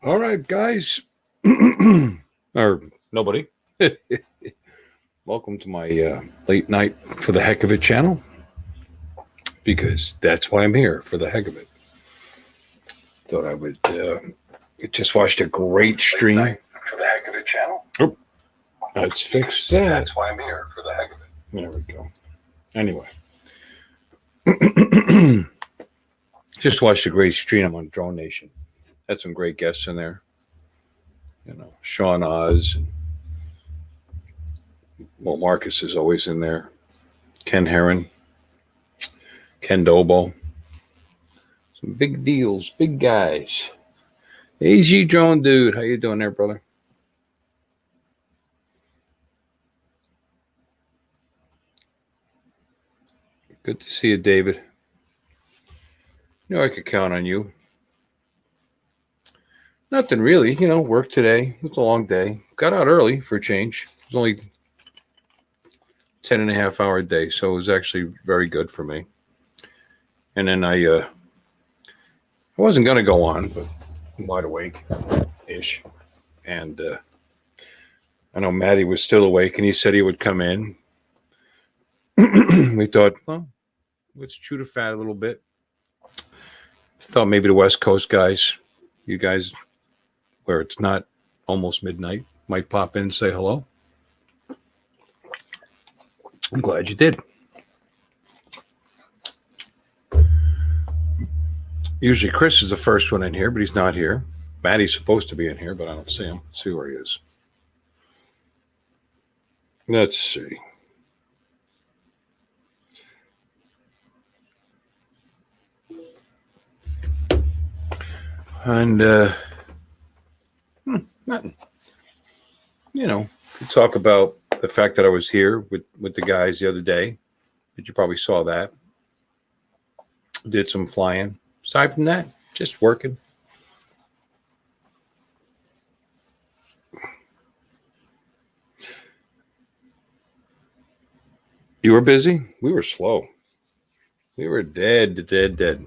All right, guys. Or nobody. Welcome to my late night for the heck of it channel, because that's why I'm here, for the heck of it. Thought I would just watched a great stream. For the heck of it channel. Oh, let's fix that. That's why I'm here, for the heck of it. There we go. Anyway. Just watched a great stream on Drone Nation. Had some great guests in there. You know, Sean Oz, and well, Marcus is always in there. Ken Heron, Ken Dobo. Some big deals, big guys. AZ Drone Dude, how you doing there, brother? Good to see you, David. You know I could count on you. Nothing really, work today. It was a long day. Got out early for a change. It was only 10.5 hour day, so it was actually very good for me. And then I wasn't going to go on, but I'm wide awake-ish. And I know Maddie was still awake, and he said he would come in. We thought, well, let's chew the fat a little bit. Thought maybe the West Coast guys, you guys, where it's not almost midnight, might pop in and say hello. I'm glad you did. Usually Chris is the first one in here, but he's not here. Maddie's supposed to be in here, but I don't see him. Let's see where he is. Let's see. And nothing. We talk about the fact that I was here with the guys the other day. But you probably saw that. Did some flying. Aside from that, just working. You were busy? We were slow. We were dead.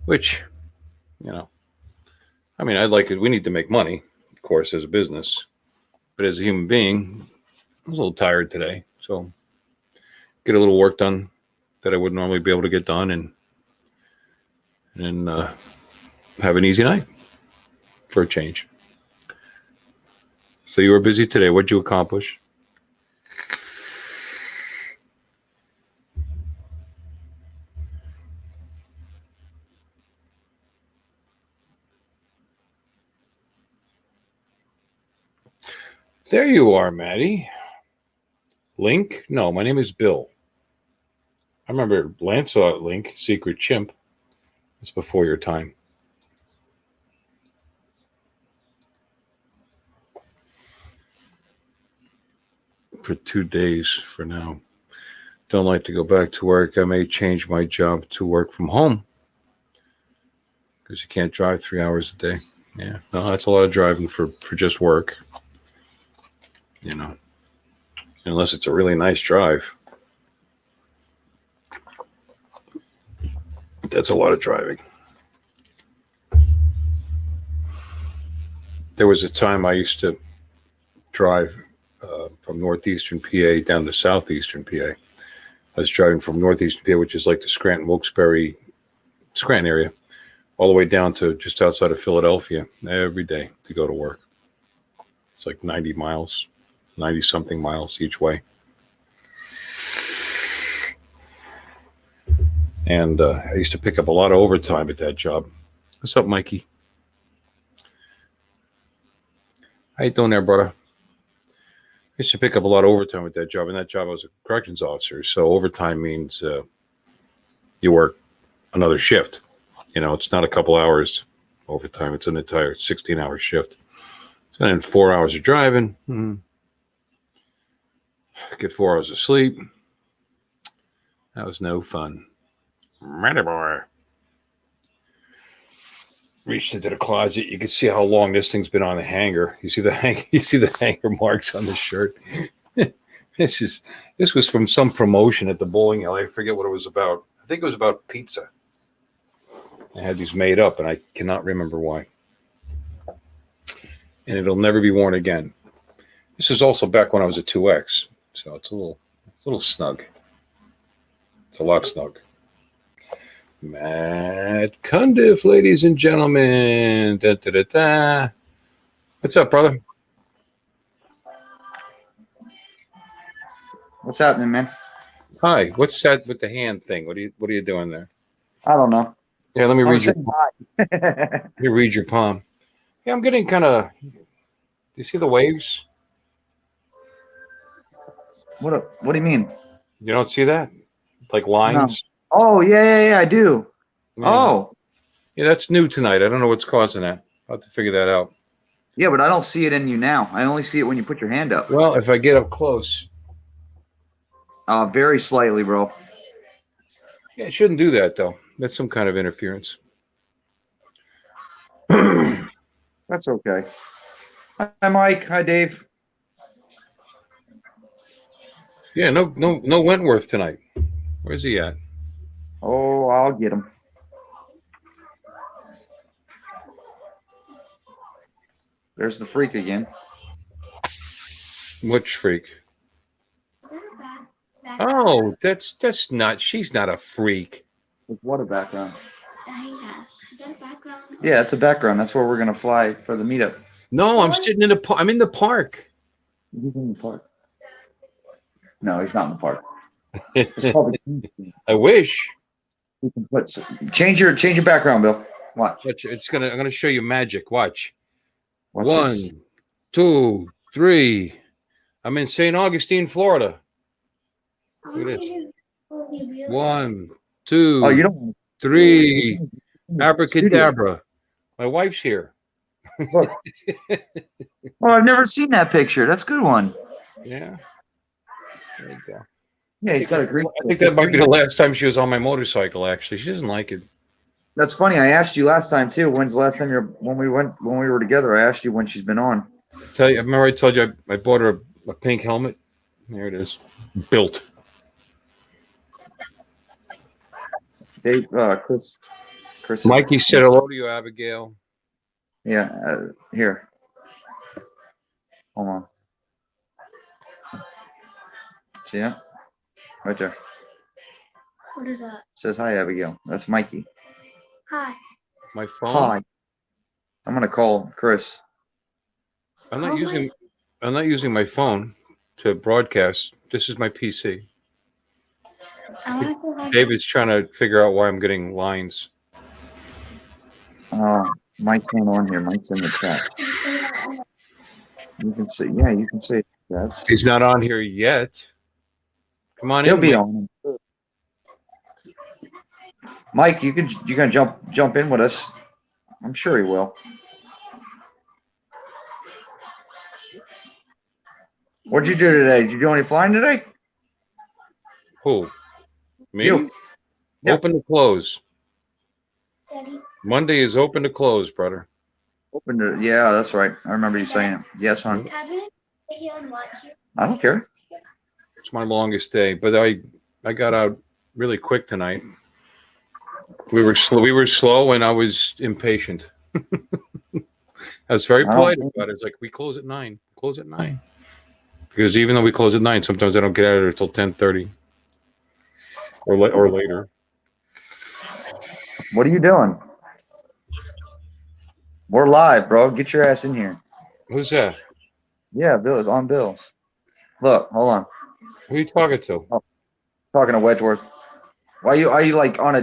Which, I'd like it. We need to make money, of course, as a business. But as a human being, I was a little tired today. So get a little work done that I wouldn't normally be able to get done, and have an easy night for a change. So you were busy today. What'd you accomplish? There you are, Maddie. Link? No, my name is Bill. I remember Lancelot Link, Secret Chimp. It's before your time. For 2 days for now. Don't like to go back to work. I may change my job to work from home, because you can't drive 3 hours a day. Yeah, no, that's a lot of driving for just work. Unless it's a really nice drive. That's a lot of driving. There was a time I used to drive from northeastern PA down to southeastern PA. I was driving from northeastern PA, which is like the Scranton, Wilkes-Barre, Scranton area, all the way down to just outside of Philadelphia every day to go to work. It's like 90 miles, 90-something miles each way. And I used to pick up a lot of overtime at that job. What's up, Mikey? How you doing there, brother? I used to pick up a lot of overtime at that job. And that job, I was a corrections officer. So overtime means you work another shift. It's not a couple hours overtime. It's an entire 16-hour shift. So then 4 hours of driving. Get 4 hours of sleep. That was no fun. Ready, boy. Reached into the closet. You can see how long this thing's been on the hanger. You see the hanger marks on the shirt. This was from some promotion at the bowling alley. I forget what it was about. I think it was about pizza. I had these made up, and I cannot remember why. and it'll never be worn again. This is also back when I was a 2X, so it's a little snug. It's a lot snug. Matt Cundiff, ladies and gentlemen. Da, da, da, da. What's up, brother? What's happening, man? Hi. What's that with the hand thing? What are you doing there? I don't know. Yeah, let me I'm read your saying let me read your palm. Yeah, I'm getting kind of. You see the waves? What do you mean? You don't see that? Like lines? Oh, yeah, I do. Yeah. Oh, Yeah, that's new tonight. I don't know what's causing that. I'll have to figure that out. yeah, but I don't see it in you now. I only see it when you put your hand up. Well, if I get up close. Very slightly, bro. Yeah, it shouldn't do that, though. That's some kind of interference. That's okay. Hi, Mike. Hi, Dave. Yeah, no Wentworth tonight. Where's he at? Oh, I'll get him. There's the freak again. Which freak? Oh, that's not. She's not a freak. With what a background? Yeah, it's a background. That's where we're gonna fly for the meetup. No, I'm sitting in the. I'm in the park. He's in the park. No, he's not in the park. It's called the I wish. You can put change your background, Bill. Watch. I'm gonna show you magic. Watch. Watch One, this. 2, 3. I'm in St. Augustine, Florida. Look at this. 1, 2, Oh, you don't. 3. Abracadabra. My wife's here. Look. Oh, I've never seen that picture. That's a good one. Yeah. There you go. Yeah, he's got a great. I think that might be the last time she was on my motorcycle. Actually, she doesn't like it. That's funny. I asked you last time too. When's the last time when we were together? I asked you when she's been on. Remember I told you I bought her a pink helmet. There it is, built. Dave, Chris. Mikey said hello to you, Abigail. Yeah. Here. Hold on. See it? Right there. What is that? Says hi, Abigail. That's Mikey. Hi. My phone. Hi. I'm gonna call Chris. I'm not using my phone to broadcast. This is my PC. I want to say hi. David's trying to figure out why I'm getting lines. Mike's not on here. Mike's in the chat. You can see. Yeah, you can see. That's. He's not on here yet. Come on He'll in. be on. Mike, you can jump in with us. I'm sure he will. What'd you do today? Did you do any flying today? Who? Me? You. Yeah. Open to close. Daddy. Monday is open to close, brother. Open to. Yeah, that's right. I remember you saying it. Yes, hon. Cabinet? Sit here and watch you. I don't care. It's my longest day, but I got out really quick tonight. We were slow, and I was impatient. I was very polite about it. It's like we close at 9. Close at 9. Because even though we close at 9, sometimes I don't get out of there until 10:30 or later. What are you doing? We're live, bro. Get your ass in here. Who's that? Yeah, Bill is on Bill's. Look, hold on. Who are you talking to? Talking to Wedgeworth. Are you like on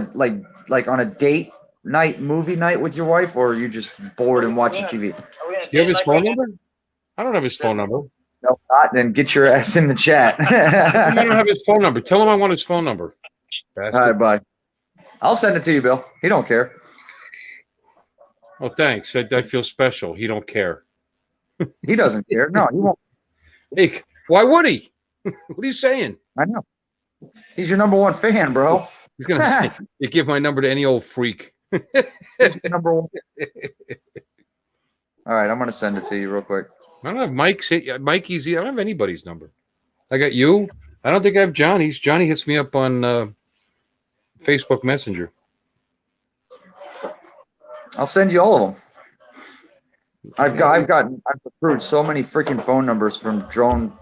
a date night, movie night with your wife, or are you just bored and watching TV? Do you have his phone number? I don't have his phone number. No, not. Then get your ass in the chat. I don't have his phone number. Tell him I want his phone number. All right, bye. I'll send it to you, Bill. He don't care. Oh, thanks. I feel special. He don't care. He doesn't care. No, he won't. Hey, why would he? What are you saying? I know. He's your number one fan, bro. He's gonna say you give my number to any old freak. He's your number one. All right, I'm gonna send it to you real quick. I don't have Mikey's. I don't have anybody's number. I got you. I don't think I have Johnny's. Johnny hits me up on Facebook Messenger. I'll send you all of them. I've recruited so many freaking phone numbers from Drone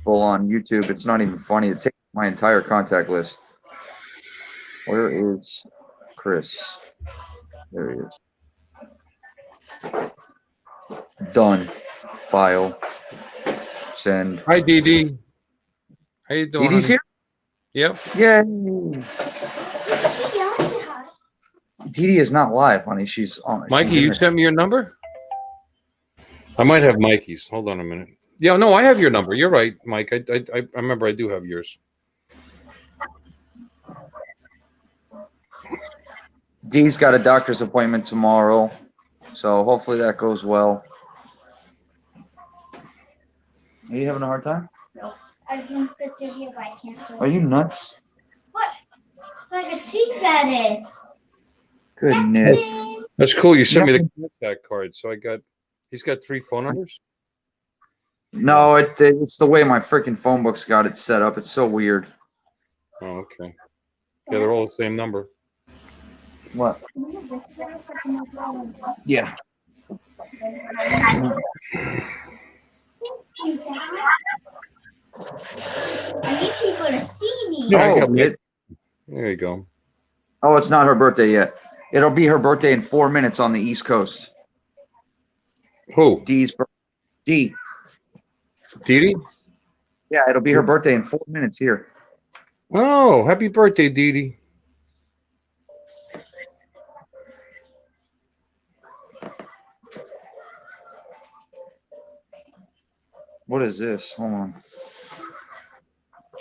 Bull on YouTube. It's not even funny. It takes my entire contact list. Where is Chris? There he is. Done. File. Send. Hi, Dee Dee. How you doing? Dee Dee's honey? here? Yep. Yay. Hi. Dee Dee is not live, honey. She's on. Mikey, she's in you the- sent me your number? I might have Mikey's. Hold on a minute. Yeah, no, I have your number. You're right, Mike. I remember I do have yours. Dee's got a doctor's appointment tomorrow, so hopefully that goes well. Are you having a hard time? I can put it here, but I can't. Are you nuts? What? It's like a seatbelt is. Goodness. That's cool. You sent me the contact card, so he's got 3 phone numbers. No, it's the way my freaking phone book's got it set up. It's so weird. Oh, okay. Yeah, they're all the same number. What? Yeah. I need people to see me. Yeah, I got Oh, it. There you go. oh, it's not her birthday yet. It'll be her birthday in 4 minutes on the East Coast. Who? Dee. Dee Dee? Yeah, it'll be her birthday in 4 minutes here. Oh, happy birthday, Dee Dee. What is this? Hold on.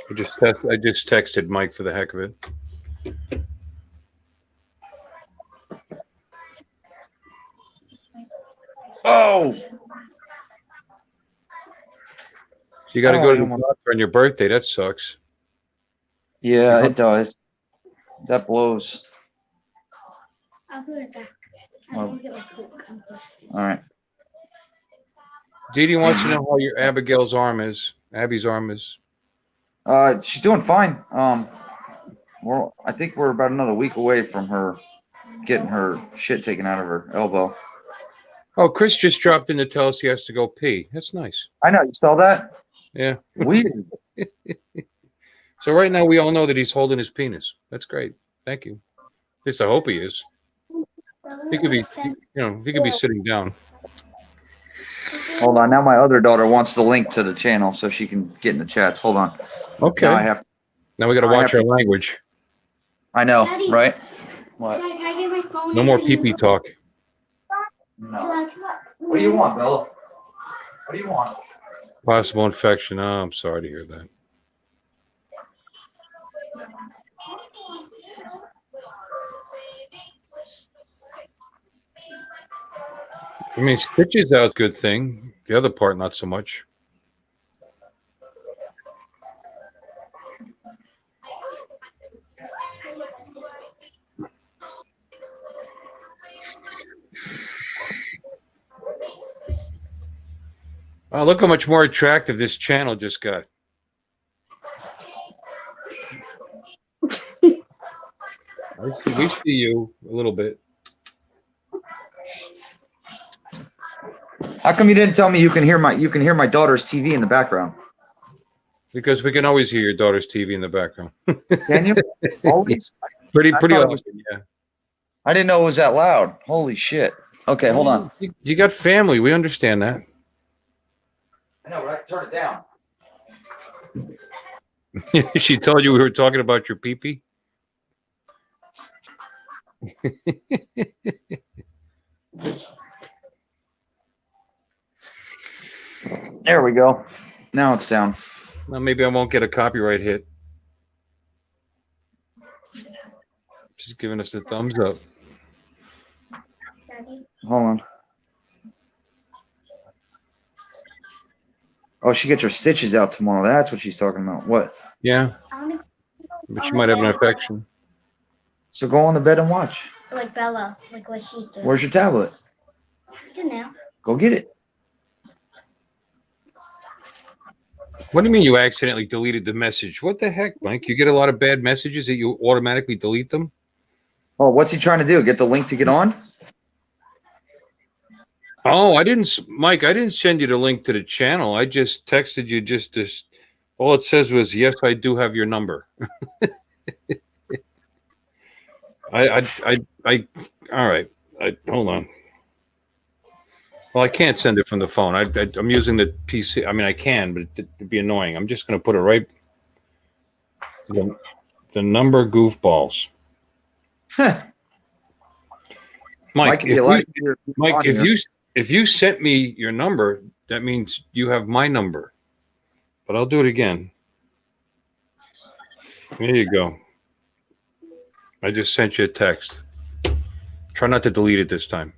I just texted Mike for the heck of it. Oh, You got to Oh, go to the come on. doctor on your birthday. That sucks. yeah, it does. That blows. I'll put it back. I Well. won't get my Coke. All right. Dee Dee wants to know how your Abby's arm is. She's doing fine. I think we're about another week away from her getting her shit taken out of her elbow. Oh, Chris just dropped in to tell us he has to go pee. That's nice. I know. You saw that? Yeah. Weird. So right now we all know that he's holding his penis. That's great. Thank you. At least I hope he is. He could be, he could be sitting down. Hold on. Now my other daughter wants the link to the channel so she can get in the chats. Hold on. Okay. Now I have. Now we got to I watch have our language. I know, Daddy. right? What? Can I get my phone? No more pee-pee talk. No. What do you want, Bella? What do you want? Possible infection. Oh, I'm sorry to hear that. I mean, stitches out, good thing. The other part, not so much. Oh, look how much more attractive this channel just got. We see you a little bit. How come you didn't tell me you can hear my daughter's TV in the background? Because we can always hear your daughter's TV in the background. Can you? Always? Pretty thought it often, was- yeah. I didn't know it was that loud. Holy shit. Okay, hold on. You got family. We understand that. I know, but I can turn it down. She told you we were talking about your pee-pee? There we go. Now it's down. Well, maybe I won't get a copyright hit. She's giving us a thumbs up. Daddy. Hold on. Oh, she gets her stitches out tomorrow. That's what she's talking about. What? Yeah, I want but she might have an infection. So go on the bed and watch. to like Bella, like what she's doing. Where's your tablet? Good now. Go get it. What do you mean you accidentally deleted the message? What the heck, Mike? You get a lot of bad messages that you automatically delete them? Oh, what's he trying to do? Get the link to get on? Oh, Mike, I didn't send you the link to the channel. I just texted you just this. All it says was, yes, I do have your number. All right. Hold on. Well, I can't send it from the phone. I'm using the PC. I mean, I can, but it'd be annoying. I'm just going to put it right. The number goofballs. Mike, if you sent me your number, that means you have my number. But I'll do it again. There you go. I just sent you a text. Try not to delete it this time.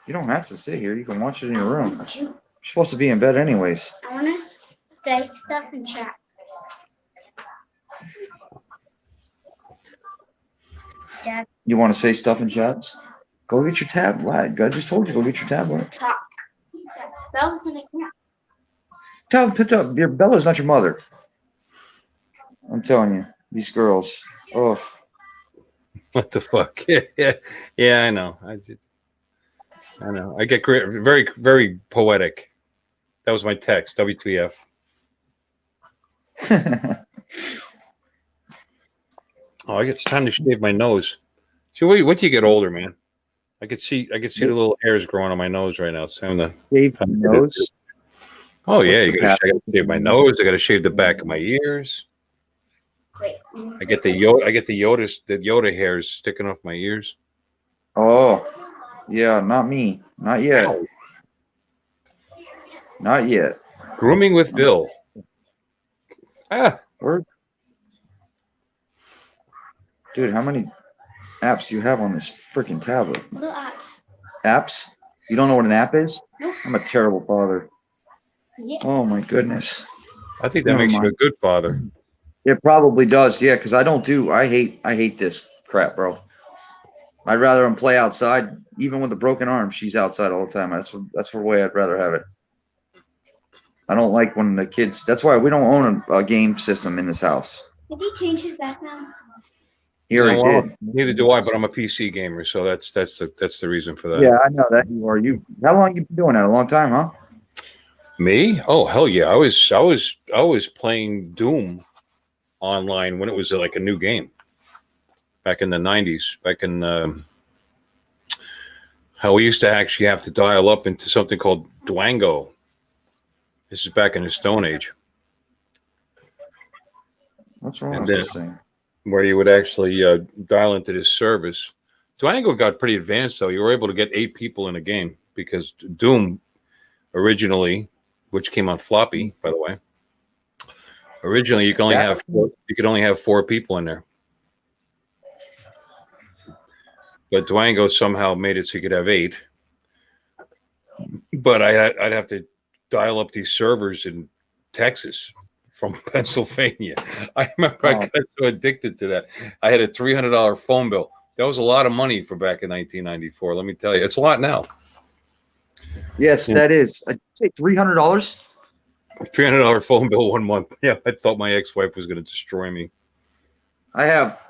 You don't have to sit here. You can watch it in your room. You're supposed to be in bed anyways. I want to say stuff in chat. Yeah, You want to say stuff in chats? Go get your tab. What? I just told you, go get your tablet. talk. Bella's in the camp. Your Bella's not your mother. I'm telling you, these girls. Oh, What the fuck? Yeah, I know. I know. I get very, very poetic. That was my text. WTF. Oh, it's time to shave my nose. See, what do you get older, man? I could see the little hairs growing on my nose right now. It's time to shave your nose. Oh yeah, What's I gotta shave my nose. I gotta shave the back of my ears. Wait. I get the Yoda hairs sticking off my ears. Oh, yeah, not me. Not yet. Ow. Not yet. Grooming with Bill. Where? Dude, how many apps do you have on this freaking tablet? Little apps. Apps? You don't know what an app is? Nope. I'm a terrible father. Yeah. Oh my goodness. I think that Never makes you mind. a good father. It probably does, yeah, because I hate this crap, bro. I'd rather him play outside, even with a broken arm. She's outside all the time. That's the way I'd rather have it. I don't like when the kids. That's why we don't own a game system in this house. Did he change his background? He already No, did. Neither do I, but I'm a PC gamer, so that's the reason for that. Yeah, I know that you are. How long you been doing that? A long time, huh? Me? Oh hell yeah! I was playing Doom online when it was like a new game back in the 90s. Back in how we used to actually have to dial up into something called Dwango. This is back in the Stone Age, What's wrong And with this thing? where you would actually dial into this service. Dwango got pretty advanced though. You were able to get 8 people in a game because Doom originally, which came on floppy, by the way. Originally, you could only have 4 people in there. But Dwango somehow made it so you could have 8. But I'd have to dial up these servers in Texas from Pennsylvania. I remember I got so addicted to that. I had a $300 phone bill. That was a lot of money for back in 1994. Let me tell you, it's a lot now. Yes, that is. I'd say $300. $300 phone bill 1 month. Yeah, I thought my ex-wife was going to destroy me. I have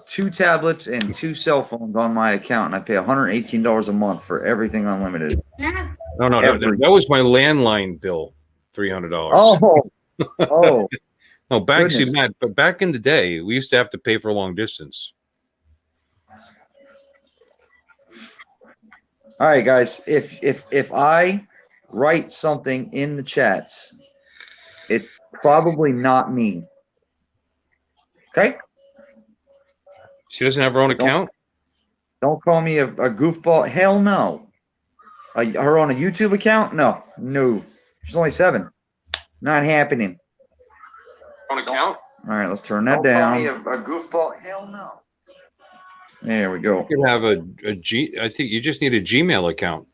2 tablets and 2 cell phones on my account, and I pay $118 a month for everything unlimited. Nah. No, that was my landline bill, $300. Oh, No, back goodness. Matt, but back in the day, we used to have to pay for long distance. All right, guys. If I write something in the chats, it's probably not me. Okay? She doesn't have her own account. Don't call me a goofball. Hell no. Her on a YouTube account? No. She's only 7. Not happening. Own account. All right, let's turn that down. Call me a goofball. Hell no. There we go. You have I think you just need a Gmail account.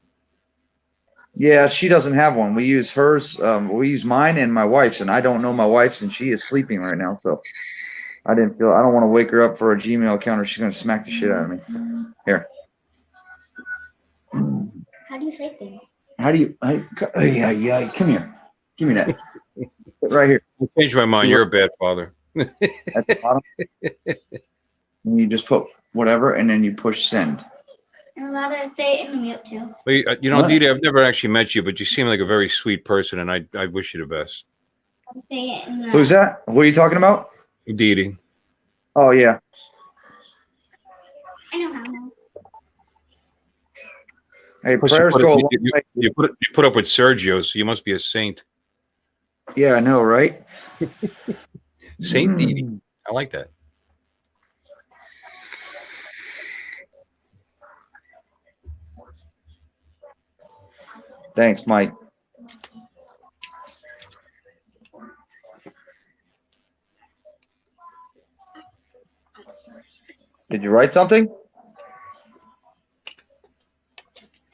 Yeah, she doesn't have one. We use hers. We use mine and my wife's, and I don't know my wife's, and she is sleeping right now. So I don't want to wake her up for a Gmail account, or she's gonna smack the shit out of me. Here. How do you say things? Yeah. Come here. Give me that. Right here. I changed my mind. You're a bad father. At the bottom. and you just put whatever, and then you push send. I'm allowed to say it in the mute too. Well, you know, What? Didi, I've never actually met you, but you seem like a very sweet person, and I wish you the best. I'm saying it in the. Who's that? What are you talking about? Didi. Oh yeah. I know how. Now. Hey, Plus, prayers go a long way. you put up with Sergio, so you must be a saint. Yeah, I know, right? Saint Didi. Mm. I like that. Thanks, Mike. Did you write something?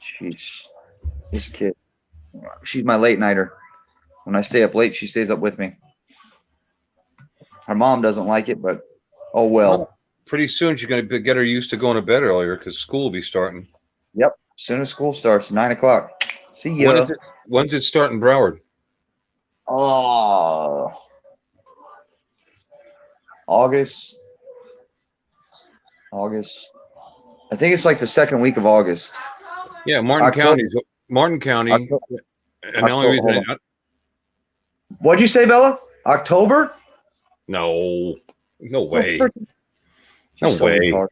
Jeez, this kid. She's my late nighter. When I stay up late, she stays up with me. Her mom doesn't like it, but oh well. Pretty soon she's going to get her used to going to bed earlier because school will be starting. Yep. As soon as school starts, 9 o'clock. See ya. When's it starting, Broward? Oh, August. I think it's like the second week of August. Yeah, Martin October. County. October. And the only reason October. What'd you say, Bella? October? no way. Oh, No she's so way. retarded.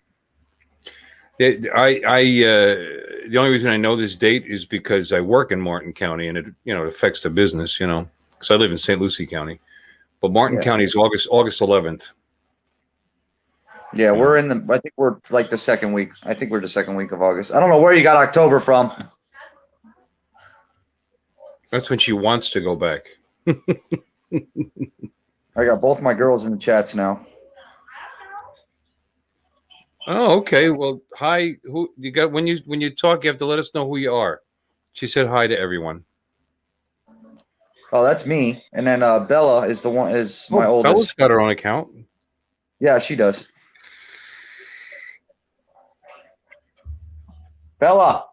The only reason I know this date is because I work in Martin County, and it affects the business, because I live in St. Lucie County. But Martin Yeah. County is August 11th. Yeah, I think we're like the second week. I think we're the second week of August. I don't know where you got October from. That's when she wants to go back. I got both my girls in the chats now. Oh, okay. Well, hi. Who you got? When you talk, you have to let us know who you are. She said hi to everyone. Oh, that's me. And then Bella is my oldest. Bella's got her own account. Yeah, she does. Bella,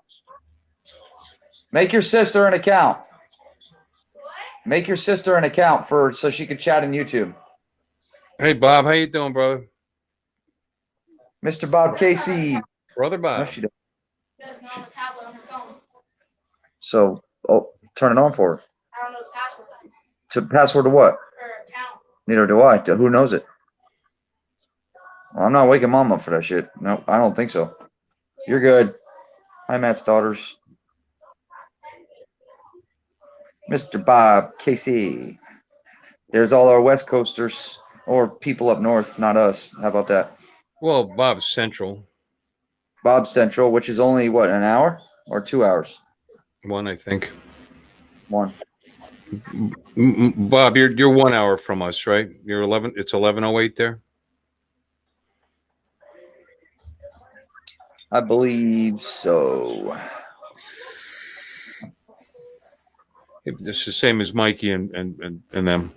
make your sister an account. Make your sister an account so she can chat in YouTube. Hey, Bob. How you doing, brother? Mr. Bob Casey. Brother No, Bob. she doesn't. Doesn't know the tablet on her phone. So, turn it on for her. I don't know the password To password to what? her account. Neither do I. Who knows it? Well, I'm not waking mom up for that shit. No, I don't think so. You're good. Hi, Matt's daughters. Mr. Bob Casey. There's all our West Coasters or people up north, not us. How about that? Well, Bob's Central. Bob Central, which is only what, an hour or 2 hours? One, I think. One. Bob, you're 1 hour from us, right? You're 11. It's 11:08 there. I believe so. This is the same as Mikey and them.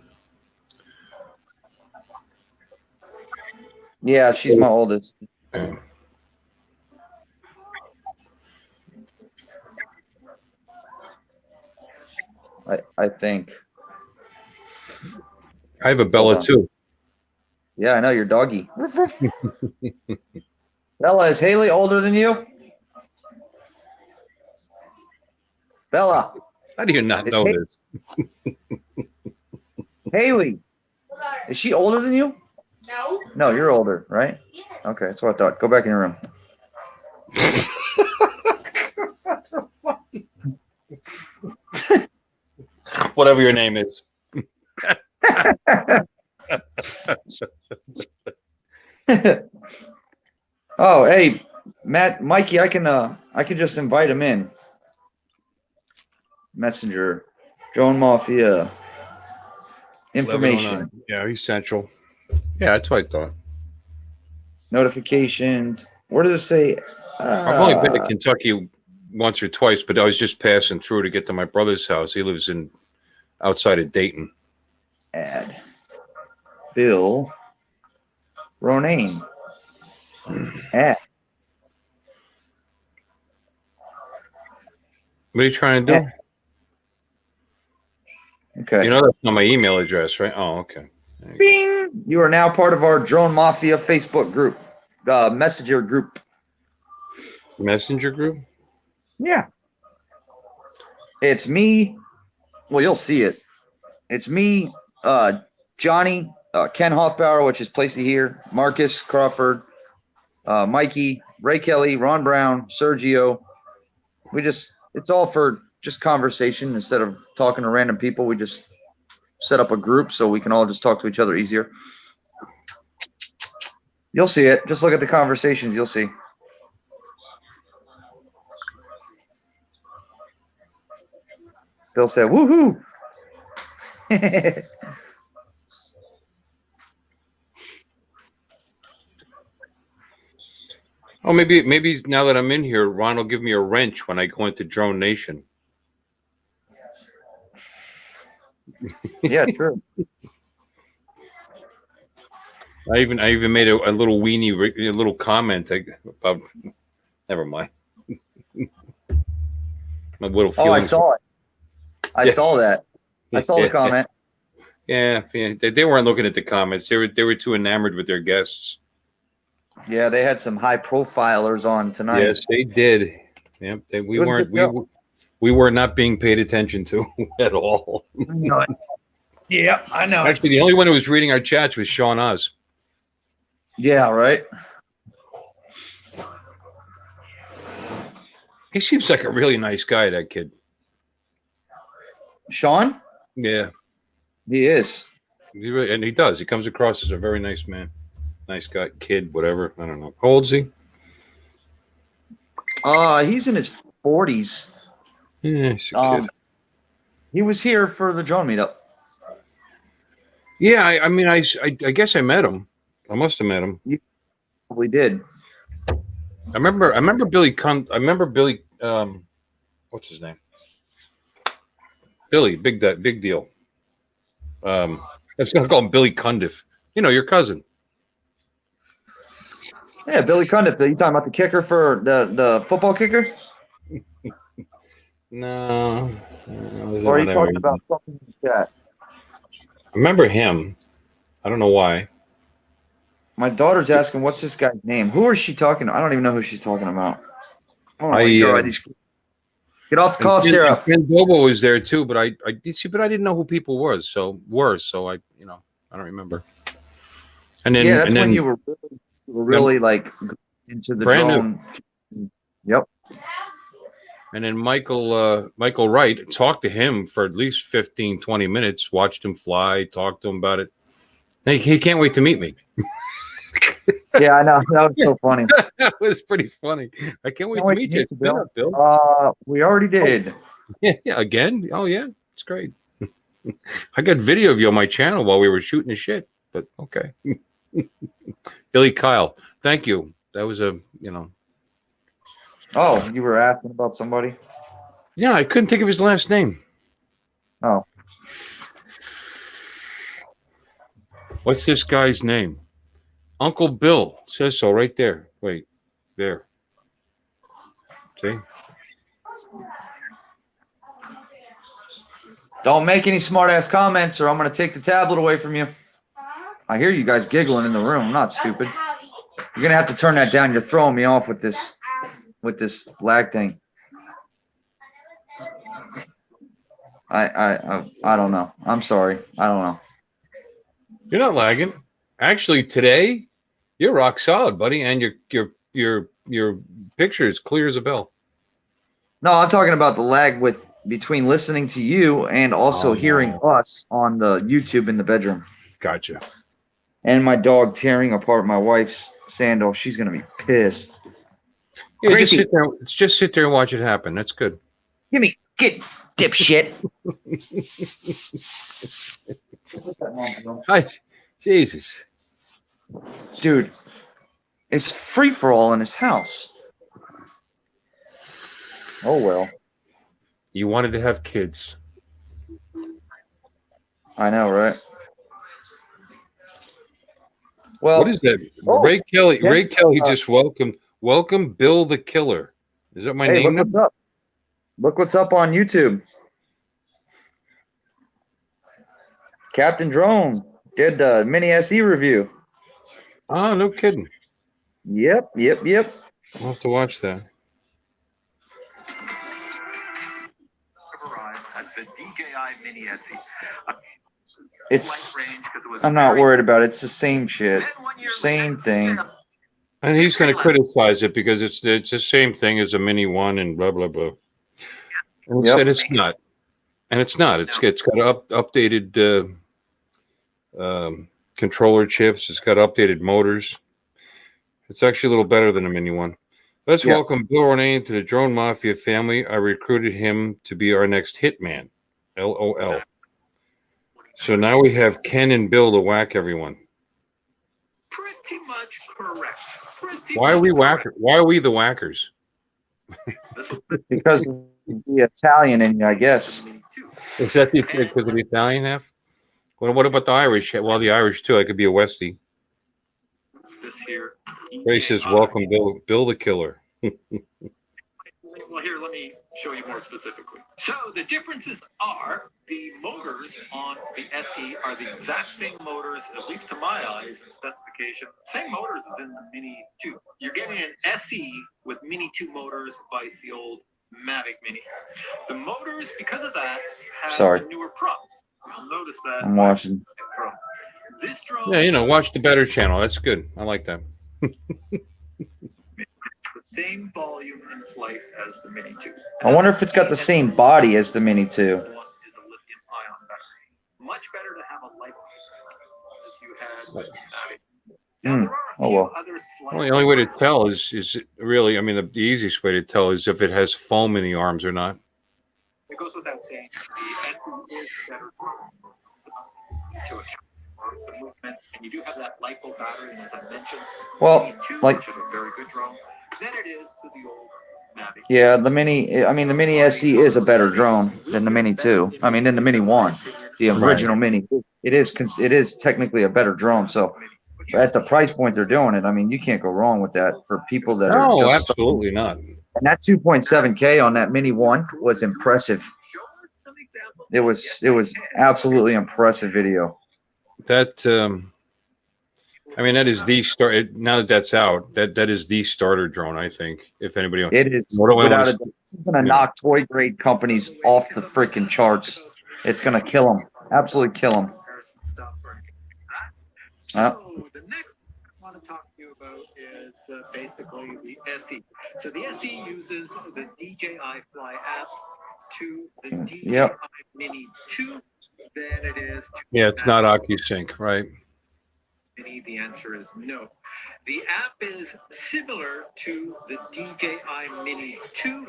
Yeah, she's my oldest. I think. I have a Bella on. too. Yeah, I know your doggy. Bella, is Haley older than you? Bella, How do you not Is know Haley- this? Haley, What about her? is she older than you? No. No, you're older, right? Yes. Okay, that's what I thought. Go back in your room. Whatever your name is. Oh, hey, Mikey, I can just invite him in. Messenger, Drone Mafia, information, 11:09. Yeah, he's Central. Yeah, that's what I thought. notifications. Where does it say? I've only been to Kentucky once or twice, but I was just passing through to get to my brother's house. He lives outside of Dayton. Add Bill Ronayne. Add. What are you trying to do? Okay. You know that's not my email address, right? Oh, okay. Bing! You are now part of our Drone Mafia Facebook group. messenger group. Messenger group? Yeah. It's me. Well, you'll see it. It's me, Johnny, Ken Hoffbauer, which is Placey here, Marcus Crawford, Mikey, Ray Kelly, Ron Brown, Sergio. It's all for just conversation instead of talking to random people. We just set up a group so we can all just talk to each other easier. You'll see it. Just look at the conversations. You'll see. Bill said, woohoo. Oh, maybe now that I'm in here, Ron will give me a wrench when I go into Drone Nation. Yeah, true. I even made a little a little comment about. Never mind. My little Oh, I feelings. saw it. I Yeah. saw that. I saw the comment. Yeah. They weren't looking at the comments. They were too enamored with their guests. Yeah, they had some high profilers on tonight. Yes, they did. Yep. We It was a weren't. good show. We were not being paid attention to at all. Yeah, I know. Actually, the only one who was reading our chats was Sean Oz. Yeah, right. He seems like a really nice guy, that kid. Sean? Yeah. He is. And he does. He comes across as a very nice man. Nice guy, kid, whatever. I don't know. How old is he? He's in his 40s. Yeah, he's a kid. He was here for the drone meetup. Yeah, I mean, I guess I met him. I must have met him. We did. I remember Billy. I remember Billy. What's his name? Billy. Big deal. I was gonna call him Billy Cundiff. You know, your cousin. Yeah, Billy Cundiff. Are you talking about the kicker for the football kicker? No. Or are you talking about something like that? I remember him. I don't know why. My daughter's asking, what's this guy's name? Who is she talking to? I don't even know who she's talking about. Oh, my God. Get off the cough syrup. Ken Bobo was there too, but I didn't know who people was. So I don't remember. And then Yeah, that's when you were really like into the Brand drone. Yep. And then Michael Wright, talked to him for at least 15, 20 minutes, watched him fly, talked to him about it. He can't wait to meet me. Yeah, I know. That was so funny. That was pretty funny. I can't wait to meet you. Bill. We already did. Yeah, again? Oh, yeah. It's great. I got video of you on my channel while we were shooting the shit, but okay. Billy Kyle, thank you. That was Oh, you were asking about somebody? Yeah, I couldn't think of his last name. Oh. What's this guy's name? Uncle Bill says so right there. Wait, there. See? Don't make any smart ass comments or I'm going to take the tablet away from you. I hear you guys giggling in the room. I'm not stupid. You're going to have to turn that down. You're throwing me off with this lag thing. I don't know. I'm sorry. I don't know. You're not lagging. Actually, today you're rock solid, buddy, and your picture is clear as a bell. No, I'm talking about the lag between listening to you and also hearing us on the YouTube in the bedroom. Gotcha. And my dog tearing apart my wife's sandal. She's gonna be pissed. Yeah, just sit there and watch it happen. That's good. Get dipshit. Hi, Jesus. Dude, it's free for all in his house. Oh well. You wanted to have kids. I know, right? Well, What is that? Oh, Ray Kelly. yeah. Ray Kelly just welcome Bill the Killer. Is that my hey, name? look what's up. Look what's up on YouTube. Captain Drone did the mini SE review. Oh, no kidding. Yep. I'll have to watch that. Arrived at the DJI Mini SE. It's. Flight range 'cause it was I'm not very- worried about it. It's the same shit. Then 1 year Same later, thing. And he's going to criticize it because it's the same thing as a Mini One and blah blah blah. And Yep. it's not, and it's not. It's got updated controller chips. It's got updated motors. It's actually a little better than a Mini One. Let's Yeah. welcome Bill Ronayne to the Drone Mafia family. I recruited him to be our next hitman. LOL. So now we have Ken and Bill to whack everyone. Pretty much correct. Why are we whacker? Why are we the whackers? This was Because the Italian in you, I guess. Mini 2. Is that because of the Italian half? Well, what about the Irish? Well, the Irish too. I could be a Westie. This here. Ray says, "Welcome, Bill the Killer." Well, here, let me show you more specifically. So the differences are the motors on the SE are the exact same motors, at least to my eyes, and specification. Same motors as in the Mini 2. You're getting an SE with Mini 2 motors, vice the old Mavic Mini. The motors, because of that, have Sorry. the newer props. You'll notice that. I'm watching. From this drone, Yeah, watch the Better channel. That's good. I like that. it's the same volume in flight as the Mini 2. I wonder if it's got the same body as the Mini 2. One is a lithium-ion battery. Much better to have a lipo as you had with Mavic. Now, there are a Oh, few well. other slight Well, the only way to differences. tell is really, I mean, the easiest way to tell is if it has foam in the arms or not. It goes without saying, the SE is better to account for the movements, and you do have that lipo battery, and as I mentioned, Well, Mini 2, like- which is a very good drone, than it is to the old Mavic. Yeah, the Mini SE is a better drone than the Mini 2. I mean, than the Mini 1, the original Mini. It is technically a better drone. So at the price point they're doing it, I mean, you can't go wrong with that for people that are No, just absolutely not. And that 2.7K on that Mini 1 was impressive. It was absolutely impressive video. That I mean, that is the start. Now that that's out, that is the starter drone. I think if anybody, It is What do I without wanna a doubt. This is gonna knock toy grade companies off the freaking charts. It's gonna kill them. Absolutely kill them. So the next I want to talk to you about is basically the SE. So the SE uses the DJI Fly app to the DJI Yep. Mini 2 than it is to yeah, it's not OcuSync, right? Mini. The answer is no. The app is similar to the DJI Mini 2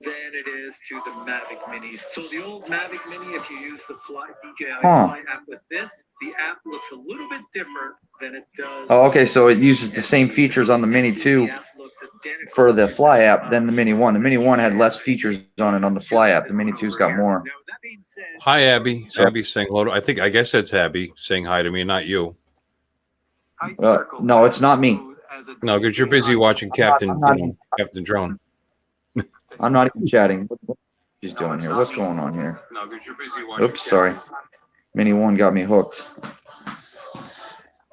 than it is to the Mavic Minis. So the old Mavic Mini, if you use the DJI Fly app with this, the app looks a little bit different than it does. Oh, okay. So it uses the same features on the Mini 2 The app looks identical. for the Fly app than the Mini 1. The Mini 1 had less features on it on the Fly app. The Mini 2's got more. Now, that being said, Hi, Abby. So- Abby's saying hello. I guess that's Abby saying hi to me, not you. tight Uh, circle no, it's not me. as a No, because you're busy watching Captain I'm not- Captain Drone. I'm not even chatting. What she's doing here? What's going on here? No, because you're busy watching. Oops, sorry. Mini 1 got me hooked.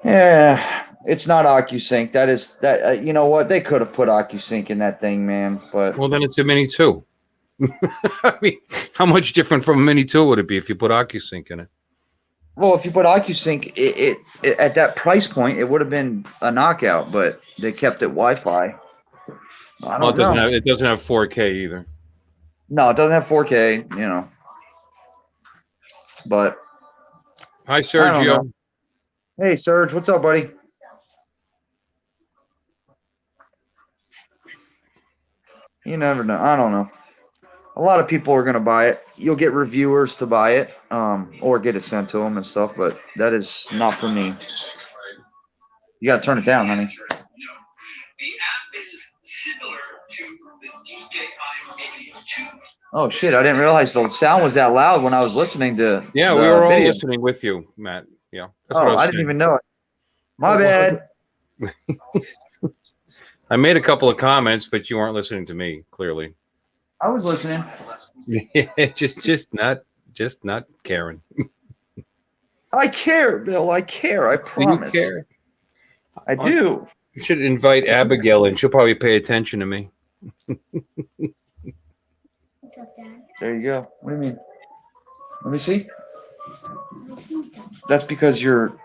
Yeah, it's not OcuSync. That is that. You know what? They could have put OcuSync in that thing, man. But Well, then it's a Mini 2. I mean, how much different from a Mini 2 would it be if you put OcuSync in it? well, if you put OcuSync, it at that price point, it would have been a knockout. But they kept it Wi-Fi. I Well, don't know. it doesn't have 4K either. No, it doesn't have 4K. You know. But Hi, don't Sergio. know. hey, Serge, what's up, buddy? You never know. I don't know. A lot of people are gonna buy it. You'll get reviewers to buy it, or get it sent to them and stuff. But that is not for me. You gotta turn it down, honey. The app is similar to the DJI Mini 2. Oh shit! I didn't realize the sound was that loud when I was listening to. Yeah, the we were all video. listening with you, Matt. Yeah. That's Oh, what I was didn't saying. even know it. My bad. I made a couple of comments, but you weren't listening to me, clearly. I was listening. just not caring. I care, Bill. I care. I Do you promise. care? I do. You should invite Abigail and she'll probably pay attention to me. What's up, Dad? There you go. What do you mean? Let me see. That's because you're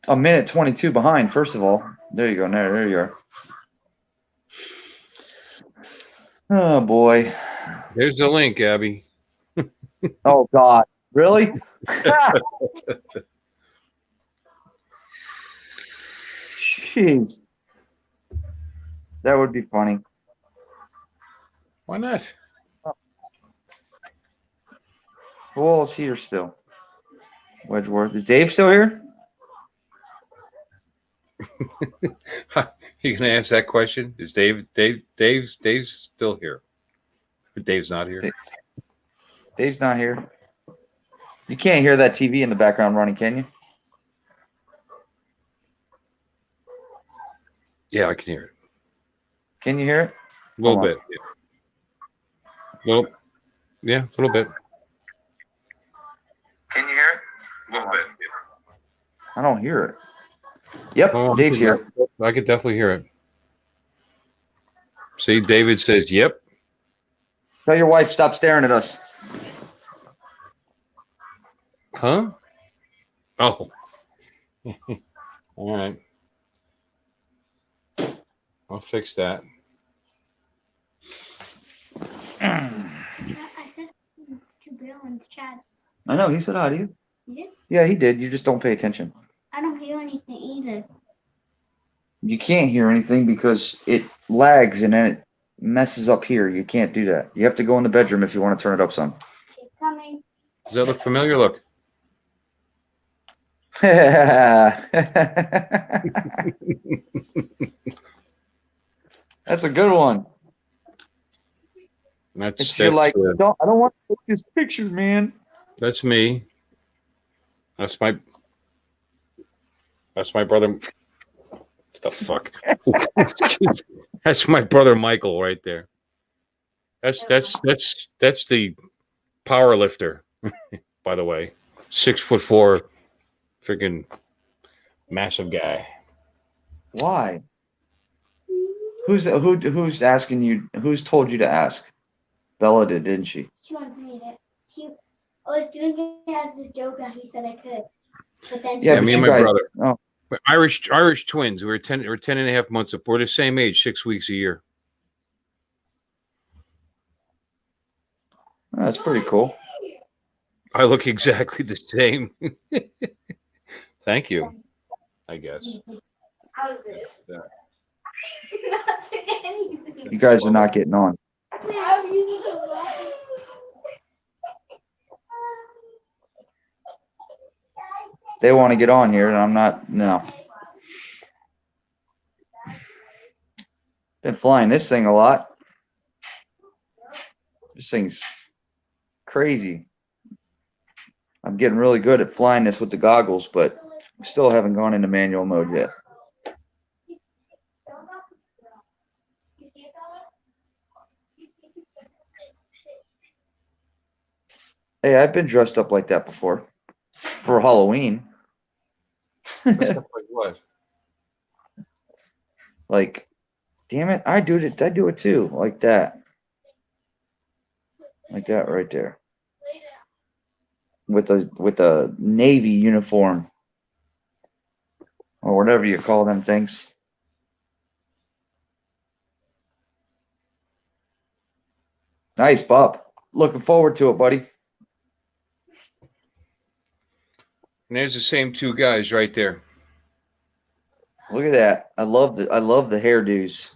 a minute 22 behind, first of all. There you go. There you are. Oh, boy. There's the link, Abby. Oh, God. Really? Jeez. That would be funny. Why not? Who all is here still? Wedgeworth. Is Dave still here? You gonna ask that question? Is Dave's still here? Dave's not here. Dave's not here. You can't hear that TV in the background running, can you? Yeah, I can hear it. Can you hear it? A little Hold on. bit. Yeah, a little bit. Can you hear it? A little bit. I don't hear it. Yep, Oh, Dave's here. I could definitely hear it. See, David says, "Yep." Tell your wife stop staring at us. Huh? Oh. All right. I'll fix that. I said to Bill in the chat. I know, he said hi to you. You did? Yeah, he did. You just don't pay attention. I don't hear anything either. You can't hear anything because it lags and then it messes up here. You can't do that. You have to go in the bedroom if you want to turn it up some. It's coming. Does that look familiar? Look. That's a good one. That's You're like, I don't want to take this picture, man. that's me. That's my brother. What the fuck? That's my brother Michael right there. That's the power lifter, by the way. 6'4", freaking massive guy. Why? Who's asking you? Who's told you to ask? Bella did, didn't she? She wants me to. I was doing it as a joke and he said I could. But then Yeah, but me you and my guys- brother. Oh, We're Irish twins. We're 10 and a half months apart. We're the same age, 6 weeks a year. that's pretty cool. I look exactly the same. Thank you. I guess. Out of this. Yeah. Not saying anything. You guys are not getting on. How are you just laughing? They want to get on here, and I'm not. No. Been flying this thing a lot. This thing's crazy. I'm getting really good at flying this with the goggles, but still haven't gone into manual mode yet. Hey, I've been dressed up like that before for Halloween. Like what? Like, damn it, I do it. I do it too, like that, right there, with a navy uniform or whatever you call them things. Nice, Bob. Looking forward to it, buddy. And there's the same two guys right there. Look at that. I love the hairdos.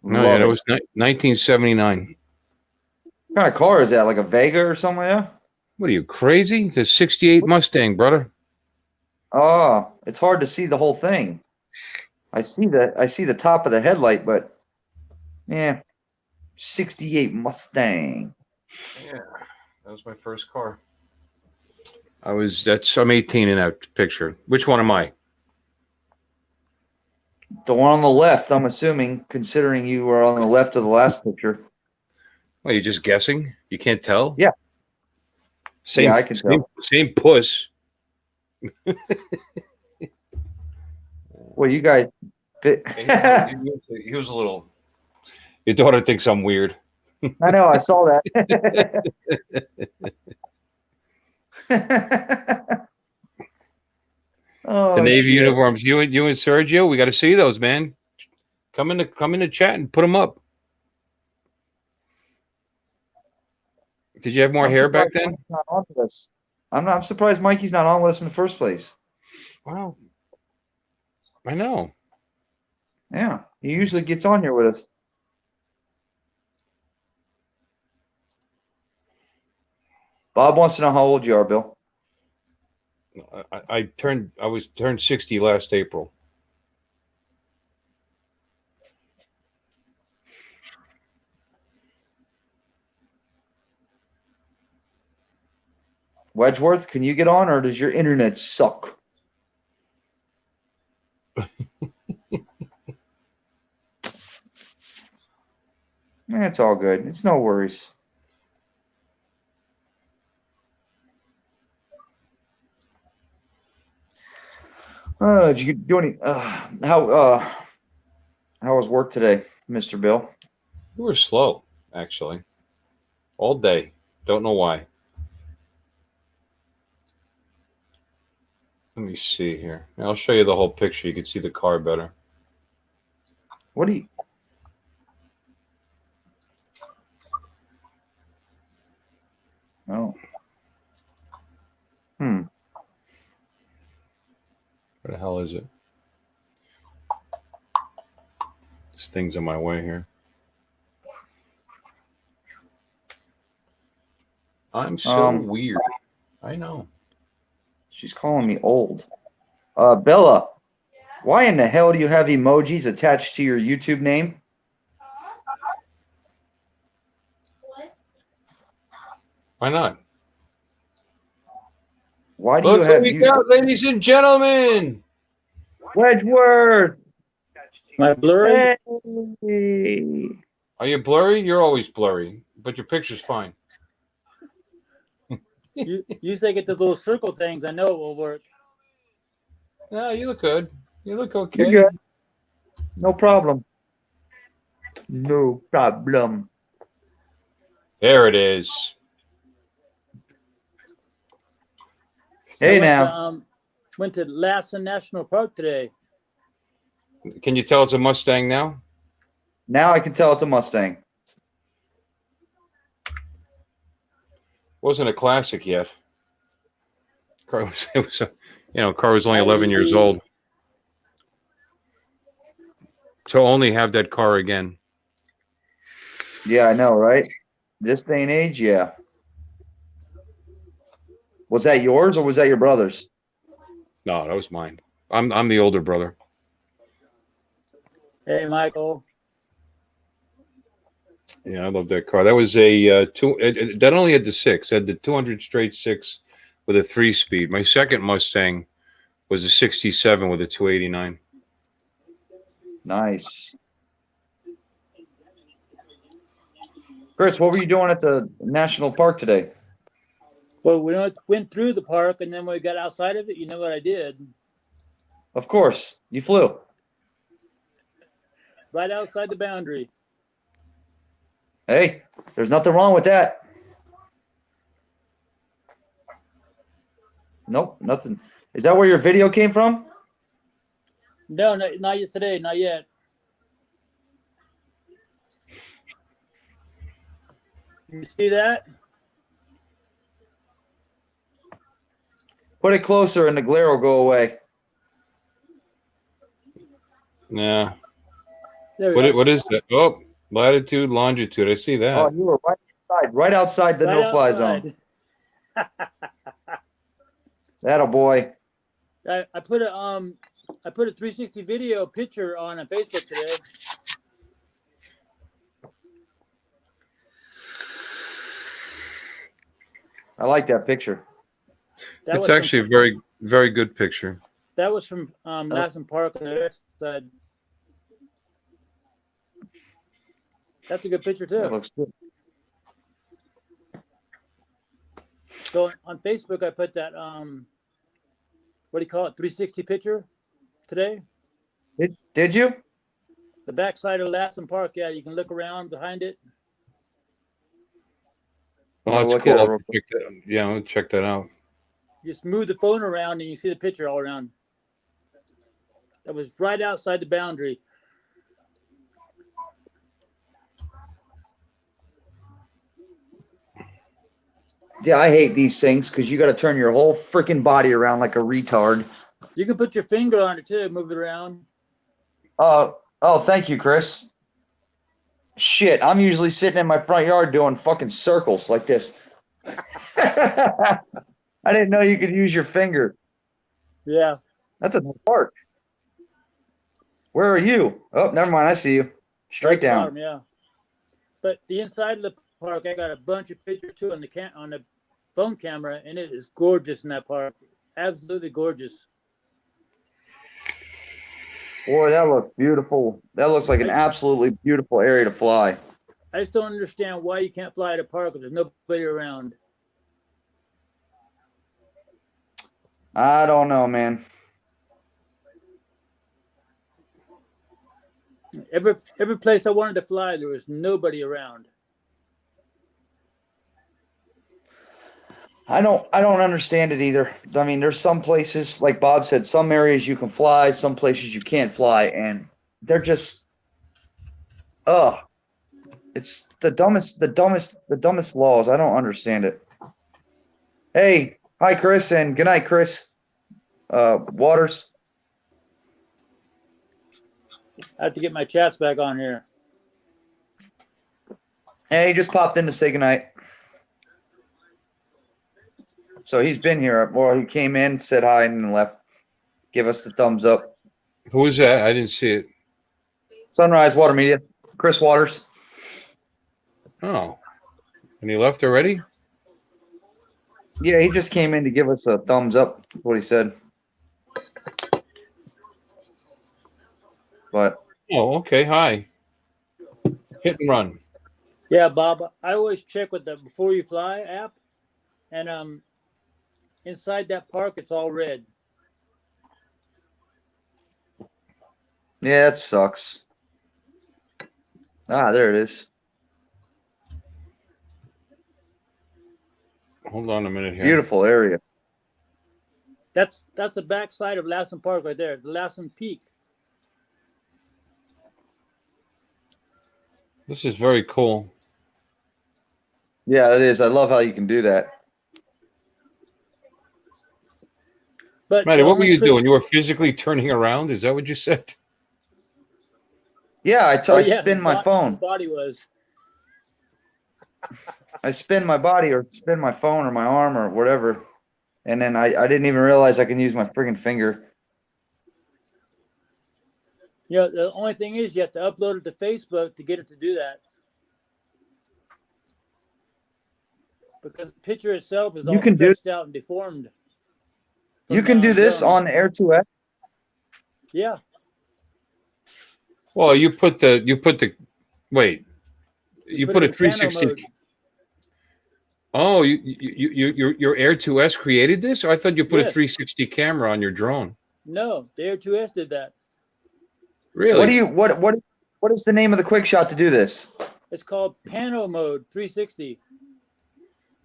No, Love yeah, it. that was 1979. What kind of car is that? Like a Vega or something like that? What are you, crazy? The 68 Mustang, brother. Oh, it's hard to see the whole thing. I see the top of the headlight, but yeah, 68 Mustang. Yeah, that was my first car. I'm 18 in that picture. Which one am I? The one on the left, I'm assuming, considering you were on the left of the last picture. Well, you're just guessing? You can't tell? Yeah. Same, Yeah, I can tell. Same puss. Well, you guys. He was a little. Your daughter thinks I'm weird. I know. I saw that. Oh, The Navy shit. uniforms. You and Sergio, we got to see those, man. Come in the chat and put them up. Did you have more I'm hair back surprised then? Mikey's not on with us. I'm surprised Mikey's not on with us in the first place. Wow. I know. Yeah, he usually gets on here with us. Bob wants to know how old you are, Bill. I turned 60 last April. Wedgeworth, can you get on, or does your internet suck? It's all good. It's no worries. Did you do any? How was work today, Mr. Bill? You were slow, actually. All day. Don't know why. Let me see here. I'll show you the whole picture. You can see the car better. What do you? Oh. Where the hell is it? This thing's in my way here. I'm so weird. I know. She's calling me old. Bella, why in the hell do you have emojis attached to your YouTube name? What? Why not? Why do Look you what have we got, ladies and gentlemen. Wedgeworth? My blurry? Hey. Are you blurry? You're always blurry, but your picture's fine. You say get those little circle things. I know it will work. No, you look good. You look okay. You're good. No problem. No problem. There it is. Hey, I now. went to Lassen National Park today. Can you tell it's a Mustang now? Now I can tell it's a Mustang. Wasn't a classic yet. Car was only 11 years old. To only have that car again. Yeah, I know, right? This day and age, yeah. Was that yours or was that your brother's? No, that was mine. I'm the older brother. Hey, Michael. Yeah, I love that car. That was a that only had the six. It had the 200 straight six with a 3-speed. My second Mustang was a 67 with a 289. Nice. Chris, what were you doing at the national park today? Well, we went through the park, and then when we got outside of it, you know what I did? Of course, you flew. Right outside the boundary. Hey, there's nothing wrong with that. Nope, nothing. Is that where your video came from? No, not yet today. Not yet. You see that? Put it closer and the glare will go away. Nah. There we go. What is that? Oh, latitude, longitude. I see that. Oh, you were right outside the Right no-fly outside. zone. That'll boy. I put a 360 video picture on Facebook today. I like that picture. It's actually a very, very good picture. That was from Lassen Park on the west side. That's a good picture too. That looks good. So on Facebook, I put that what do you call it? 360 picture today. Did you? The backside of Lassen Park, yeah, you can look around behind it. Oh, I'll that's look cool. at it I'll real check that, yeah, I'll check that out. Just move the phone around and you see the picture all around. That was right outside the boundary. Yeah, I hate these things because you got to turn your whole freaking body around like a retard. You can put your finger on it too, move it around. Oh, thank you, Chris. Shit, I'm usually sitting in my front yard doing fucking circles like this. I didn't know you could use your finger. Yeah. That's a park. Where are you? Oh, never mind. I see you. Straight Right down. bottom, yeah. But the inside of the park, I got a bunch of pictures too on the phone camera, and it is gorgeous in that park. Absolutely gorgeous. Boy, that looks beautiful. That looks like an absolutely beautiful area to fly. I just don't understand why you can't fly at a park if there's nobody around. I don't know, man. Every place I wanted to fly, there was nobody around. I don't understand it either. I mean, there's some places, like Bob said, some areas you can fly, some places you can't fly, and they're just it's the dumbest laws. I don't understand it. Hey, hi Chris, and good night, Chris. Waters. I have to get my chats back on here. Hey, he just popped in to say goodnight. So he's been here. Well, he came in, said hi, and then left. Give us the thumbs up. Who was that? I didn't see it. Sunrise Water Media. Chris Waters. Oh, and he left already? Yeah, he just came in to give us a thumbs up. That's what he said. But Oh, okay. Hi. Hit and run. Yeah, Bob. I always check with the Before You Fly app, and inside that park, it's all red. yeah, that sucks. Ah, there it is. Hold on a minute here. Beautiful area. That's the backside of Lassen Park right there, the Lassen Peak. This is very cool. Yeah, it is. I love how you can do that. But Matty, the what were only you trick- doing? You were physically turning around? Is that what you said? Yeah, I Oh, yeah, spin his my his phone. body was. I spin my body or spin my phone or my arm or whatever. And then I didn't even realize I can use my friggin' finger. You know, the only thing is you have to upload it to Facebook to get it to do that. Because the picture itself is You all can do- stretched out and deformed. You from can the do this drone. on Air 2X. Yeah. Well, you put the wait. You put a it in pano 360. mode. Oh, your Air 2S created this? Or I thought you put a Yes. 360 camera on your drone. No, the Air 2S did that. Really? What is the name of the quick shot to do this? It's called Pano Mode 360.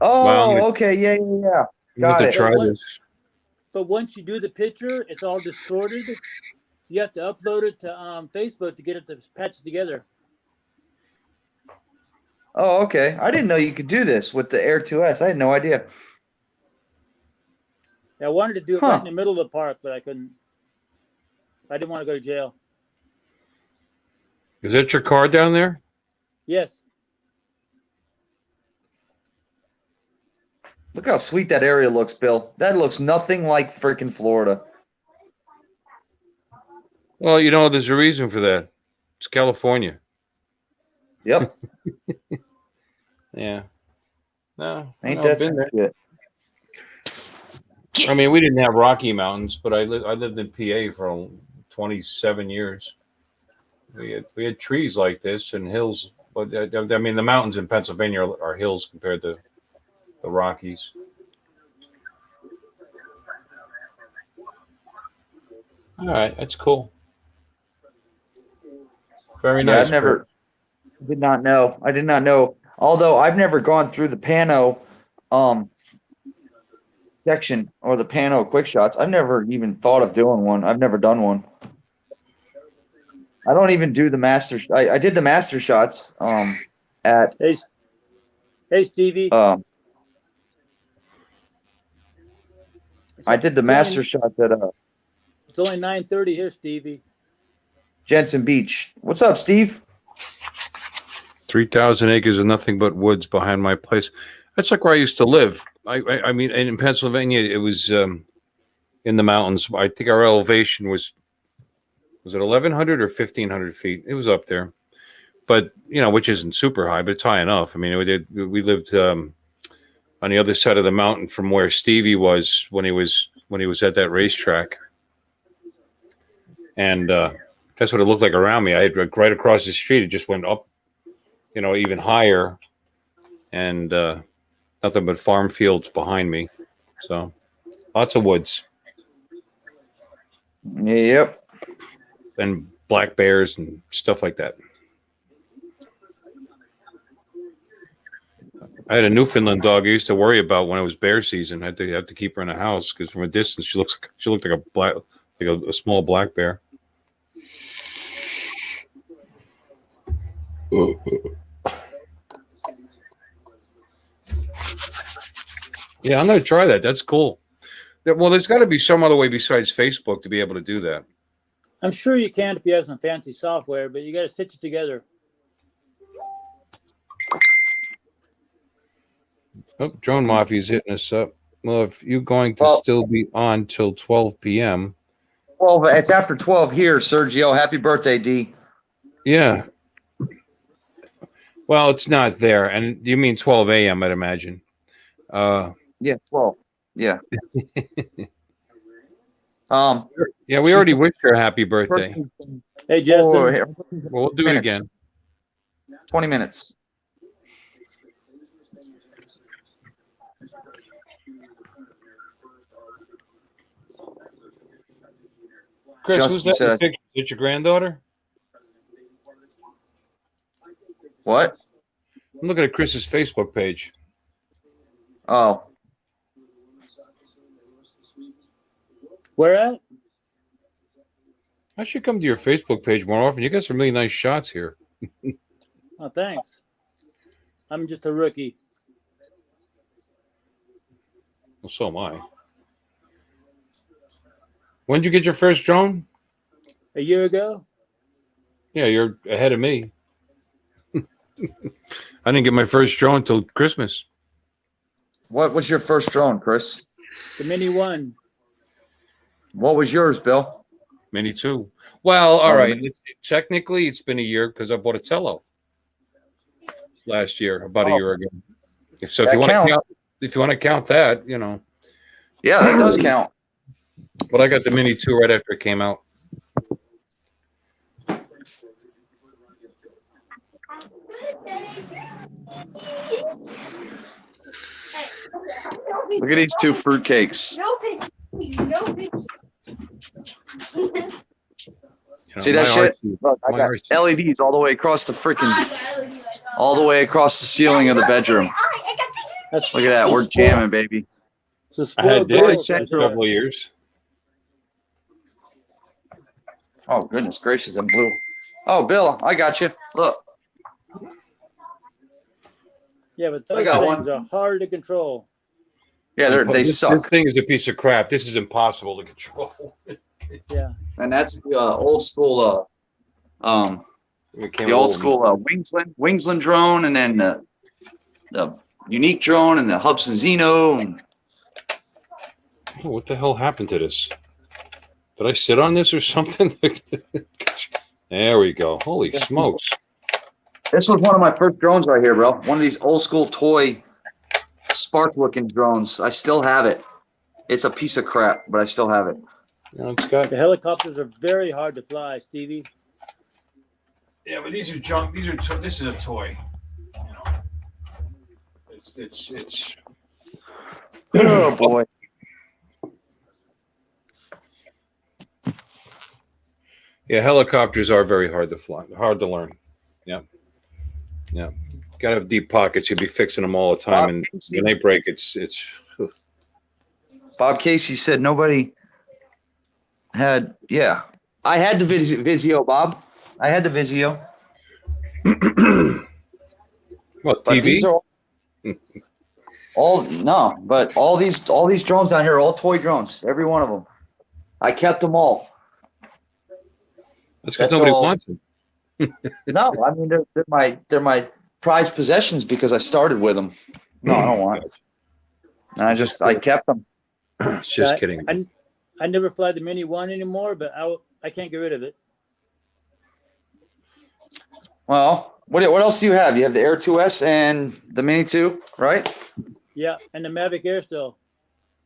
Oh, Wow, I'm gonna- okay, yeah. I'm gonna got have it. to try What- this. But once you do the picture, it's all distorted. You have to upload it to Facebook to get it to patch it together. Oh, okay. I didn't know you could do this with the Air 2S. I had no idea. I wanted to do it Huh. right in the middle of the park, but I couldn't. I didn't want to go to jail. Is that your car down there? Yes. Look how sweet that area looks, Bill. That looks nothing like freaking Florida. Well, you know, there's a reason for that. It's California. Yep. Yeah. No, Ain't no, that I've been some there. shit? I mean, we didn't have Rocky Mountains, but I lived in PA for 27 years. We had trees like this and hills, but I mean, the mountains in Pennsylvania are hills compared to the Rockies. All right, that's cool. Very Yeah, nice. I've never did not know. I did not know. Although I've never gone through the Pano section or the Pano quick shots. I've never even thought of doing one. I've never done one. I don't even do the master. I did the master shots at Hey, Stevie. I did the master shots at It's only 9:30 here, Stevie. Jensen Beach. What's up, Steve? 3,000 acres of nothing but woods behind my place. That's like where I used to live. I mean, and in Pennsylvania, it was in the mountains. I think our elevation was it 1,100 or 1,500 feet? It was up there, but which isn't super high, but it's high enough. I mean, we lived on the other side of the mountain from where Stevie was when he was at that racetrack, and that's what it looked like around me. I had right across the street. It just went up, even higher, and nothing but farm fields behind me. So lots of woods. Yep. And black bears and stuff like that. I had a Newfoundland dog I used to worry about when it was bear season. I had to keep her in a house because from a distance she looked like a small black bear. Yeah, I'm gonna try that. That's cool. Well, there's got to be some other way besides Facebook to be able to do that. I'm sure you can if you have some fancy software, but you got to stitch it together. Oh, Drone Mafia's hitting us up. Well, if you're going to still be on till 12 p.m. Well, it's after 12 here, Sergio. Happy birthday, D. Yeah. Well, it's not there. And you mean 12 a.m., I'd imagine. Yeah, 12. Yeah. Yeah, we already wished her a happy birthday. Hey, Justin. Well, we'll do it again. 20 minutes. Chris, Justin who's that in the says- picture? Is it your granddaughter? What? I'm looking at Chris's Facebook page. Oh, Where at? I should come to your Facebook page more often. You got some really nice shots here. Oh, thanks. I'm just a rookie. Well, so am I. When did you get your first drone? A year ago? Yeah, you're ahead of me. I didn't get my first drone until Christmas. what was your first drone, Chris? The Mini One. What was yours, Bill? Mini 2. Well, all right. Technically, it's been a year because I bought a Tello last year, about a year ago. So if That you want to counts. count, count that, Yeah, that does count. But I got the Mini 2 right after it came out. Look at these two fruitcakes. No picture. No picture. See that shit? Look, I my got RC LEDs all the way across the freaking, Ah, all the way across the ceiling of the bedroom. That's, Look at that. We're jamming, baby. it's a I had spoiled this girl. for several years. Oh, goodness gracious, I'm blue. Oh, Bill, I got you. Look. Yeah, but I those got things one. are hard to control. Yeah, they This suck. thing is a piece of crap. This is impossible to control. Yeah. And that's the old school, It came the a old little- school Wingsland drone, and then the unique drone, and the Hubson Zeno. And Oh, what the hell happened to this? Did I sit on this or something? There we go. Holy smokes. this was one of my first drones right here, bro. One of these old school toy spark-looking drones. I still have it. It's a piece of crap, but I still have it. It's got. The helicopters are very hard to fly, Stevie. Yeah, but these are junk. This is a toy. It's. Oh boy. Yeah, helicopters are very hard to fly, hard to learn. Yeah. Gotta have deep pockets. You'll be fixing them all the time, and when they break, it's. Bob Casey said nobody had. Yeah, I had the Vizio, Bob. I had the Vizio. What, But TV? these are all no, but all these drones down here are all toy drones. Every one of them. I kept them all. That's because that's nobody all. wants them. No, I mean they're my prized possessions because I started with them. No, I don't want it. And I kept them. Just kidding. I never fly the Mini One anymore, but I can't get rid of it. Well, what else do you have? You have the Air 2S and the Mini 2, right? Yeah, and the Mavic Air still.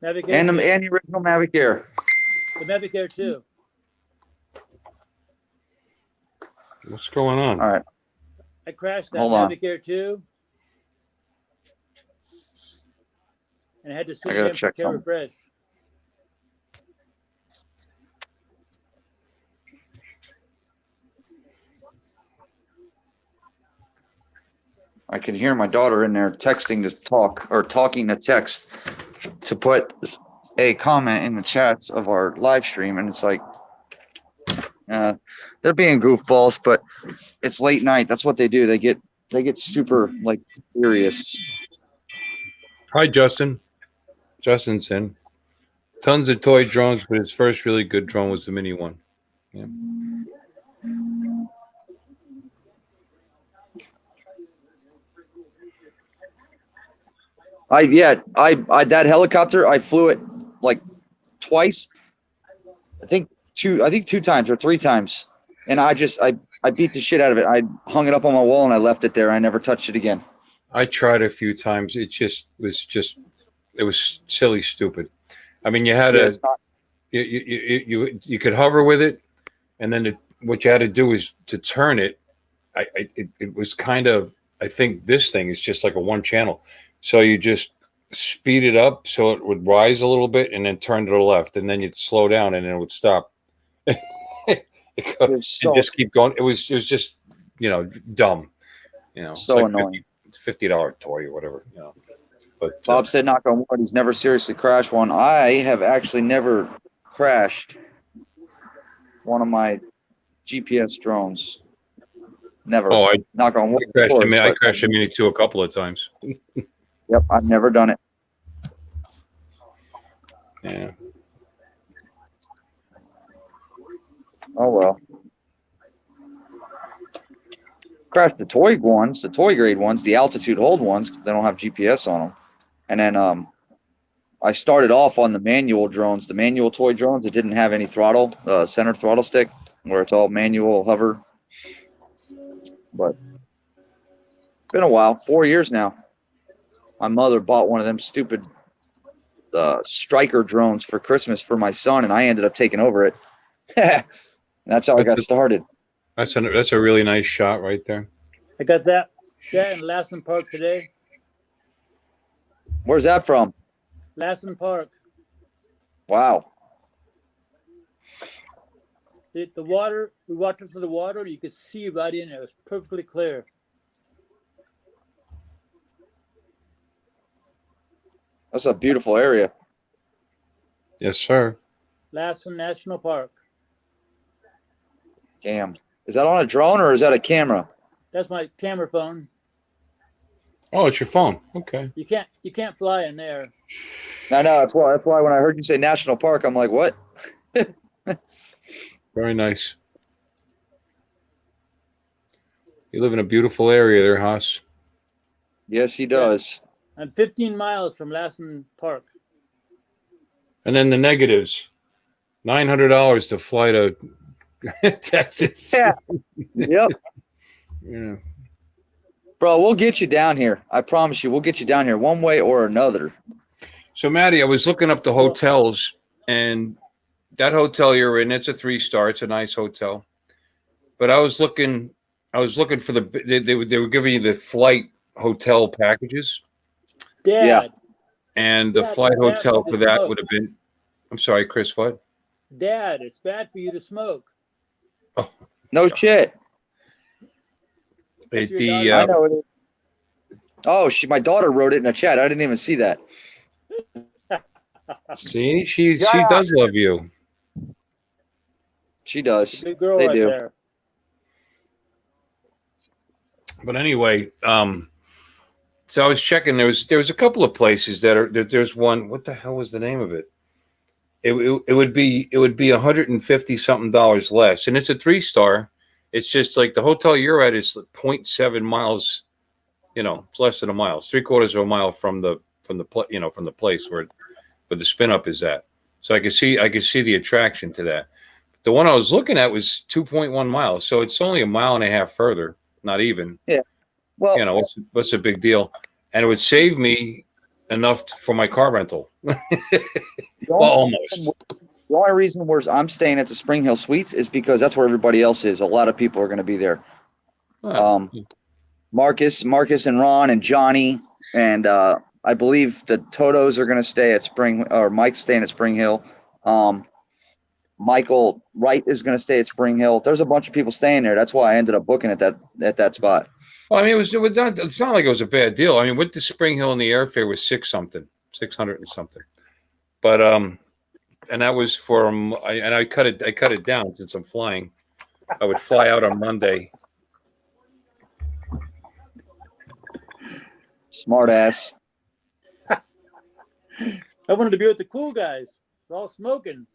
Mavic Air And 2. the original Mavic Air. The Mavic Air 2. What's going on? All right. I crashed that Hold on. Mavic Air 2. And I had to send gotta it in for check Care something. Refresh. I can hear my daughter in there texting to talk or talking to text to put a comment in the chats of our live stream, and it's like they're being goofballs, but it's late night. That's what they do. They get super like serious. Hi, Justin. Justin's in. Tons of toy drones, but his first really good drone was the Mini One. Yeah. I that helicopter, I flew it like twice. I think two times or three times. And I beat the shit out of it. I hung it up on my wall and I left it there. I never touched it again. I tried a few times. It was silly, stupid. I mean, you had Yeah, it's not- you could hover with it, and then what you had to do was to turn it. It was kind of, I think this thing is just like a one channel. So you just speed it up so it would rise a little bit and then turn to the left, and then you'd slow down and then it would stop. And just keep going. It was just, dumb. It's So like annoying. $50 toy or whatever, But Bob said, knock on wood, he's never seriously crashed one. I have actually never crashed one of my GPS drones. Never. oh, I Knock on wood. crashed of course, I but- crashed a Mini 2 a couple of times. Yep, I've never done it. Yeah. Oh well. Crashed the toy grade ones, the altitude hold ones. They don't have GPS on them. And then I started off on the manual drones, the manual toy drones. It didn't have any throttle, center throttle stick, where it's all manual hover. But it's been a while, 4 years now. My mother bought one of them stupid Striker drones for Christmas for my son, and I ended up taking over it. That's how I got started. That's a really nice shot right there. I got that in Lassen Park today. Where's that from? Lassen Park. Wow. The water, we walked into the water, you could see right in it. It was perfectly clear. That's a beautiful area. Yes, sir. Lassen National Park. Damn. Is that on a drone or is that a camera? That's my camera phone. Oh, it's your phone. Okay. You can't fly in there. I know. That's why when I heard you say national park, I'm like, what? Very nice. You live in a beautiful area there, Haas. Yes, he does. I'm 15 miles from Lassen Park. And then the negatives. $900 to fly to Texas. Yeah. Yep. Yeah. Bro, we'll get you down here. I promise you, we'll get you down here one way or another. So, Maddie, I was looking up the hotels, and that hotel you're in, it's a 3-star. It's a nice hotel. But I was looking for they were giving you the flight hotel packages, Dad, Yeah. and the Yeah, flight but that hotel would for be that low. would have been. I'm sorry, Chris. What? Dad, it's bad for you to smoke. No shit. That's your The I daughter. know it is. Oh, my daughter wrote it in a chat. I didn't even see that. see, she Yeah. does love you. She does. Good girl They right do. there. But anyway, so I was checking. There was a couple of places there's one. What the hell was the name of it? It would be $150 something less, and it's a 3-star. It's just like the hotel you're at is 0.7 miles. You know, it's less than a mile. It's 3/4 of a mile from the place where the spin up is at. So I could see the attraction to that. The one I was looking at was 2.1 miles, so it's only a mile and a half further. Not even. Well, You know, what's the big deal? And it would save me enough for my car rental. the Well, almost. only reason I'm staying at the Spring Hill Suites is because that's where everybody else is. A lot of people are going to be there. Oh, Marcus and Ron and Johnny and I believe the Totos are going to stay at Mike's staying at Spring Hill. Michael Wright is going to stay at Spring Hill. There's a bunch of people staying there. That's why I ended up booking at that spot. well, I mean, it's not like it was a bad deal. I mean, with the Spring Hill and the airfare was 600 and something. But and that was I cut it down since I'm flying. I would fly out on Monday. Smart ass. I wanted to be with the cool guys. They're all smoking.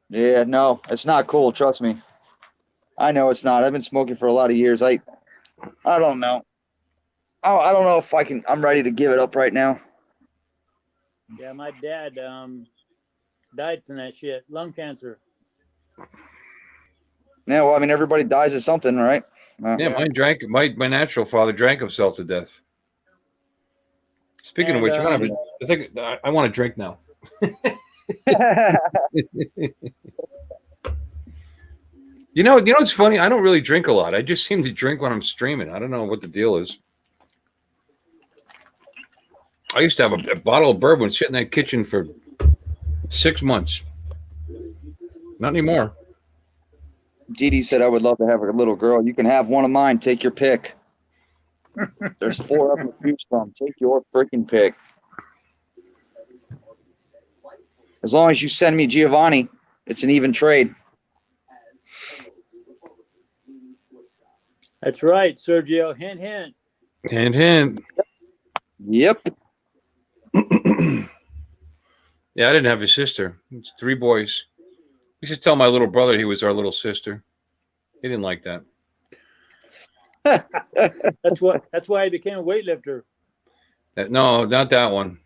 Yeah, no, it's not cool. Trust me. I know it's not. I've been smoking for a lot of years. I don't know. I don't know if I'm ready to give it up right now. Yeah, my dad died from that shit. Lung cancer. Yeah, well, I mean, everybody dies of something, right? Yeah, my natural father drank himself to death. Speaking of which, I want to drink now. You know what's funny? I don't really drink a lot. I just seem to drink when I'm streaming. I don't know what the deal is. I used to have a bottle of bourbon sitting in that kitchen for 6 months. Not anymore. Dee Dee said I would love to have a little girl. You can have one of mine. Take your pick. There's 4 of them to choose from. Take your freaking pick. As long as you send me Giovanni, it's an even trade. That's right, Sergio. Hint, hint. Hint, hint. Yep. Yeah, I didn't have a sister. It's 3 boys. We used to tell my little brother he was our little sister. He didn't like that. That's why I became a weightlifter. No, not that one.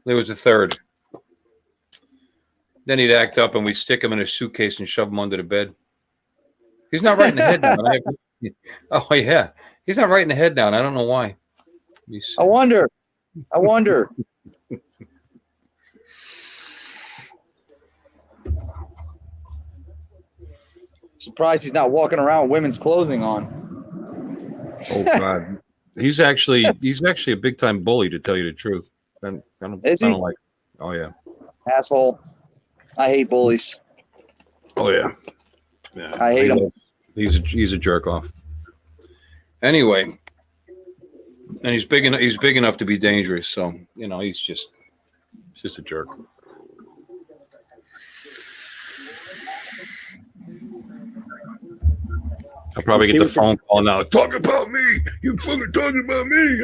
There was a 3rd. Then he'd act up and we'd stick him in a suitcase and shove him under the bed. He's not right in the head now. Oh, yeah. He's not right in the head now, and I don't know why. I wonder. Surprised he's not walking around with women's clothing on. Oh, God. He's actually a big-time bully, to tell you the truth. I don't like. Oh, yeah. Asshole. I hate bullies. Oh, yeah. Yeah. I hate him. He's a jerk off. Anyway, and he's big enough to be dangerous. So he's just a jerk. I'll probably get the phone call now. Talk about me. You fucking talking about me.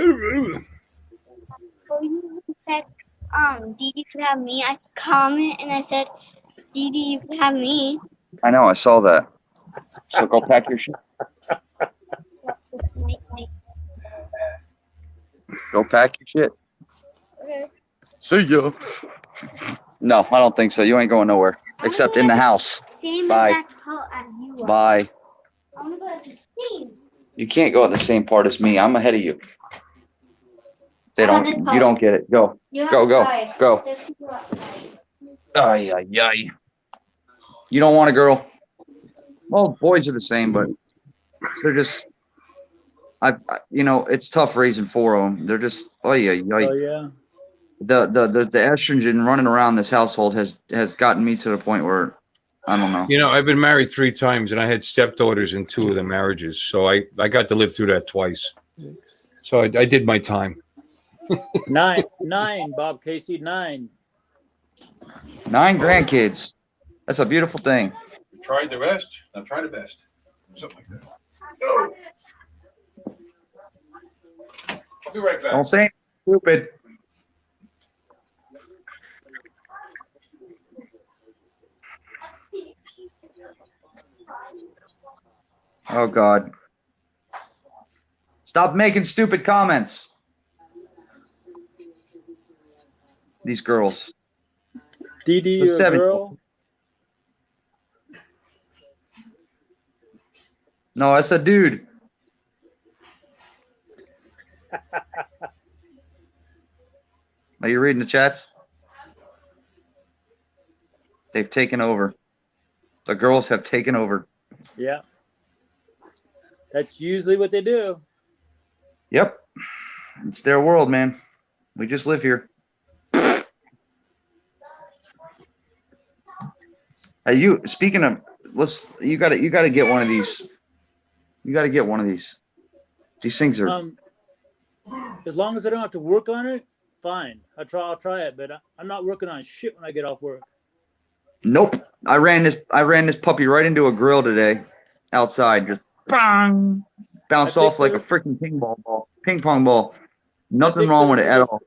So you said, Dee Dee could have me. I comment and I said, Dee Dee, you could have me. I know. I saw that. So go pack your shit. Go pack your shit. Okay. See ya. No, I don't think so. You ain't going nowhere except in the house. Same Bye. exact part as you are. Bye. I want to go to the same. You can't go at the same part as me. I'm ahead of you. They don't. You don't get it. Go. Go. Ay, ay, ay. You don't want a girl. Well, boys are the same, but they're just. It's tough raising 4 of them. They're just. Oh yeah. Oh yeah. The estrogen running around this household has gotten me to the point where I don't know. You know, I've been married 3 times, and I had stepdaughters in 2 of the marriages, so I got to live through that twice. So I did my time. 9, Bob Casey, 9. 9 grandkids. That's a beautiful thing. Tried the rest. Now try the best. Something like that. No. I'll be right back. Don't say anything stupid. Oh God. Stop making stupid comments. These girls. Dee Dee, The your 7. girl. No, I said dude. Are you reading the chats? They've taken over. The girls have taken over. Yeah. That's usually what they do. Yep. It's their world, man. We just live here. Hey, you speaking of you gotta get one of these. You gotta get one of these. These things are As long as I don't have to work on it, fine. I'll try it, but I'm not working on shit when I get off work. nope. I ran this puppy right into a grill today outside. Just bang, bounced I off think like so. a freaking ping pong ball. Nothing think wrong so. with it at all.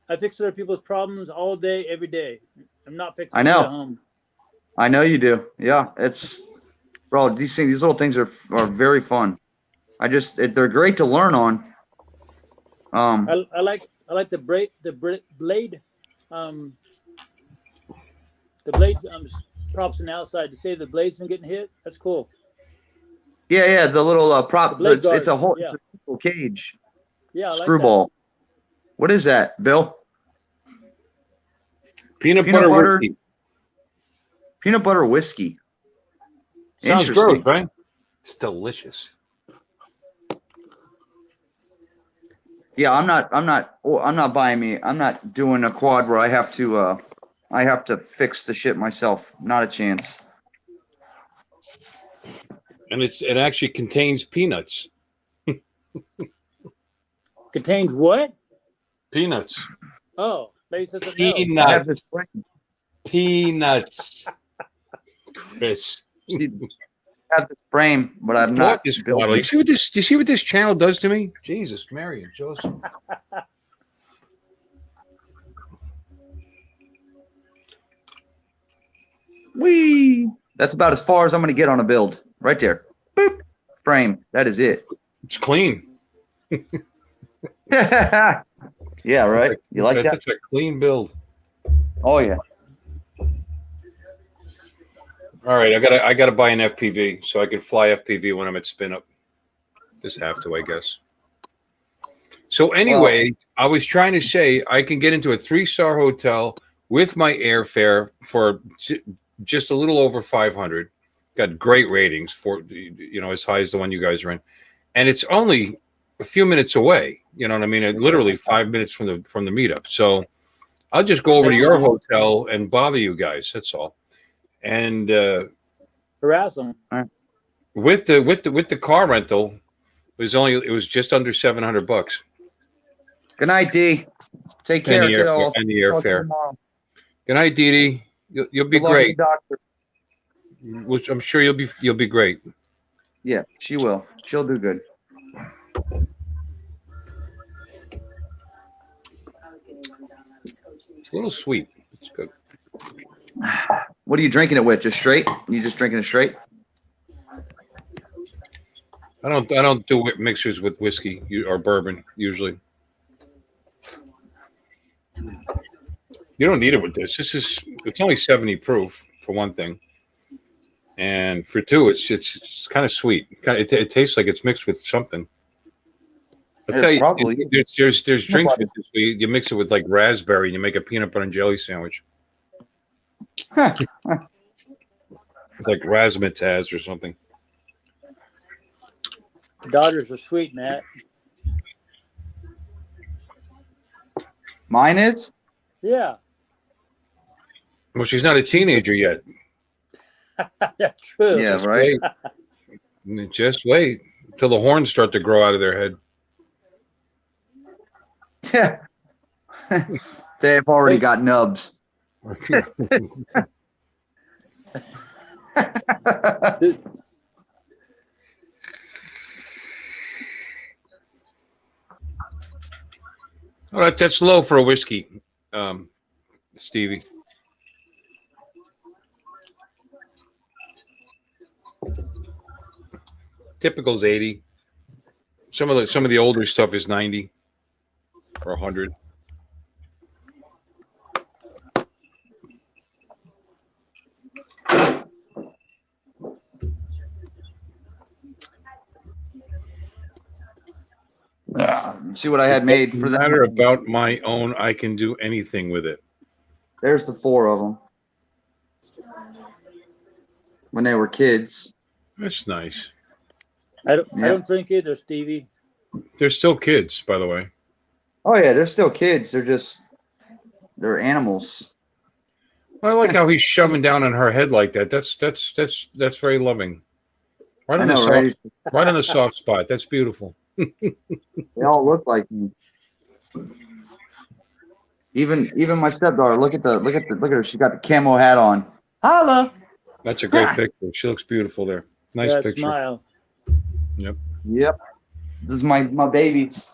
I fix other people's problems all day, every day. I'm not fixing I know. shit at home. I know you do. Yeah, it's bro. These little things are very fun. They're great to learn on. I like the blade the blades props on the outside to save the blades from getting hit. That's cool. Yeah, the little prop. The blade It's a guards, whole yeah. it's a little cage. Yeah, I like Screwball. What is that, Bill? Peanut Peanut butter butter. whiskey. Peanut butter whiskey. Sounds Interesting. gross, right? It's delicious. Yeah, I'm not buying me. I'm not doing a quad where I have to fix the shit myself. Not a chance. And it actually contains peanuts. that. Contains what? Peanuts. Oh, they said something else. I have Peanuts. this frame. Peanuts. Chris. See, I have this frame, but I'm Bought not this building bottle. You it. see what this? Do you see what this channel does to me? Jesus, Mary and Joseph. Whee! That's about as far as I'm going to get on a build. Right there. Boop. Frame. That is it. It's clean. Yeah, right. You like that? That's a clean build. Oh yeah. All right, I gotta buy an FPV so I can fly FPV when I'm at spin up. Just have to, I guess. So anyway, I was trying to say I can get into a 3-star hotel with my airfare for just a little over 500. Got great ratings for as high as the one you guys are in, and it's only a few minutes away. You know what I mean? Literally 5 minutes from the meetup. So I'll just go over to your hotel and bother you guys. That's all. And Harass them. with the car rental, it was just under $700 Good night, D. Take care, and kiddos. the Talk to you airfare. tomorrow. Good night, Dee Dee. You'll be Good luck with great. the doctor. Which I'm sure you'll be great. Yeah, she will. She'll do good. It's a little sweet. It's good. What are you drinking it with? Just straight? You just drinking it straight? I don't do mixers with whiskey or bourbon usually. You don't need it with this. It's only 70 proof for one thing, and for two, it's kind of sweet. It tastes like it's mixed with something. I'll Yeah, tell you, probably. there's drinks with this. You mix it with like raspberry, and you make a peanut butter and jelly sandwich. It's like razzmatazz or something. Daughters are sweet, Matt. Mine is? Yeah. Well, she's not a teenager yet. That's true. Yeah, Just right. wait. Just wait till the horns start to grow out of their head. Yeah. They've already got nubs. All right, that's low for a whiskey, Stevie. Typical's 80. Some of the older stuff is 90 or 100. See what I had made for No them. matter about my own, I can do anything with it. There's the 4 of them. When they were kids. That's nice. I don't Yeah. drink either, Stevie. They're still kids, by the way. Oh yeah, they're still kids. They're animals. I like how he's shoving down on her head like that. That's very loving. Right I on know, the right? soft, right on the soft spot. That's beautiful. They all look like me. Even my stepdaughter. Look at her. She got the camo hat on. Holla. That's a great picture. She looks beautiful there. Nice That picture. smile. Yep. This is my babies.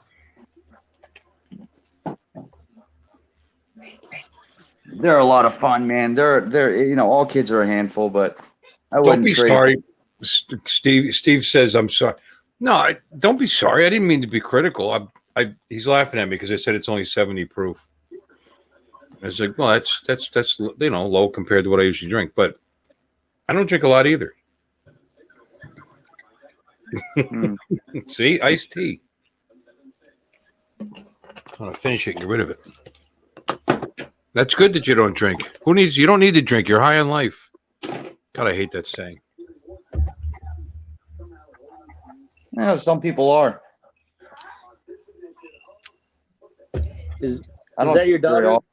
They're a lot of fun, man. They're all kids are a handful, but I Don't wouldn't be trade. sorry. Steve says I'm sorry. No, don't be sorry. I didn't mean to be critical. He's laughing at me because I said it's only 70 proof. I was like, well, that's low compared to what I usually drink, but I don't drink a lot either. See, iced tea. I'm gonna finish it and get rid of it. That's good that you don't drink. You don't need to drink. You're high on life. God, I hate that saying. Yeah, some people are. Is I don't that your drink very daughter? often.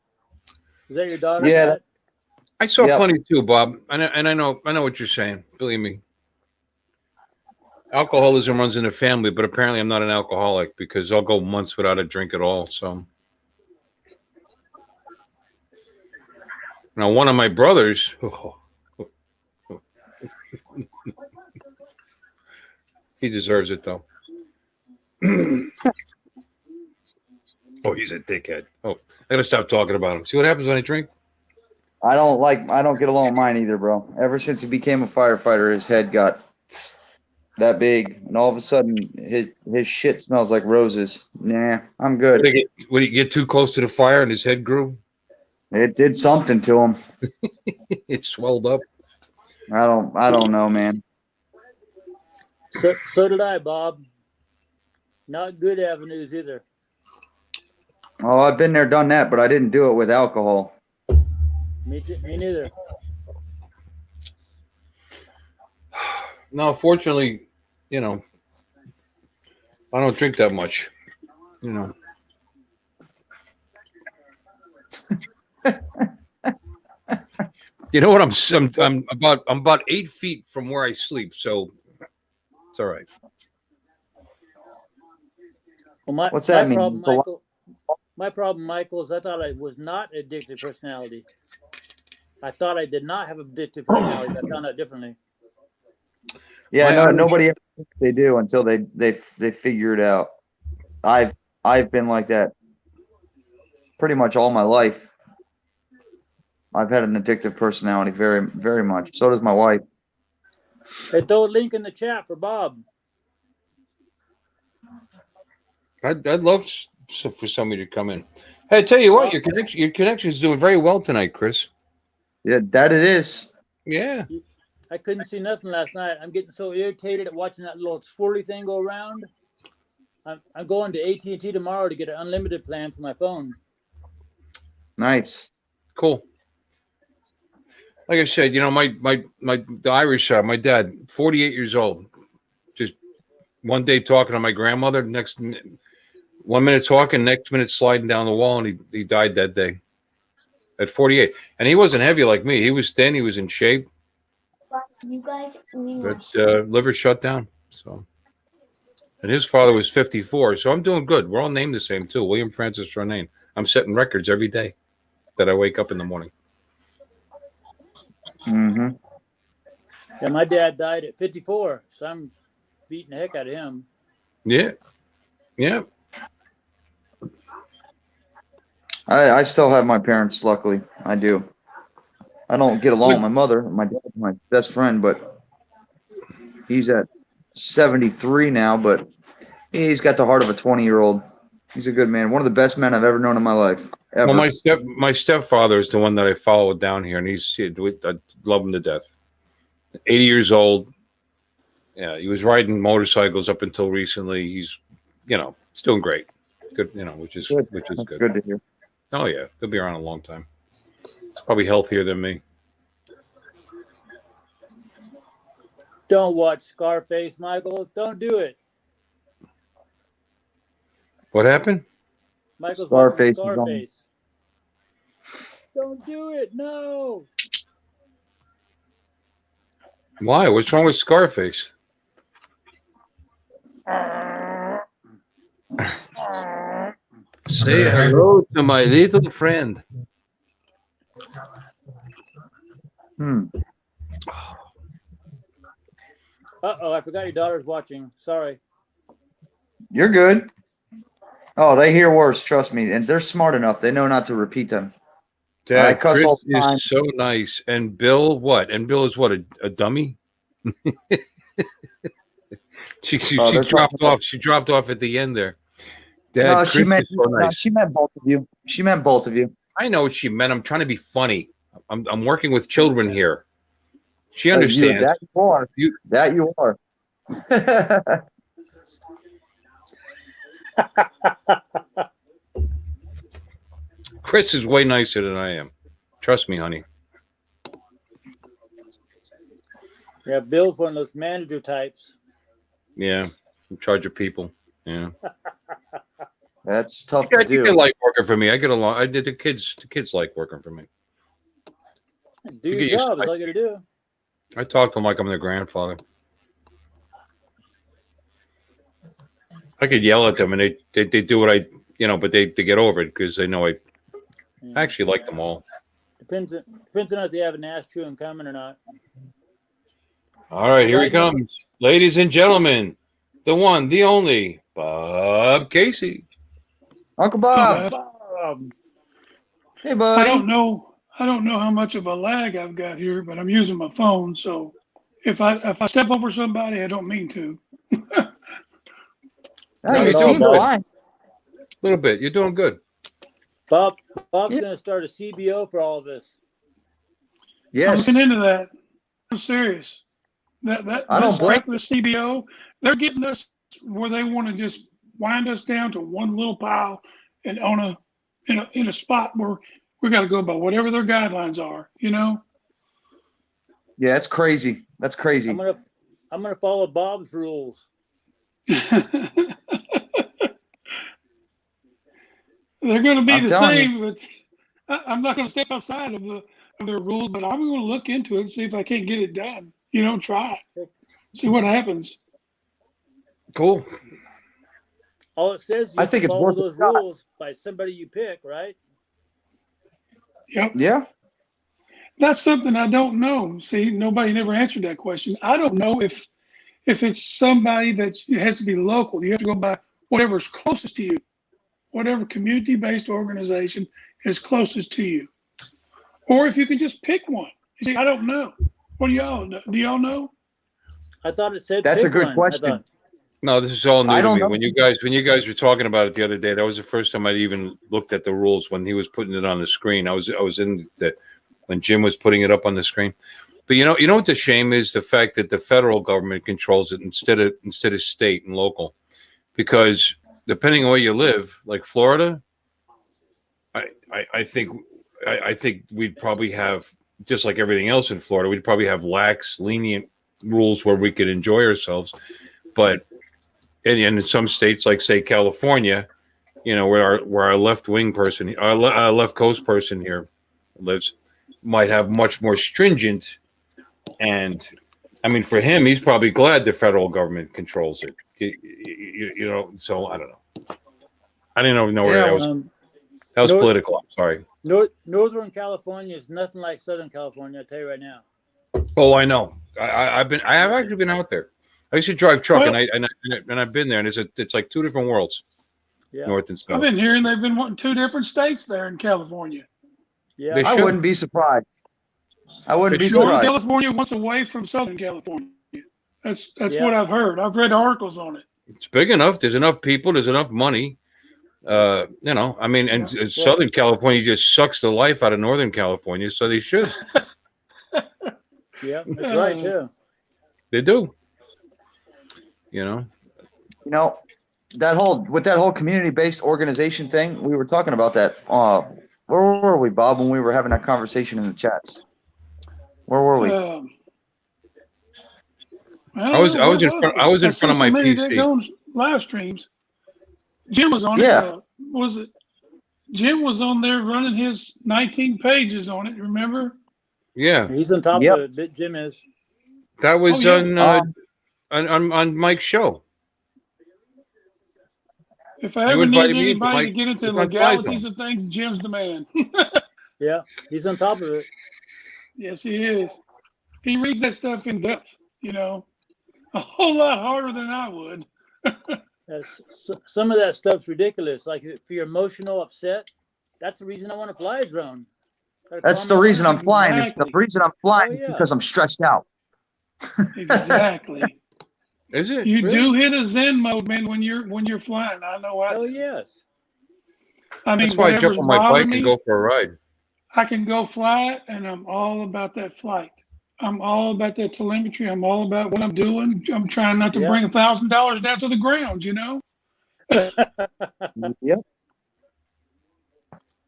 Is that your daughter? Yeah. Matt? I saw Yep. plenty too, Bob. And I know what you're saying. Believe me. Alcoholism runs in the family, but apparently I'm not an alcoholic because I'll go months without a drink at all. So now one of my brothers, he deserves it though. Oh, he's a dickhead. Oh, I gotta stop talking about him. See what happens when I drink? I don't get along with mine either, bro. Ever since he became a firefighter, his head got that big, and all of a sudden his shit smells like roses. Nah, I'm good. Would he get too close to the fire and his head grew? It did something to him. It swelled up. I don't know, man. So did I, Bob. Not good avenues either. Oh, I've been there, done that, but I didn't do it with alcohol. Me neither. No, fortunately, I don't drink that much. You know what? I'm about 8 feet from where I sleep, so it's all right. Well, What's that mean? Problem, It's a lot- Michael, my problem, Michael, is I thought I was not addictive personality. I thought I did not have addictive personality. I found out differently. Yeah, My no, own- nobody ever thinks they do until they figure it out. I've been like that pretty much all my life. I've had an addictive personality very, very much. So does my wife. Hey, throw a link in the chat for Bob. I'd love for somebody to come in. Hey, I tell you what, your connection is doing very well tonight, Chris. Yeah, that it is. Yeah. I couldn't see nothing last night. I'm getting so irritated at watching that little swirly thing go around. I'm going to AT&T tomorrow to get an unlimited plan for my phone. Nice. Cool. Like I said, the Irish side, my dad, 48 years old, just one day talking to my grandmother, next 1 minute talking, next minute sliding down the wall, and he died that day at 48. And he wasn't heavy like me. He was thin. He was in shape. You guys need but liver shut down. So, and his father was 54. So I'm doing good. We're all named the same too. William Francis Ronayne. I'm setting records every day that I wake up in the morning. Mm-hmm. Yeah, my dad died at 54, so I'm beating the heck out of him. Yeah, yeah. I still have my parents, luckily. I do. I don't get along with my mother. My dad's my best friend, but he's at 73 now, but he's got the heart of a 20-year-old. He's a good man. One of the best men I've ever known in my life. Ever. Well, my stepfather is the one that I followed down here, and I love him to death. 80 years old. Yeah, he was riding motorcycles up until recently. He's, it's doing great. Good, which is Good. which is That's good. good to hear. Oh yeah, he'll be around a long time. He's probably healthier than me. Don't watch Scarface, Michael. Don't do it. What happened? Michael's Scarface watching is on. Scarface. Don't do it. No. Why? What's wrong with Scarface? Say hello to my little friend. Uh-oh, I forgot your daughter's watching. Sorry. You're good. Oh, they hear worse, trust me. And they're smart enough. They know not to repeat them. Dad, I cuss Chris all the time. is so nice. And Bill, what? And Bill is what? A dummy? she they're dropped talking- off. She dropped off at the end there. Dad, No, Chris she meant is so nice. she meant both of you. She meant both of you. I know what she meant. I'm trying to be funny. I'm working with children here. She You, understands. that you are. You- That you are. Chris is way nicer than I am. Trust me, honey. Yeah, Bill's one of those manager types. Yeah, in charge of people. Yeah, That's tough I to think they do. like working for me. I get along. I did the kids. The kids like working for me. Do You your get used job. to Is all you gotta do. I talk to them like I'm their grandfather. I could yell at them, and they do what I but they get over it because they know I Yeah. actually like them all. Depends on if they have an ass chewing coming or not. All right, here he comes, ladies and gentlemen, the one, the only, Bob Casey. Uncle Bob. Hey, I buddy. don't know how much of a lag I've got here, but I'm using my phone. So if I step over somebody, I don't mean to. Hey, you it's seem all good. fine. A little bit. You're doing good. Bob's Yeah. gonna start a CBO for all of us. Yes. I'm looking into that. I'm serious. That I don't blame- the CBO. They're getting us where they want to just wind us down to one little pile and in a spot where we got to go by whatever their guidelines are. Yeah, that's crazy. That's crazy. I'm gonna follow Bob's rules. They're going to be I'm the telling same, but I'm not going to step outside of their rules. But I'm going to look into it and see if I can't get it done. Try it. See what happens. Cool. All it says, you I think it's follow worth a those shot. rules by somebody you pick, right? Yep. Yeah. That's something I don't know. See, nobody never answered that question. I don't know if it's somebody that has to be local. You have to go by whatever's closest to you, whatever community-based organization is closest to you, or if you can just pick one. You see, I don't know. What do y'all know? Do y'all know? I thought it said That's a pick good one. question. I thought, No, this is all new I to don't me. know. When you guys were talking about it the other day, that was the first time I'd even looked at the rules when he was putting it on the screen. I was in the when Jim was putting it up on the screen. But you know what the shame is? The fact that the federal government controls it instead of state and local. Because depending on where you live, like Florida, I think we'd probably have, just like everything else in Florida, we'd probably have lax, lenient rules where we could enjoy ourselves. But and in some states, like say California, where our left wing person, our left coast person here lives, might have much more stringent and I mean, for him, he's probably glad the federal government controls it. You know, so I don't know. I didn't even know where Yeah, that was. That was North- political. I'm sorry. Northern California is nothing like Southern California. I tell you right now. Oh, I know. I have actually been out there. I used to drive truck, Well- and I've been there, and it's like two different worlds, Yeah, north and I've south. been hearing they've been wanting 2 different states there in California. yeah. They I should. wouldn't be surprised. I wouldn't They be should. Northern surprised. California wants away from Southern California. That's Yeah. what I've heard. I've read articles on it. It's big enough. There's enough people. There's enough money. You know, I mean, and Southern California just sucks the life out of Northern California, so they should. Yeah, that's right too. They do. You know. You know, that whole community-based organization thing, we were talking about that. Where were we, Bob, when we were having that conversation in the chats? Where were we? I was in front of my PC. Live streams. Jim was on Yeah. it. Was it? Jim was on there running his 19 pages on it. Remember? Yeah, He's on top Yep. of it. Jim is. that was Oh, yeah. on Mike's show. If I You ever need invited me to anybody to Mike- get into Mike Fly legalities Zone. of things, Jim's the man. Yeah, he's on top of it. Yes, he is. He reads that stuff in depth. You know, a whole lot harder than I would. Some of that stuff's ridiculous. Like if you're emotional, upset, that's the reason I want to fly a drone. Gotta That's calm the my reason I'm mind. flying. It's the Exactly. reason I'm flying Oh, yeah. because I'm stressed out. Exactly. Is it? You Really? do hit a Zen mode, man, when you're flying. I know I Oh do. yes. I mean, That's why I jump whatever's on my bike bothering and me, go for a ride. I can go fly it, and I'm all about that flight. I'm all about that telemetry. I'm all about what I'm doing. I'm trying not to Yeah. bring $1,000 down to the ground, you know? Yep.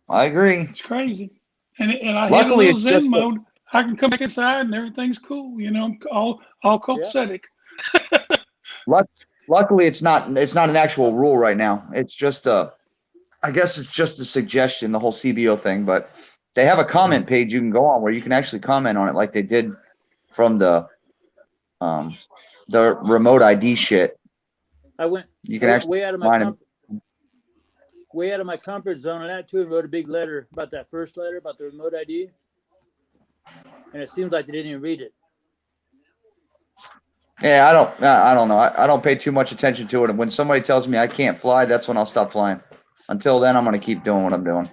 I agree. It's crazy. And I Luckily, hit a it's little just Zen a- mode. I can come back inside and everything's cool, you know, all copacetic. Luckily, it's not an actual rule right now. It's just I guess it's just a suggestion, the whole CBO thing. But they have a comment page you can go on where you can actually comment on it, like they did from the remote ID shit. I went You can actually way out of my find him. way out of my comfort zone on that too, and wrote a big letter about that first letter about the remote ID. And it seems like they didn't even read it. Yeah, I don't know. I don't pay too much attention to it. And when somebody tells me I can't fly, that's when I'll stop flying. Until then, I'm gonna keep doing what I'm doing.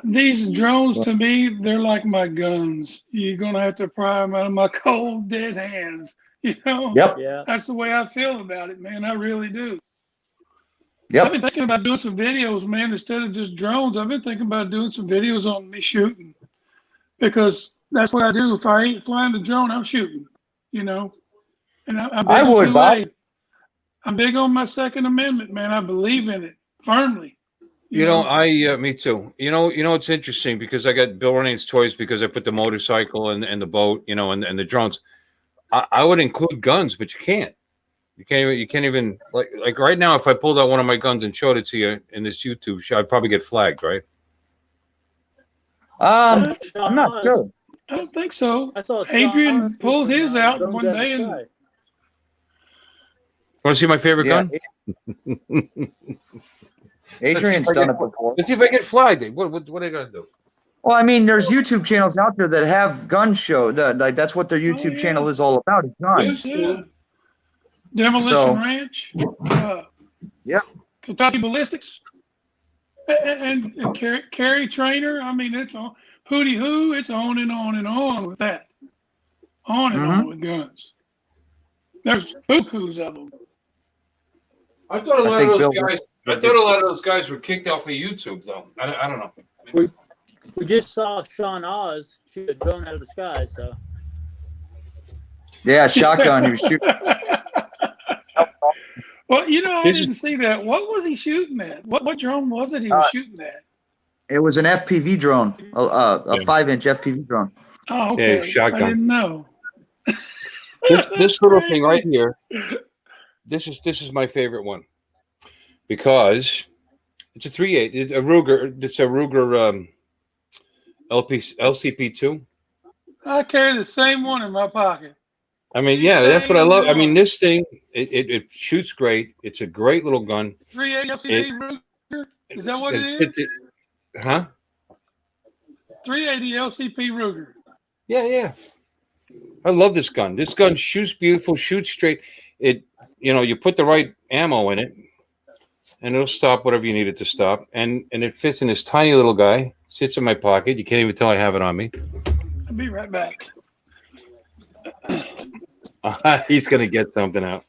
These drones, to me, they're like my guns. You're going to have to pry them out of my cold, dead hands. You know? Yep. Yeah. That's the way I feel about it, man. I really do. I've Yep. been thinking about doing some videos, man, instead of just drones. I've been thinking about doing some videos on me shooting, because that's what I do. If I ain't flying the drone, I'm shooting, you know. And I'm big I on would, 2A. Bob. I'm big on my Second Amendment, man. I believe in it firmly. You know, me too. You know, it's interesting because I got Bill Running's toys because I put the motorcycle and the boat, you know, and the drones. I would include guns, but you can't. You can't even like right now. If I pulled out one of my guns and showed it to you in this YouTube show, I'd probably get flagged, right? I'm not sure. I don't think so. I saw Adrian Sean pulled shoot his some, out drones one out of the day and- sky. Want to see my favorite Yeah. gun? Adrian's done it before. Let's see if I get flagged. What are they gonna do? Well, I mean, there's YouTube channels out there that have gun show. Like that's what their YouTube yeah. channel is all about. It's guns. Yeah. Demolition So- Ranch. Yep. Kentucky Ballistics. And Carry Trainer. I mean, it's on. Hootie Hoo. It's on and on and on with that. On and on with guns. There's bukus of them. I thought a I lot think of those Bill- guys. I thought a lot of those guys were kicked off of YouTube, though. I don't know. We just saw Sean Oz shoot a drone out of the sky. So Yeah, shotgun. He was shooting. Well, you know, I This is- didn't see that. What was he shooting at? What drone was it he was shooting at? It was an FPV drone, a Yeah. 5-inch FPV drone. Oh, okay. Yeah, shotgun. I didn't know. This little thing right here. This is my favorite one because it's a 3.8. It's a Ruger. It's a Ruger LCP2. I carry the same one in my pocket. I mean, yeah, that's what I love. I mean, this thing, it shoots great. It's a great little gun. 380 LCP Ruger. Is that what it is? Huh? 380 LCP Ruger. Yeah, yeah. I love this gun. This gun shoots beautiful, shoots straight. You put the right ammo in it, and it'll stop whatever you need it to stop. And it fits in this tiny little guy. Sits in my pocket. You can't even tell I have it on me. I'll be right back. He's gonna get something out.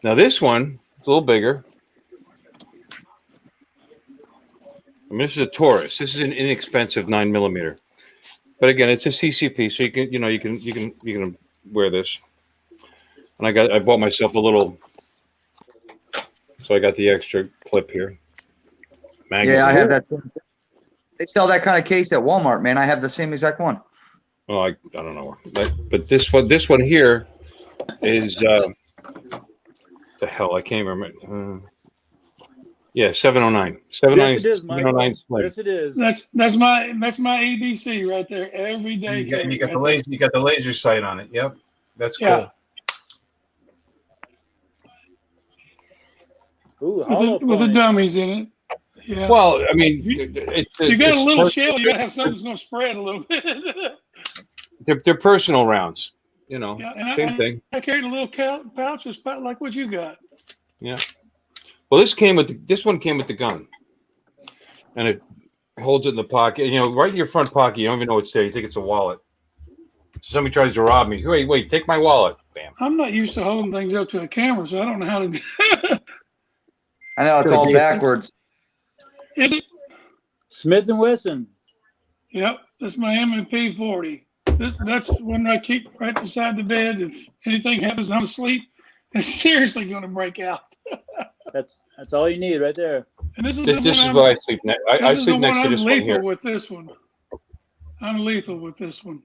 Now this one, it's a little bigger. I mean, this is a Taurus. This is an inexpensive 9mm. But again, it's a CCP, so you can wear this. And I bought myself a little, so I got the extra clip here. Magazine. Yeah, I have that. They sell that kind of case at Walmart, man. I have the same exact one. Oh, I don't know, but this one here is the hell I can't remember. Yeah, 709. 709. Yes, it is, Michael. 709 Slim. Yes, it is. That's my ABC right there every day. You got the laser. You got the laser sight on it. Yep, that's Yeah. Ooh, hollow with the point. dummies in it. Yeah. Well, I mean, You got a little shell. You got to have something that's going to spread a little bit. They're personal rounds. Yeah, and Same thing. I carried a little pouch about like what you got. Yeah. Well, this one came with the gun, and it holds it in the pocket. Right in your front pocket. You don't even know what's there. You think it's a wallet. Somebody tries to rob me. Wait, take my wallet. Bam. I'm not used to holding things up to a camera, so I don't know how to do it. I know it's all backwards. Is it? Smith & Wesson. Yep, that's my M&P 40. That's one I keep right beside the bed. If anything happens, I'm asleep. It's seriously going to break out. That's all you need right there. And this is What I sleep next. I sleep next to this one here. With this one. I'm lethal with this one.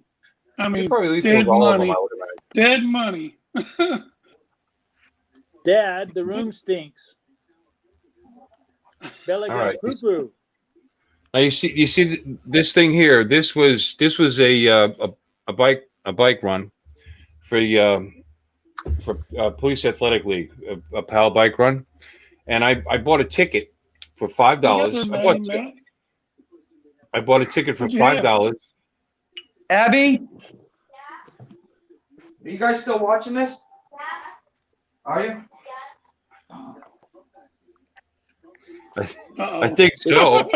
I mean, probably lethal dead with all of them, money. I would imagine. Dead money. Dad, the room stinks. Bella All got right. poo-poo. Now you see this thing here. This was a bike run for Police Athletic League, a PAL bike run, and I bought a ticket for $5. I bought a ticket for $5. Abby, are you guys still watching this? Are you? I think so.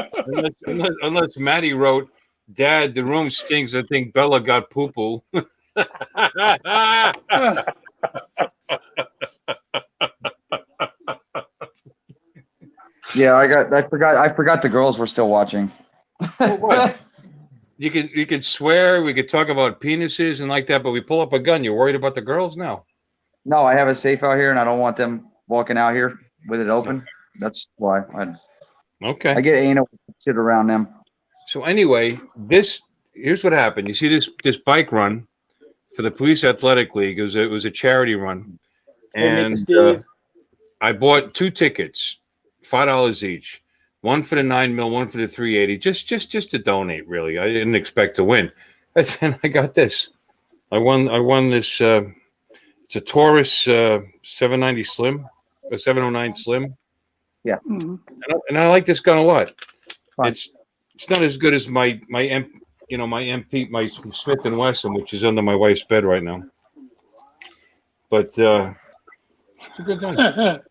unless Maddie wrote, "Dad, the room stinks. I think Bella got poo-poo." Yeah, I forgot the girls were still watching. What? You could swear, we could talk about penises and like that, but we pull up a gun. You're worried about the girls now? No, I have a safe out here, and I don't want them walking out here with it open. That's why Okay. I get anal shit around them. So anyway, here's what happened. You see this bike run for the Police Athletic League. It was a charity run, Hey, and Steve. I bought 2 tickets, $5 each. One for the 9mm, one for the 380, just to donate. Really, I didn't expect to win, and I got this. I won this. It's a Taurus 790 Slim, a 709 Slim. Yeah, and I like this gun a lot. Fine. It's not as good as my MP, my Smith & Wesson, which is under my wife's bed right now. But it's a good gun.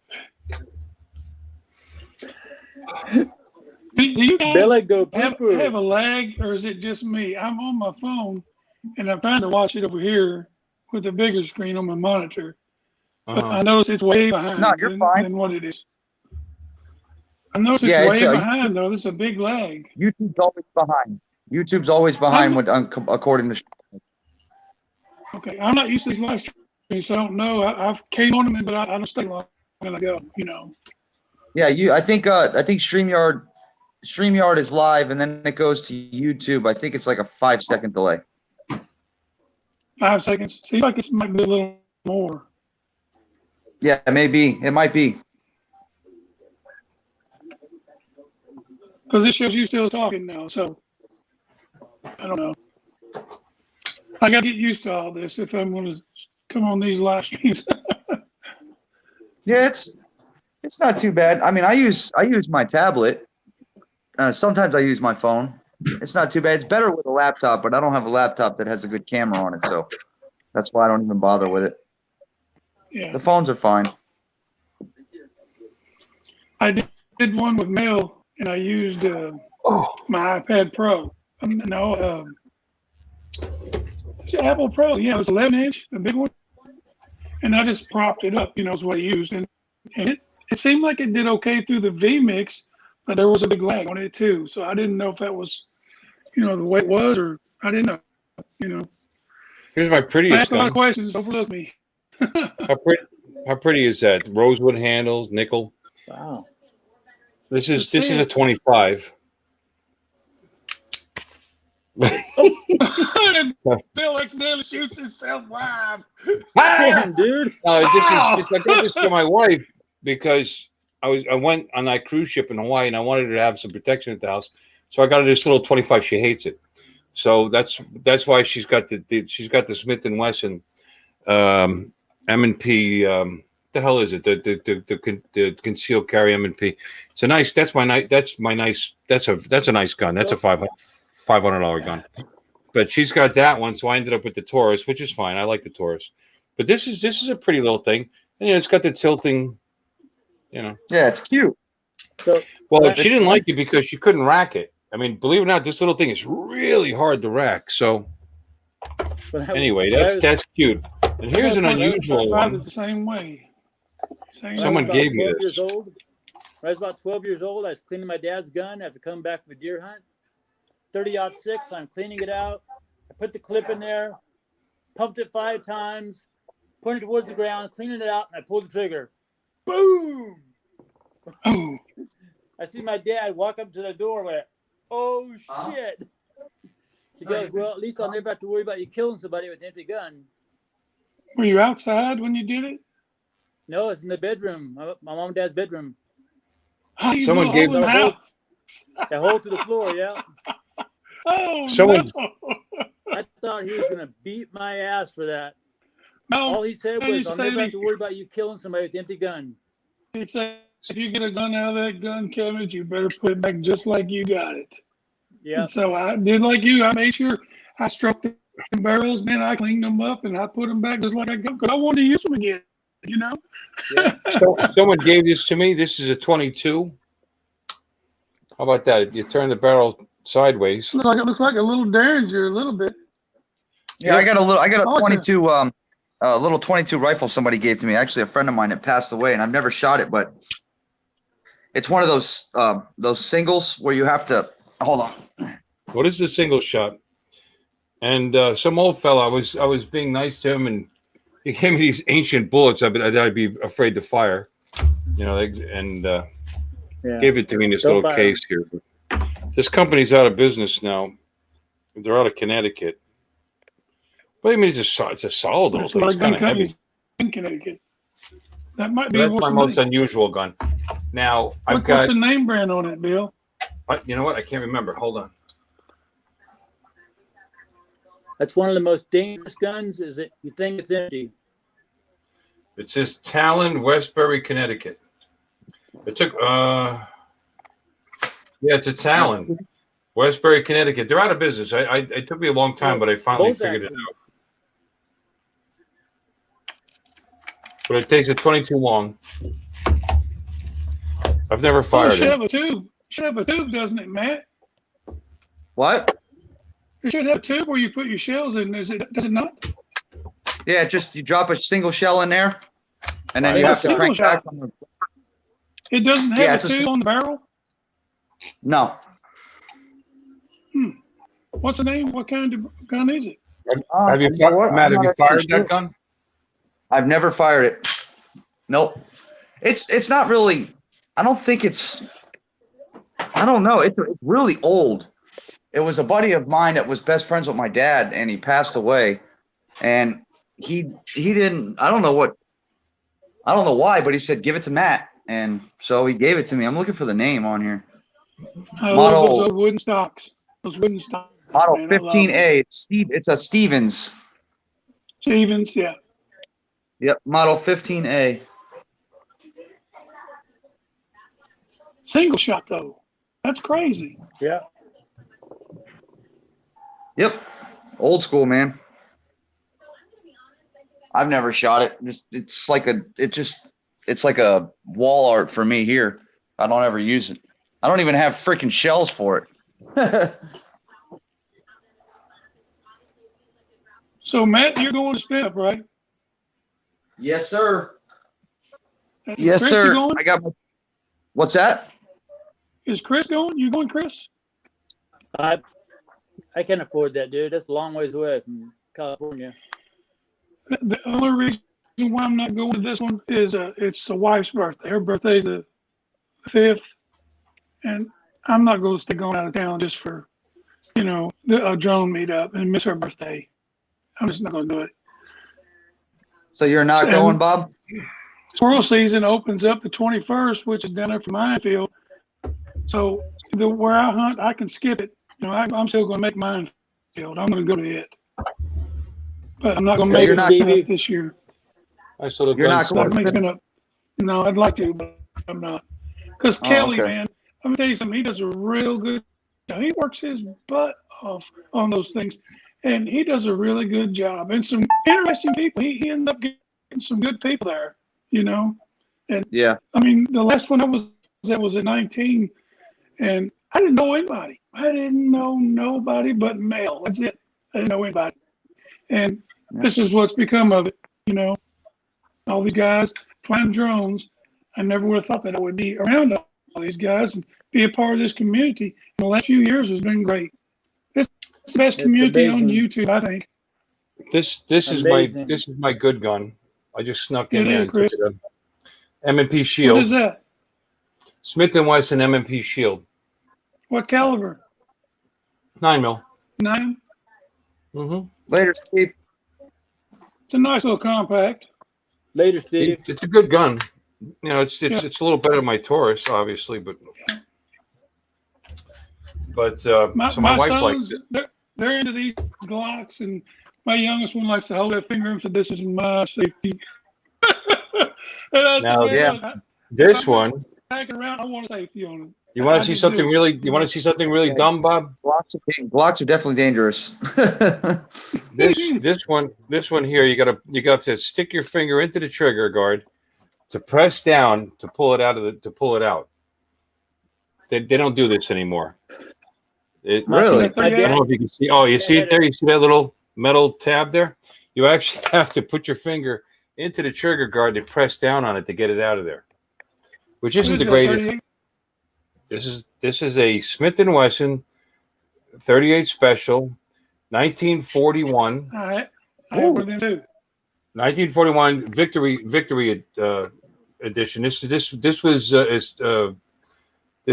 Do you guys Bella go have poo-poo. a lag, or is it just me? I'm on my phone, and I'm trying to watch it over here with a bigger screen on my monitor. But I notice it's way behind No, you're fine. than what it is. I notice it's Yeah, way it's behind, though. There's a big lag. YouTube's always behind. YouTube's always behind according to. Okay, I'm not used to these live streams, so I don't know. I've came on them, but I don't stay long when I go, Yeah, I think StreamYard is live, and then it goes to YouTube. I think it's like a 5-second delay. 5 seconds. Seems like it might be a little more. Yeah, it may be. It might be. Because it shows you still talking now, so I don't know. I got to get used to all this if I'm going to come on these live streams. Yeah, it's not too bad. I mean, I use my tablet. Sometimes I use my phone. It's not too bad. It's better with a laptop, but I don't have a laptop that has a good camera on it, so that's why I don't even bother with it. Yeah, The phones are fine. I did one with mail, and I used my iPad Pro. No, it's an Apple Pro. Yeah, it was 11-inch, a big one, and I just propped it up. Is what I used, and it seemed like it did okay through the vMix, but there was a big lag on it too. So I didn't know if that was, the way it was, or I didn't know. Here's my I prettiest asked a lot of gun. questions. Overlook me. How pretty is that? Rosewood handles, nickel. Wow. This is a 25. Bill accidentally shoots himself live. Damn, dude. No, I got this for my wife because I went on that cruise ship in Hawaii and I wanted her to have some protection at the house. So I got her this little 25. She hates it. So that's why she's got the Smith & Wesson M&P. The hell is it? The concealed carry M&P. It's a nice. That's a nice gun. That's a $500 gun. But she's got that one, so I ended up with the Taurus, which is fine. I like the Taurus. But this is a pretty little thing, and it's got the tilting. Yeah, it's cute. So, Well, she didn't like it because she couldn't rack it. I mean, believe it or not, this little thing is really hard to rack. So anyway, that's cute. And here's an unusual one. It's the same way. Someone gave me this. When I was about 12 years old, I was cleaning my dad's gun after coming back from a deer hunt. 30-06, I'm cleaning it out. I put the clip in there, pumped it 5 times, pointed towards the ground, cleaning it out, and I pulled the trigger. Boom! Oh, I see my dad walk up to the door and went, oh, shit. He goes, well, at least I'll never have to worry about you killing somebody with an empty gun. were you outside when you did it? No, it's in the bedroom, my mom and dad's bedroom. How do you Someone do a gave hole in me the a house? The hole to the floor, yeah. Oh, Someone- no. I thought he was going to beat my ass for that. No, All he said Hey, was, I'll say never me- have to worry about you killing somebody with an empty gun. he said, if you get a gun out of that gun cabinet, you better put it back just like you got it. Yeah. And so I did like you. I made sure I struck the barrels, man. I cleaned them up and I put them back just like I got them because I wanted to use them again, Yeah. So someone gave this to me. This is a 22. How about that? You turn the barrel sideways. Looks like a little Derringer, a little bit. Yeah, I got a Oh, 22 little 22 rifle somebody gave to me. Actually, a friend of mine that passed away, and I've never shot it, but it's one of those singles where you have to hold on. What is the single shot? And some old fella, I was being nice to him, and he gave me these ancient bullets. I'd be afraid to fire, and Yeah. gave it to me in this Don't little fire. case here. This company's out of business now. They're out of Connecticut. But I mean, it's a solid little There's a thing. lot It's of kind gun of heavy. companies in Connecticut. That might be That's worth my some most money. unusual gun. Now I've What's got. the name brand on it, Bill? You know what? I can't remember. Hold on. That's one of the most dangerous guns. Is it? You think it's empty? It says Talon, Westbury, Connecticut. It took. Yeah, it's a Talon, Westbury, Connecticut. They're out of business. It took me a long time, but I finally Both figured it actually. out. But it takes a 22 long. I've never Oh, fired it should it. have a tube. Should have a tube, doesn't it, Matt? What? It should have a tube where you put your shells in. Does it not? Yeah, just you drop a single shell in there, and then Right, you have to single crank shot. back on the. It doesn't have Yeah, a it's a tube on the barrel? No. What's the name? What kind of gun is it? Have you, know what? Matt? I'm Have you not actually fired sure. that gun? I've never fired it. Nope. It's not really. I don't think it's. I don't know. It's really old. It was a buddy of mine that was best friends with my dad, and he passed away. And he didn't. I don't know why, but he said give it to Matt, and so he gave it to me. I'm looking for the name on here. I Model- love those old wooden stocks. Those wooden stocks. Model man, I love 15A. It's a Stevens. Stevens, yeah. Yep, model 15A. Single shot though. That's crazy. Yeah. Yep, old school, man. I've never shot it. It's like a wall art for me here. I don't ever use it. I don't even have freaking shells for it. So Matt, you're going to spin up, right? Yes, sir. Is Yes, Chris, sir. you going? I got my. What's that? Is Chris going? You going, Chris? I can't afford that, dude. That's a long ways away from California. The only reason why I'm not going to this one is it's the wife's birthday. Her birthday's the 5th, and I'm not going to stay going out of town just for, a drone meetup and miss her birthday. I'm just not going to do it. So you're not going, Bob? Squirrel season opens up the 21st, which is down there from Minefield. So where I hunt, I can skip it. I'm still going to make Minefield. I'm going to go to it. But I'm not going to make you're it not Stevie this year. I sort of You're not So that going makes to. it up. No, I'd like to, but I'm not. Because Oh, Kelly, okay. man, let me tell you something. He does a real good job. He works his butt off on those things, and he does a really good job. And some interesting people. He ended up getting some good people there, Yeah. I mean, the last one I was at 19, and I didn't know anybody. I didn't know nobody but male. That's it. I didn't know anybody. And this is what's become of it, all these guys flying drones. I never would have thought that I would be around all these guys and be a part of this community. And the last few years has been great. This is the best It's community on amazing. YouTube, I think. This is Amazing. my good gun. I just snuck in It there is, and Chris. took it up. M&P What Shield, is that? Smith & Wesson M&P Shield, What caliber? 9mm. 9? Mm-hmm. Later, Steve. It's a nice little compact. Later, Steve. It's a good gun. It's Yeah. it's a little better than my Taurus, obviously, but My so my wife likes sons, it. they're into these Glocks, and my youngest one likes to hold that finger and say, "This is my safety." And I said, Now, "Man, yeah. look, This one, back around, I want safety on it." you want I to see just something do. really? You want to see something really dumb, Bob? Glocks are definitely dangerous. This one here, you got to stick your finger into the trigger guard to press down to pull it out. They don't do this anymore. Really? I don't know if you can see. Oh, you see it there? You see that little metal tab there? You actually have to put your finger into the trigger guard and press down on it to get it out of there, which isn't the greatest. This is a Smith & Wesson 38 Special, 1941. I have one of them too. 1941 Victory edition. This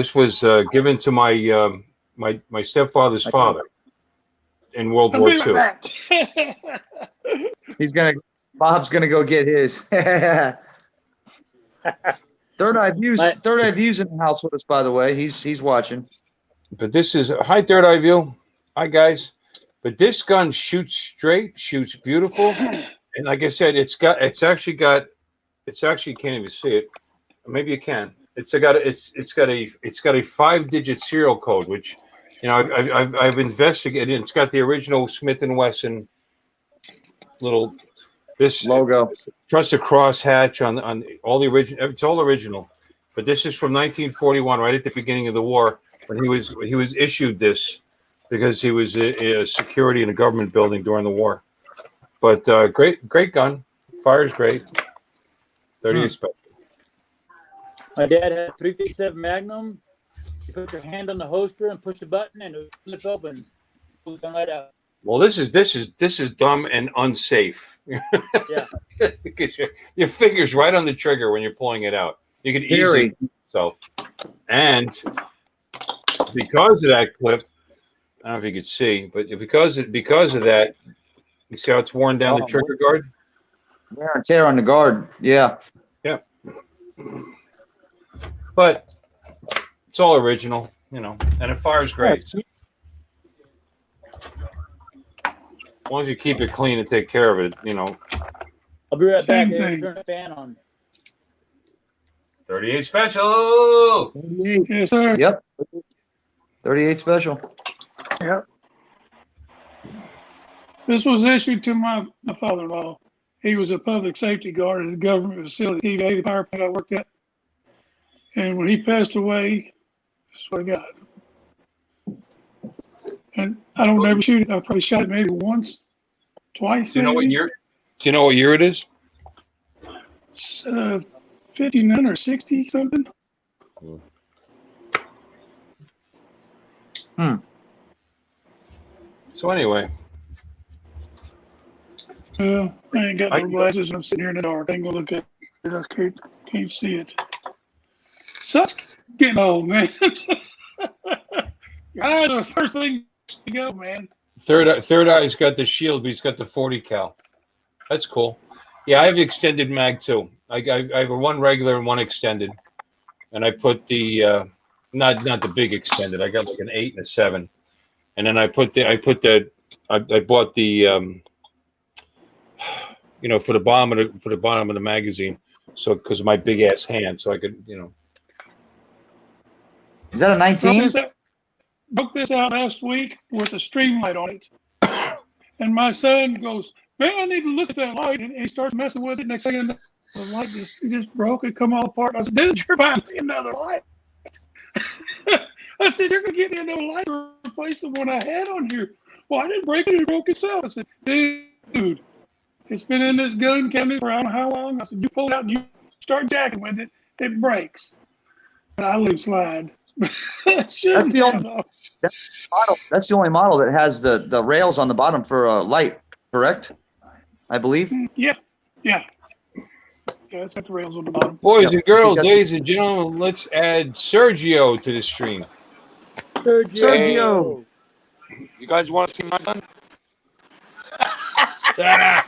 was given to my stepfather's father in World War II. Bob's gonna go get his. Third Eye View's in the house with us, by the way. He's watching. But this is hi Third Eye View. Hi guys. But this gun shoots straight, shoots beautiful, and like I said, it's actually can't even see it. Maybe you can. It's got a 5-digit serial code, which I've investigated. It's got the original Smith & Wesson little this Logo. trusted crosshatch on all the original. It's all original, but this is from 1941, right at the beginning of the war, when he was issued this because he was a security in a government building during the war. But great gun, fires great. 38 Special. My dad had a 357 Magnum. You put your hand on the holster and push the button, and it flips open. Pulls it right out. Well, this is dumb and unsafe. Yeah. Because your finger's right on the trigger when you're pulling it out. You can easily Very. hurt yourself. And because of that clip, I don't know if you could see, but because of that, you see how it's worn down the trigger guard? Wear and tear on the guard. Yeah. But it's all original, and it fires great. As long as you keep it clean and take care of it, I'll be right back. Same I gotta thing. turn the fan on. 38 special. 38. Yes, sir. Yep. 38 special. Yep. This was issued to my father-in-law. He was a public safety guard at a government facility, TVA, the power plant I worked at. And when he passed away, I swear to God. And I don't ever shoot it. I probably shot it maybe once, twice. Do you know what maybe. year? Do you know what year it is? It's, 59 or 60 something. So anyway, Well, I ain't got I- no glasses and I'm sitting here in the dark. I ain't gonna look at it. I can't see it. Sucks getting old, man. Your eyes are the first thing to go, man. third eye's got the shield, but he's got the 40 cal. That's cool. Yeah, I have extended mag too. I have a one regular and one extended, and I put the not the big extended. I got like an 8 and a 7, and then I bought the for the bottom of the magazine, so because of my big ass hand, so I could Is that a 19? Broke this out last week with a stream light on it. And my son goes, man, I need to look at that light. And he starts messing with it. Next thing the light just broke. It come all apart. I said, dude, you're buying me another light. I said, you're going to get me another light to replace the one I had on here. Well, I didn't break it. It broke itself. I said, dude, it's been in this gun cabinet for I don't know how long. I said, you pull it out and you start jacking with it. It breaks. But I leave slide. That's the only model. That's the only model that has the rails on the bottom for light, correct? I believe. Yeah. Yeah, it's got the rails on the bottom. boys Yep. and girls, Because- ladies and gentlemen, let's add Sergio to the stream. Sergio. You guys want to see my gun? I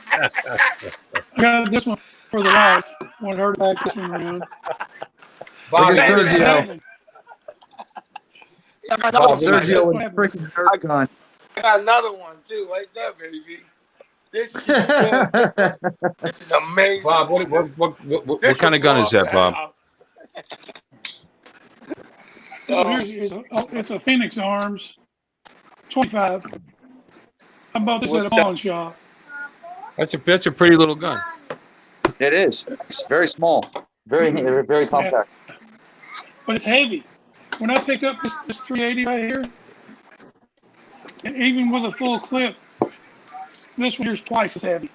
got this one for the life. Want her to back this one around. Bob, Look at Sergio. I got Oh, another one. Sergio with a freaking nerd gun. I got another one too, right there, baby. This is good. This is amazing. Bob, what kind of gun is that, Bob? It's a Phoenix Arms 25. I bought this at a What's that? pawn shop. That's a pretty little gun. It is. It's very small. Very compact. But it's heavy. When I pick up this 380 right here, and even with a full clip, this one here's twice as heavy.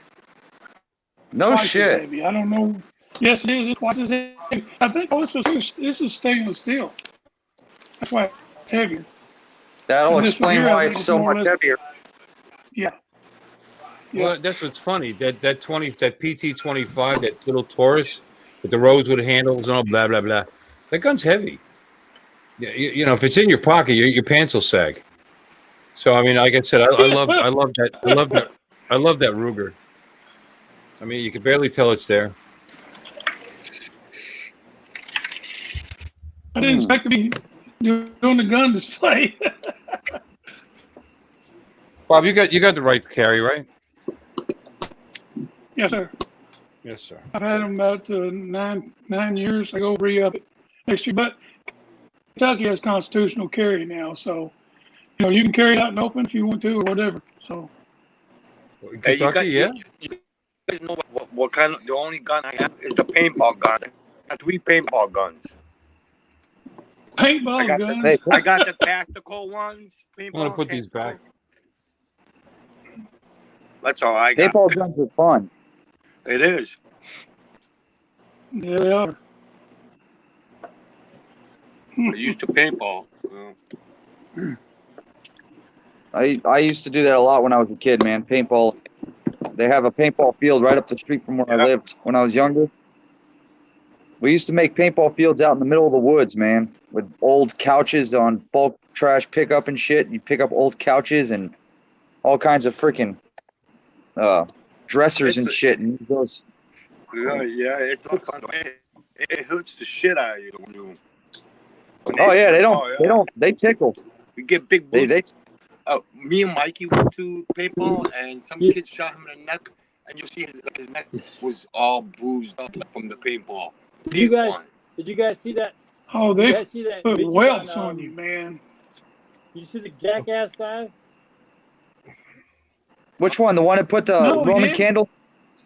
No Twice as shit. heavy. I don't know. Yes, it is. It's twice as heavy. I think this is stainless steel. That's why it's heavier. That'll And this one explain here, I why think it's it's so more or much less- heavier. Yeah. Well, that's what's funny. That PT-25, that little Taurus with the rosewood handles and all blah blah blah. That gun's heavy. You know, if it's in your pocket, your pants will sag. So I mean, like I said, I love that Ruger. I mean, you can barely tell it's there. I didn't expect to be doing the gun display. Bob, you got the right to carry, right? Yes, sir. Yes, sir. I've had them about 9 years. I go re-up it next year. But Kentucky has constitutional carry now, so you can carry it out in open if you want to or whatever. So In Hey, Kentucky, yeah. you guys know what kind of, the only gun I have is the paintball gun. I got 3 paintball guns. paintball I got guns. Hey, I got the tactical ones. I'm gonna put these back. That's all I got. paintball guns are fun. It is. Yeah, they are. I used to paintball. I used to do that a lot when I was a kid, man. Paintball. They have a paintball field right up the street from where I Yeah. lived when I was younger. We used to make paintball fields out in the middle of the woods, man, with old couches on bulk trash pickup and shit. You pick up old couches and all kinds of freaking dressers and It's a- shit, and use those. Yeah, it's not fun. It hurts the shit out of you when you. Oh yeah, they tickle. We get big They boots. Me and Mikey went to paintball, and some Yeah. kid shot him in the neck, and you see his neck was all bruised up from the paintball. Did you Big guys? one. Did you guys see that? Oh, Did you they guys see that? put midget welts on, on you, man. Did you see the jackass guy? Which one? The one that put the No, we Roman didn't. candle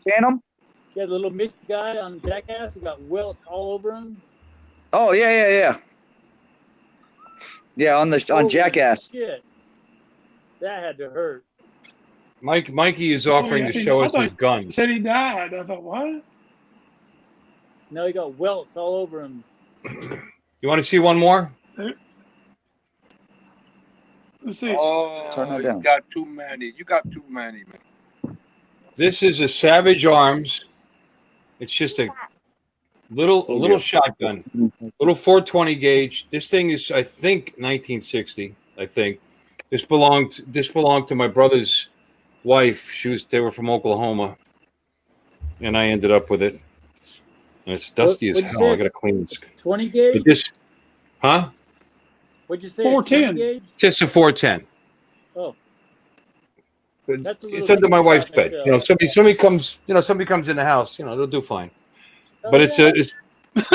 in him? Yeah, the little midget guy on Jackass. He got welts all over him. Oh yeah. Yeah, on Holy Jackass. Shit. That had to hurt. Mikey is offering yeah, to show I us thought- his gun. Said he died. I thought, what? No, he got welts all over him. You want to see one more? Let's see. Oh, Turn that you down. got too many. You got too many, man. This is a Savage Arms. It's just a little shotgun, little 420 gauge. This thing is, I think, 1960. I think this belonged to my brother's wife. They were from Oklahoma, and I ended up with it. And it's dusty as What'd you hell. say? I gotta clean this. 20 gauge? But this, huh? What'd you say? 410. 20 gauge? Just a 410. Oh, But That's a little it's under my bit wife's shot bed. myself. You know, somebody comes in the house. You know, they'll do fine. oh, But it's yeah. it's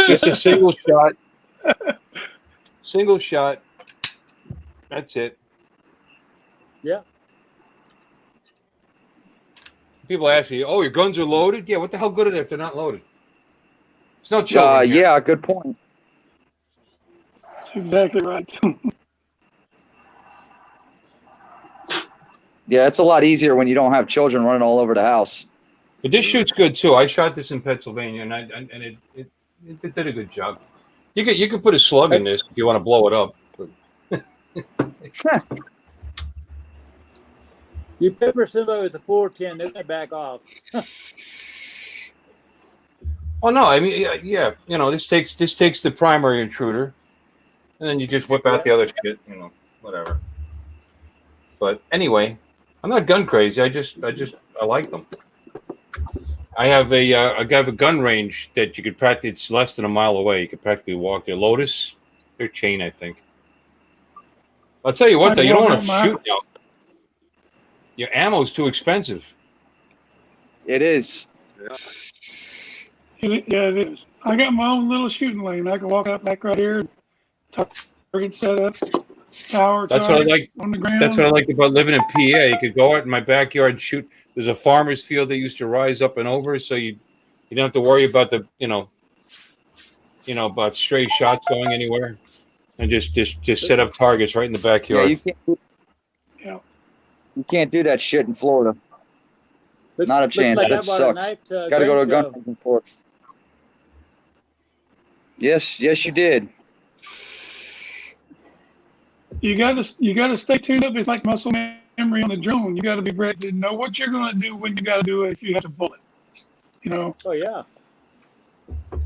just a single shot. Single shot. That's it. Yeah. People ask me, "Oh, your guns are loaded?" Yeah. What the hell good are they if they're not loaded? There's no children. here. Yeah, good point. That's exactly right. Yeah, it's a lot easier when you don't have children running all over the house. But this shoots good too. I shot this in Pennsylvania, and it did a good job. You could put a slug in this if you want to blow it up. But You pepper somebody with the 410, they're going to back off. oh no, I mean, yeah, you know, this takes the primary intruder, and then you just whip out the other shit, you know, whatever. But anyway, I'm not gun crazy. I like them. I have a gun range that you could practically. It's less than a mile away. You could practically walk there. Lotus, they're chain, I think. I'll tell you what, though, you don't want to shoot now. Your ammo's too expensive. It is. Yeah, it is. I got my own little shooting lane. I can walk up back right here, target set up, tower. That's what I charge like. on the ground. That's what I like about living in PA. You could go out in my backyard and shoot. There's a farmer's field that used to rise up and over, so you don't have to worry about the about stray shots going anywhere, and just set up targets right in the Yeah, backyard. you can't do that shit in Florida. Not a chance. Like That I bought a sucks. knife to Got to go to a gun gun show. range for it. Yes, you did. You got to stay tuned up. It's like muscle memory on the drone. You got to be ready to know what you're going to do when you got to do it if you have to pull it. You know, Oh, yeah.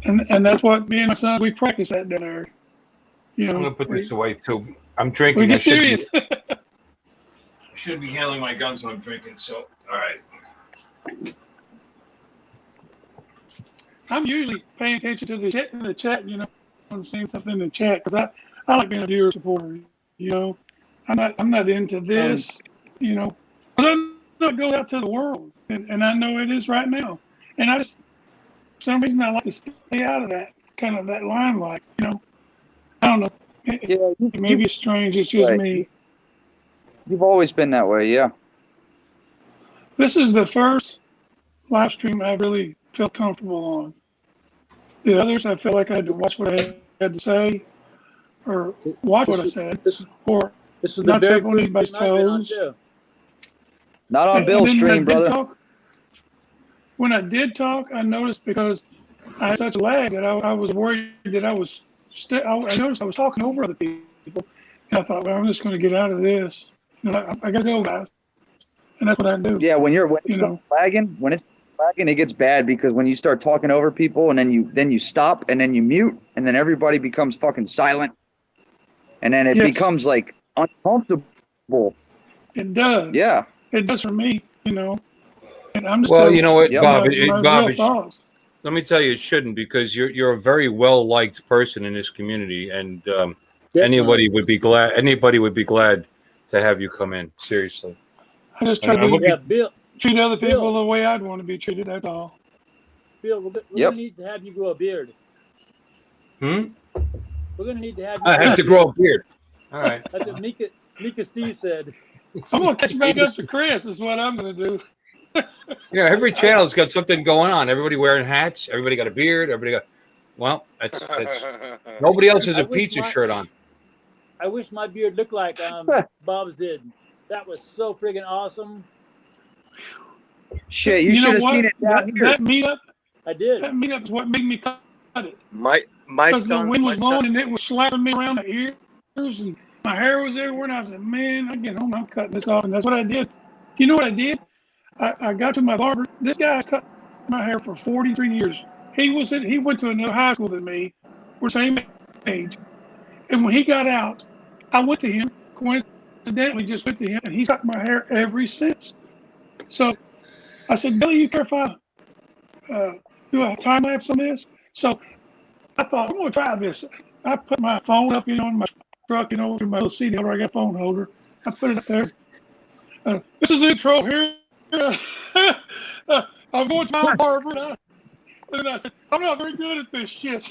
and that's what me and my son we practice that down there. You I'm know, gonna put this away too. I'm we drinking. I get should be, serious. should be handling my guns when I'm drinking. So, all right. I'm usually paying attention to the chat, you know, and seeing something in the chat because I like being a viewer supporter. You know, I'm not into this. You know, 'cause I know it goes out to the world, and I know it is right now. And for some reason, I like to stay out of that kind of that limelight. You know, I don't know. Yeah, Maybe it's strange. It's just Right. me. you've always been that way. Yeah. This is the first live stream I really felt comfortable on. The others, I felt like I had to watch what I had to say, or watch what I said, This or is the not very step on first anybody's stream I've been on, toes. too. Not on And Bill's then when I stream, did brother. talk- when I did talk, I noticed because I had such a lag that I was worried that I was. I noticed I was talking over other people, and I thought, well, I'm just going to get out of this. You know, I got to go, guys, and that's what I do. Yeah, when it's You know. lagging, it gets bad because when you start talking over people and then you stop and then you mute and then everybody becomes fucking silent, and then it Yes. becomes like uncomfortable. It does. Yeah. It does for me. You know, and I'm just. Well, telling you know what, Yep. Bob? my Bob, real thoughts. let me tell you, it shouldn't, because you're a very well liked person in this community, and anybody would be glad to have you come in. Seriously. I just try I'm to. looking- Yeah, treat other people Bill. the way I'd want to be treated. That's all. Bill, we're Yep. gonna need to have you grow a beard. Hmm? We're gonna need to have you. I have to grow a beard. All right. That's what Mika Steve said. I'm gonna catch back up to Chris. Is what I'm gonna do. Yeah, every channel's got something going on. Everybody wearing hats. Everybody got a beard. Everybody got. Well, that's nobody else has I a wish pizza my- shirt on. I wish my beard looked like Bob's did. That was so friggin' awesome. Shit, you know should have what? seen it down here. That meetup. I did. That meetup is what made me cut it. My Because the son, wind my was blowing son, and it was slapping me around the ears and my hair was everywhere. And I said, man, I get home, I'm cutting this off. And that's what I did. You know what I did? I got to my barber. This guy's cut my hair for 43 years. He went to another high school than me. We're same age. And when he got out, I went to him, coincidentally just went to him, and he's cut my hair ever since. So I said, Billy, you care if I do a time lapse on this? So I thought, I'm going to try this. I put my phone up, in my truck, in my little CD holder. I got a phone holder. I put it up there. This is the intro here. I'm going to my barber. And I said, I'm not very good at this shit.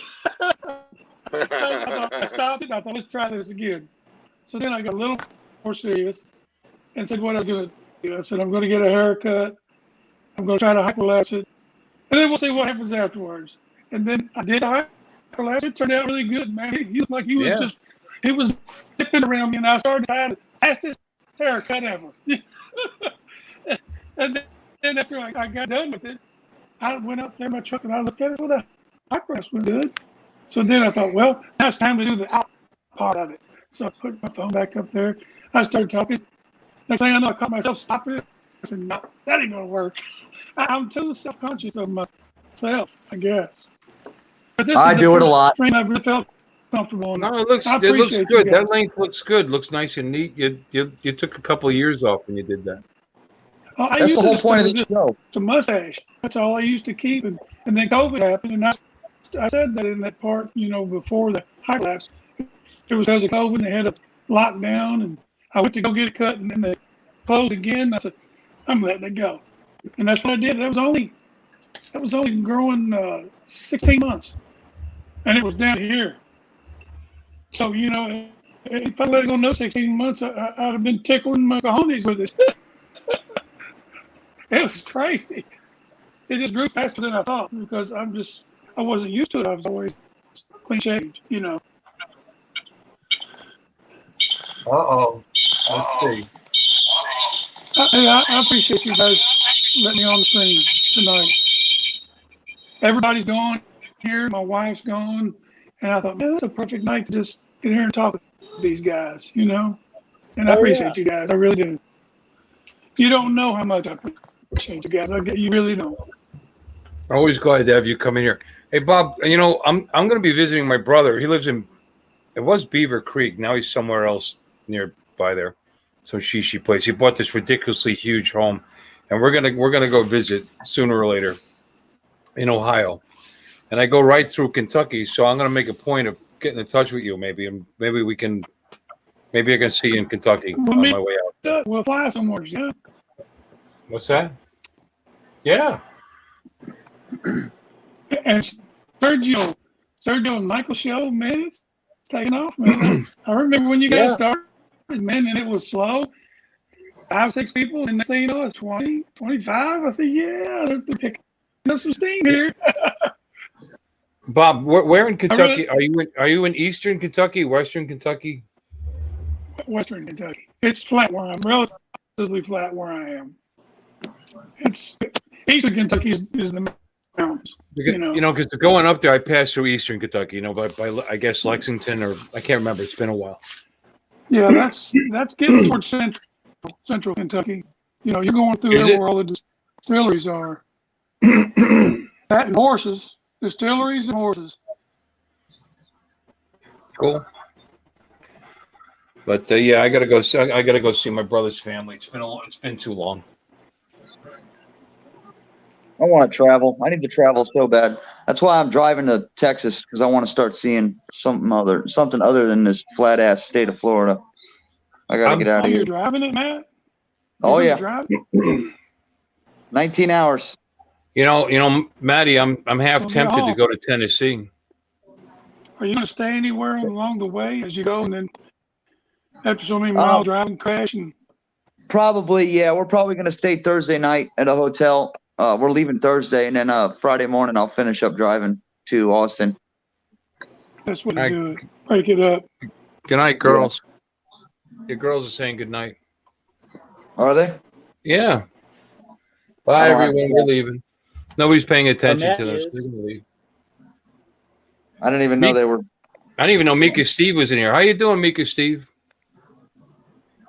I stopped it. I thought, let's try this again. So then I got a little more serious and said what I was going to do. I said, I'm going to get a haircut. I'm going to try to hyperlapse it. And then we'll see what happens afterwards. And then I did a hyperlapse. It turned out really good, man. You looked like you Yeah. was just, it was zipping around me. And I started trying the fastest haircut ever. And then after I got done with it, I went up there in my truck and I looked at it. Well, the hyperlapse was good. So then I thought, well, now it's time to do the out part of it. So I put my phone back up there. I started talking. Next thing I know, I caught myself stopping it. I said, no, that ain't going to work. I'm too self-conscious of myself, I guess. But this I is the do it a first lot. stream I've really felt comfortable in. No, it looks I good. appreciate you That guys. length looks good. Looks nice and neat. You took a couple of years off when you did that. I That's used the to whole just point of do the just show. a mustache. That's all I used to keep. And then COVID happened. And I said that in that part, before the hyperlapse. It was because of COVID. They had a lockdown. And I went to go get it cut. And then they closed again. I said, I'm letting it go. And that's what I did. That was only growing 16 months. And it was down here. So, if I let it go another 16 months, I'd have been tickling my cojones with it. It was crazy. It just grew faster than I thought because I wasn't used to it. I was always clean shaved, Uh-oh. Let's see. I appreciate you guys letting me on the stream tonight. Everybody's gone here. My wife's gone. And I thought, man, that's a perfect night to just get here and talk with these guys, And I appreciate you guys. I really do. You don't know how much I appreciate you guys. You really don't. Always glad to have you come in here. Hey, Bob, I'm going to be visiting my brother. He lives it was Beaver Creek. Now he's somewhere else nearby there. Some shishi place. He bought this ridiculously huge home, and we're gonna go visit sooner or later in Ohio. And I go right through Kentucky, so I'm going to make a point of getting in touch with you maybe, and maybe I can see you in Kentucky on my way out. We'll fly somewhere, yeah. What's that? Yeah. And Sergio and Michael show, man, it's taking off, man. I remember when you guys started, man, and it was slow. 5, 6 people, and next thing you know, it's 20, 25. I said, yeah, they're picking up some steam here. Bob, where in Kentucky are you in Eastern Kentucky, Western Kentucky? Western Kentucky. It's flat where I'm relatively flat where I am. It's Eastern Kentucky is the mountains. Because going up there, I passed through Eastern Kentucky. By I guess Lexington or I can't remember. It's been a while. Yeah, that's getting towards central Kentucky. You're going through there where all the distilleries are. That and horses, distilleries and horses. Cool. But yeah, I gotta go see my brother's family. It's been too long. I want to travel. I need to travel so bad. That's why I'm driving to Texas because I want to start seeing something other than this flat ass state of Florida. I gotta get out of You're here. driving it, Matt? Oh You're yeah. driving? 19 hours. You know, Maddie, I'm half Well, tempted to yeah. go to Tennessee. Are you going to stay anywhere along the way as you go, and then after so many miles driving, crash, and Probably, yeah. We're probably going to stay Thursday night at a hotel. We're leaving Thursday, and then Friday morning I'll finish up driving to Austin. that's what I- you do. Break it up. Good night, girls. Your girls are saying good night. Are they? Yeah. Bye, I don't have everyone. to- We're leaving. Nobody's paying attention Matt to them. is. So they're gonna leave. I didn't even know they were. I didn't even know Mika Steve was in here. How you doing, Mika Steve?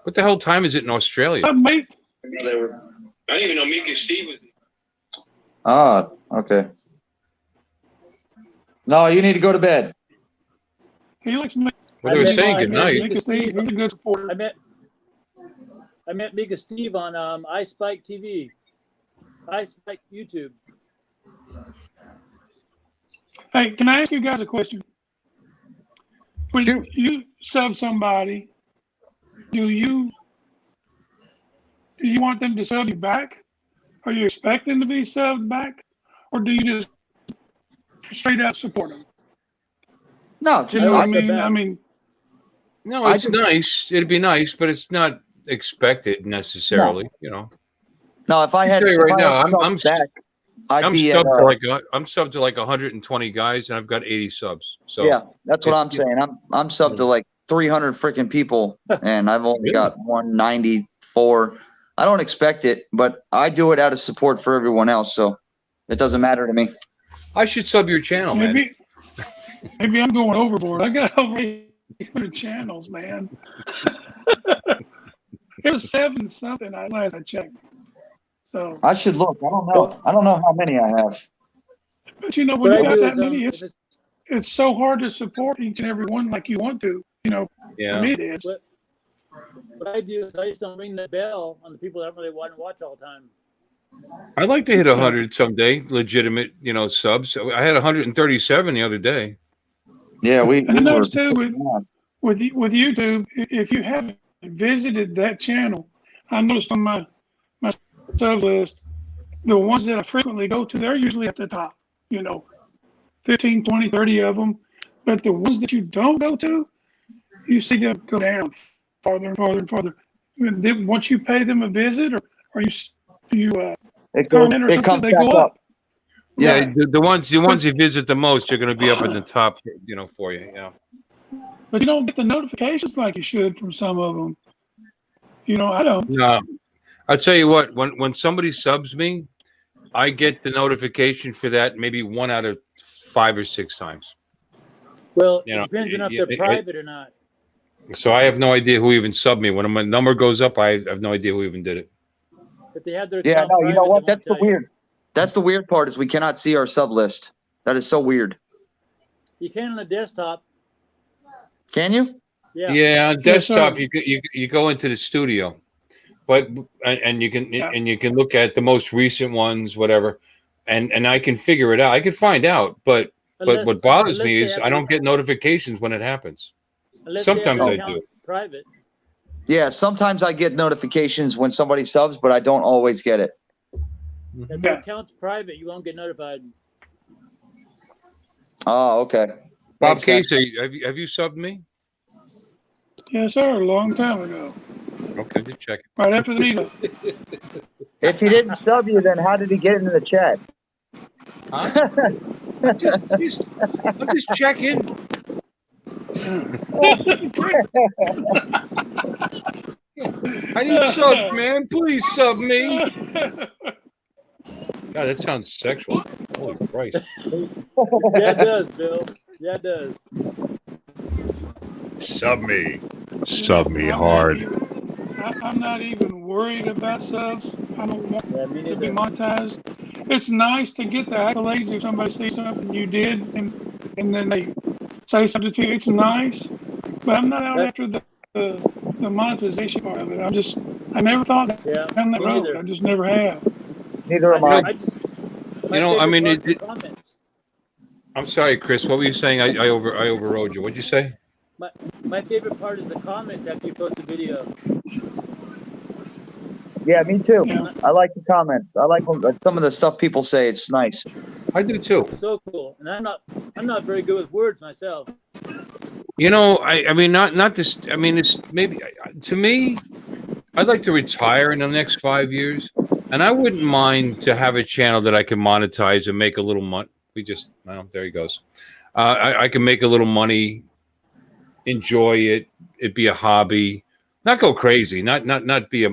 What the hell time is it in Australia? What's up, mate? I didn't even know Mika Steve was. Ah, okay. No, you need to go to bed. He likes me. Well, they were I met- saying I good met night. Mika Mika Steve, Steve. he's a good supporter. I met Mika Steve on iSpike TV, iSpike YouTube. Hey, can I ask you guys a question? When you sub somebody, do you want them to sub you back? Are you expecting to be subbed back, or do you just straight out support them? No, just I I always I, sub mean, back. I mean, No, I it's just- nice. It'd be nice, but it's not expected necessarily. You know, no. If I had, tell you right if I now, had I'm subs back, I'd I'm be subbed at, to like I'm subbed to like 120 guys, and I've got 80 subs. So yeah, that's what it's- I'm saying. I'm subbed to like 300 freaking people, and I've only Really? got 194. I don't expect it, but I do it out of support for everyone else, so it doesn't matter to me. I should sub your channel, man. maybe I'm going overboard. I got over 800 channels, man. It was 7 something last I checked. So, I should look. I don't know. I don't know how many I have. but you know, when What you I got do that is, many, if it's- it's so hard to support each and every one like you want to. You know, for Yeah. me it is. what I do is I just don't ring the bell on the people that don't really want to watch all the time. I'd like to hit 100 someday. Legitimate, subs. I had 137 the other day. Yeah, we. And I we were- noticed too with YouTube, if you haven't visited that channel, I noticed on my sub list, the ones that I frequently go to, they're usually at the top, 15, 20, 30 of them. But the ones that you don't go to, you see them go down farther and farther and farther. And then once you pay them a visit, or you It goes. comment or It something, comes they back go up. up. Yeah, the ones you visit the most, you're going to be up in the top, for you. Yeah. But you don't get the notifications like you should from some of them. I don't. No, I'll tell you what. When somebody subs me, I get the notification for that maybe 1 out of 5 or 6 times. Well, You know, it depends on if it- they're it- private or not. So I have no idea who even subbed me. When my number goes up, I have no idea who even did it. If they have their Yeah, account no, you know private, what? they That's won't the tell you. weird. That's the weird part is we cannot see our sub list. That is so weird. You can on the desktop. Can you? Yeah. Yeah, on Yes, sir. desktop you go into the studio, but and you can Yeah. and you can look at the most recent ones, whatever, and I can figure it out. I can find out, but what bothers me is I don't get notifications when it happens. Sometimes I do. Private. Yeah, sometimes I get notifications when somebody subs, but I don't always get it. If the account's private, you won't get notified. Oh, okay. Bob Makes sense. Casey, have you subbed me? Yes, sir. A long time ago, Okay, just check. right after the meetup. If he didn't sub you, then how did he get into the chat? Huh? I'm just checking. I need sub, man. Please sub me. God, that sounds sexual. Holy Christ. Yeah, it does, Bill. Yeah, it does. Sub me. Sub me I'm hard. I'm not even worried about subs. I don't want Yeah, me to be neither. monetized. It's nice to get the accolades if somebody sees something you did and then they say something to you. It's nice, but I'm not out That- after the monetization part of it. I never thought Yeah, down that me road. neither. I just never have. Neither am I. I just, my You know, I favorite mean, part's the comments. I'm sorry, Chris. What were you saying? I overrode you. What'd you say? My favorite part is the comments after you post a video. Yeah, me too. Yeah. I like the comments. I like some of the stuff people say. It's nice. I do too. So cool. And I'm not very good with words myself. You know, I mean, not this. I mean, it's maybe to me. I'd like to retire in the next 5 years, and I wouldn't mind to have a channel that I can monetize and make a little money. Well, there he goes. I can make a little money, enjoy it. It'd be a hobby, not go crazy, not be a,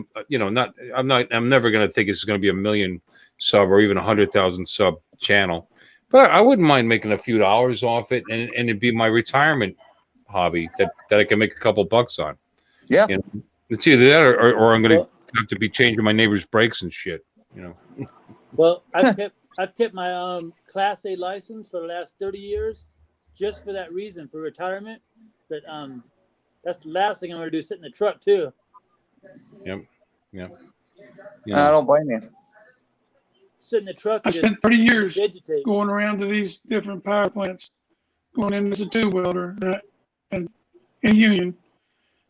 I'm never going to think it's going to be a million sub or even 100,000 sub channel, but I wouldn't mind making a few dollars off it, and it'd be my retirement hobby that I can make a couple bucks on. Yeah. You know? It's either that or I'm going to have to be changing my neighbor's brakes and shit, you know. Well, I've kept my Class A license for the last 30 years, just for that reason, for retirement. But that's the last thing I'm going to do. Sit in the truck too. Yep. I don't blame you. Sit in the truck. I And spent just 30 years vegetate. going around to these different power plants, going in as a tube welder and in Union.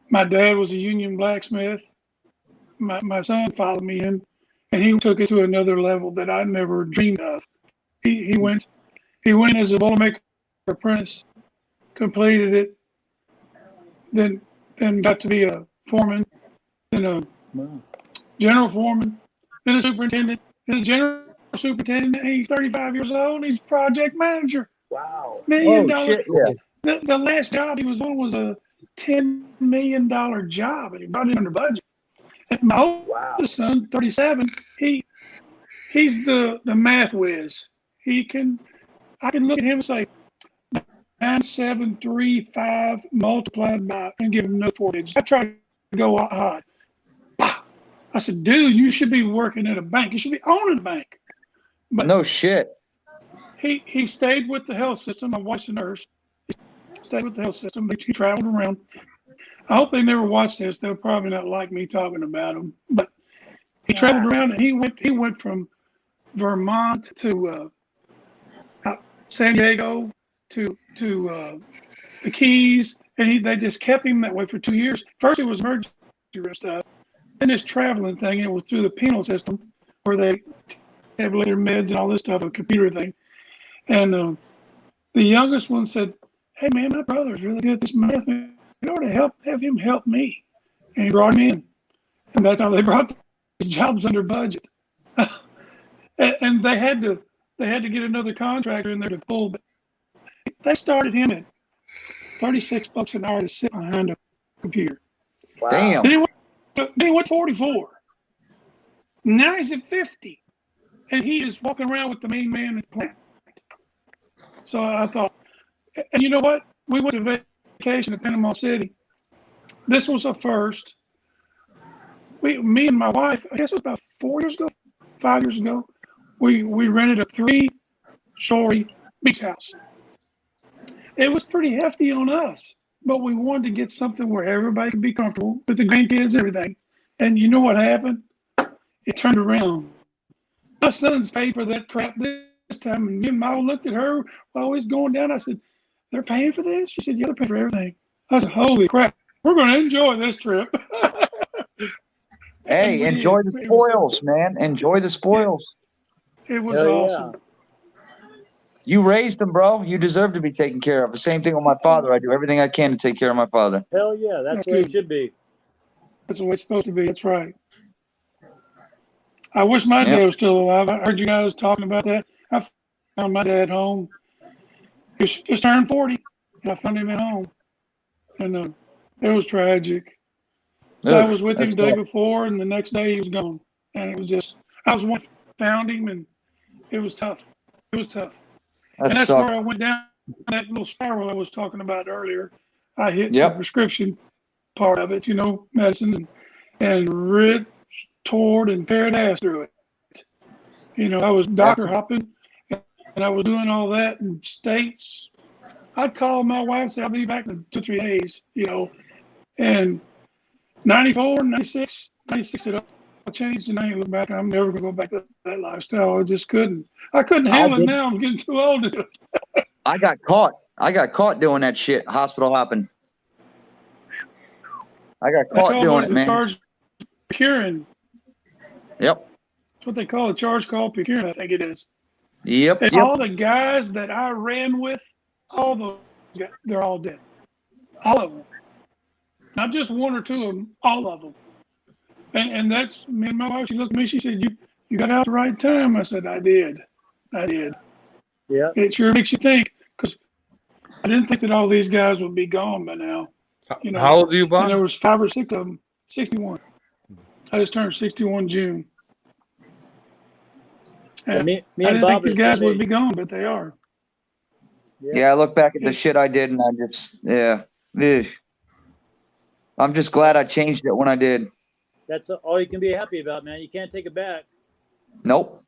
My dad was a union blacksmith. My son followed me in, and he took it to another level that I never dreamed of. He went as a Boilermaker apprentice, completed it, then got to be a foreman, then a general foreman, then a superintendent, then a general superintendent. And he's 35 years old. He's project manager. Wow. Oh, $1 million. shit, yeah. The last job he was on was a $10 million job, and he brought it under budget. And my oldest son, 37, he's the math whiz. I can look at him and say 9735 multiplied by, and give him another 4 digits. I try to go high. I said, dude, you should be working at a bank. You should be owning a bank. But No shit. he stayed with the health system. My wife's a nurse. He stayed with the health system. He traveled around. I hope they never watch this. They'll probably not like me talking about him. But he traveled around, and he went from Vermont to San Diego to the Keys, and they just kept him that way for 2 years. First, it was emergency room stuff. Then this traveling thing, it was through the penal system where they tabulated meds and all this stuff, a computer thing. And the youngest one said, "Hey man, my brother's really good at this math. You ought to have him help me." And he brought him in, and that's how they brought the jobs under budget. and they had to get another contractor in there to pull. But they started him at $36 an hour to sit behind a computer. Wow. Damn. Then he went 44. Now he's at 50, and he is walking around with the main man in the plant. So I thought, and you know what? We went to vacation at Panama City. This was a first. Me and my wife, I guess it was about 5 years ago, we rented a 3-story beach house. It was pretty hefty on us, but we wanted to get something where everybody could be comfortable with the grandkids and everything. And you know what happened? It turned around. My son's paid for that crap this time, and me and Mama looked at her while we was going down. I said, "They're paying for this?" She said, "Yeah, they're paying for everything." I said, "Holy crap, we're going to enjoy this trip." Hey, enjoy the spoils, man. Enjoy the spoils. It was Hell awesome. yeah. You raised him, bro. You deserve to be taken care of. The same thing with my father. I do everything I can to take care of my father. Hell yeah. That's the way it should be. That's the way it's supposed to be. That's right. I wish my dad was still alive. I heard you guys talking about that. I found my dad home. He just turned 40, and I found him at home. And it was tragic. I was with him the day before, and the next day he was gone. And it was just, I was one found him, and it was tough. It was tough. And that's where I went down that little spiral I was talking about earlier. I hit the prescription part of it, medicine, and ripped, tore, and pared ass through it. I was doctor hopping, and I was doing all that in states. I'd call my wife and say, "I'll be back in 2 or 3 days," and 94, 96, I changed, and I ain't look back. I'm never going to go back to that lifestyle. I just couldn't. I couldn't handle it now. I'm getting too old to do it. I got caught. I got caught doing that shit. Hospital hopping. I got caught doing it, man. Curing. Yep. That's what they call a charge call procurement, I think it is. Yep. And Yep. all the guys that I ran with, all those guys, they're all dead. All of them. Not just one or two of them, all of them. And that's me and my wife. She looked at me. She said, "You got out at the right time." I said, "I did. Yeah. It sure makes you think, because I didn't think that all these guys would be gone by now. You know, How old are you, and there Bob? was 5 or 6 of them. 61. I just turned 61 June. Yeah, And me I and didn't Bob think are these the guys same would be age. gone, but they are. Yeah, I look back at the It's- shit I did, and I just, yeah. Ugh. I'm just glad I changed it when I did. That's all you can be happy about, man. You can't take it back. Nope.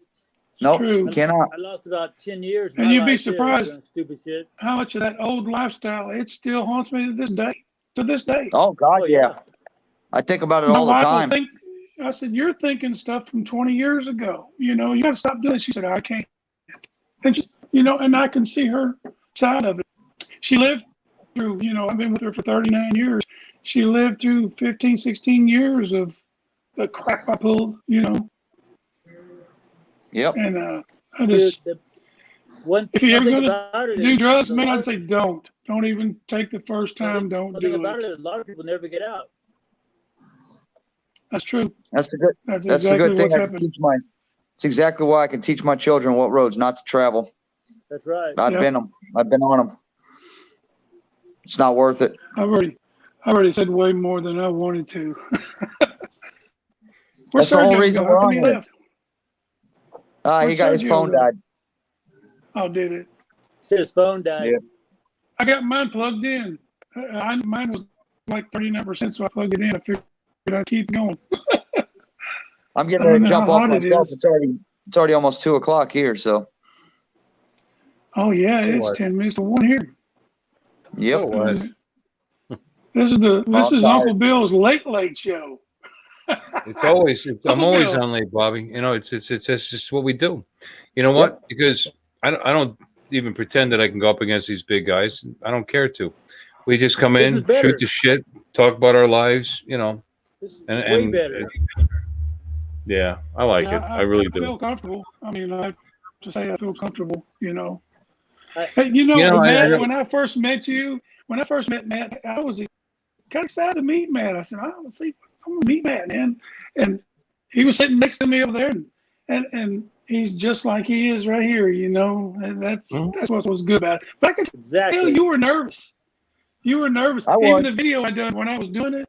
Nope. true. You cannot. I lost about 10 years. of And my you'd be life there surprised. doing stupid shit. How much of that old lifestyle, it still haunts me to this day. To this day. Oh God, Oh, yeah. yeah. I think about it My all the wife will time. think, I said, "You're thinking stuff from 20 years ago. You know, you got to stop doing it." She said, "I can't." And she, you know, and I can see her side of it. She lived through, you know, I've been with her for 39 years. She lived through 15, 16 years of the crap I pulled, you know, Yep. and I Dude, just, one if you're ever thing going to about it do is drugs, a man, lot I'd of- say don't. Don't even take the first time. Don't one thing do about it it. is a lot of people never get out. That's true. That's the good. That's That's the exactly good thing. what's I can happened. teach my. It's exactly why I can teach my children what roads not to travel. That's right. I've Yep. been them. I've been on them. It's not worth it. I've already said way more than I wanted to. Where's That's the whole Sergio reason go? we're How come on he here. left? He Where's got his Sergio phone go? died. Oh, did it? Said his phone died. Yeah. I got mine plugged in. Mine was like 39%, so I plugged it in. I figured I'd keep going. I'm I getting don't ready to know jump how off hot it myself. is. It's already almost 2:00 here. So Oh yeah, So it's what? 10 minutes to 1 here. yep. So what? This is tired. Uncle Bill's late show. It's always. I'm Uncle always Bill. on late, Bobby. You know, it's just what we do. You know what? Because I don't even pretend that I can go up against these big guys. I don't care to. We just come This is in, better. shoot the shit, talk about our lives. You know, This is and way and better. yeah, I like it. I really I do. feel comfortable. I mean, I just say I feel comfortable. You know. I- Hey, you know, You know, I Matt, don't- when I first met Matt, I was kind of excited to meet Matt. I said, "Oh, let's see, I'm gonna meet Matt, man." And he was sitting next to me over there, and he's just like he is right here, you know. And that's what was good about it. But I could tell Exactly. you were nervous. You were nervous. I Even was. the video I done when I was doing it,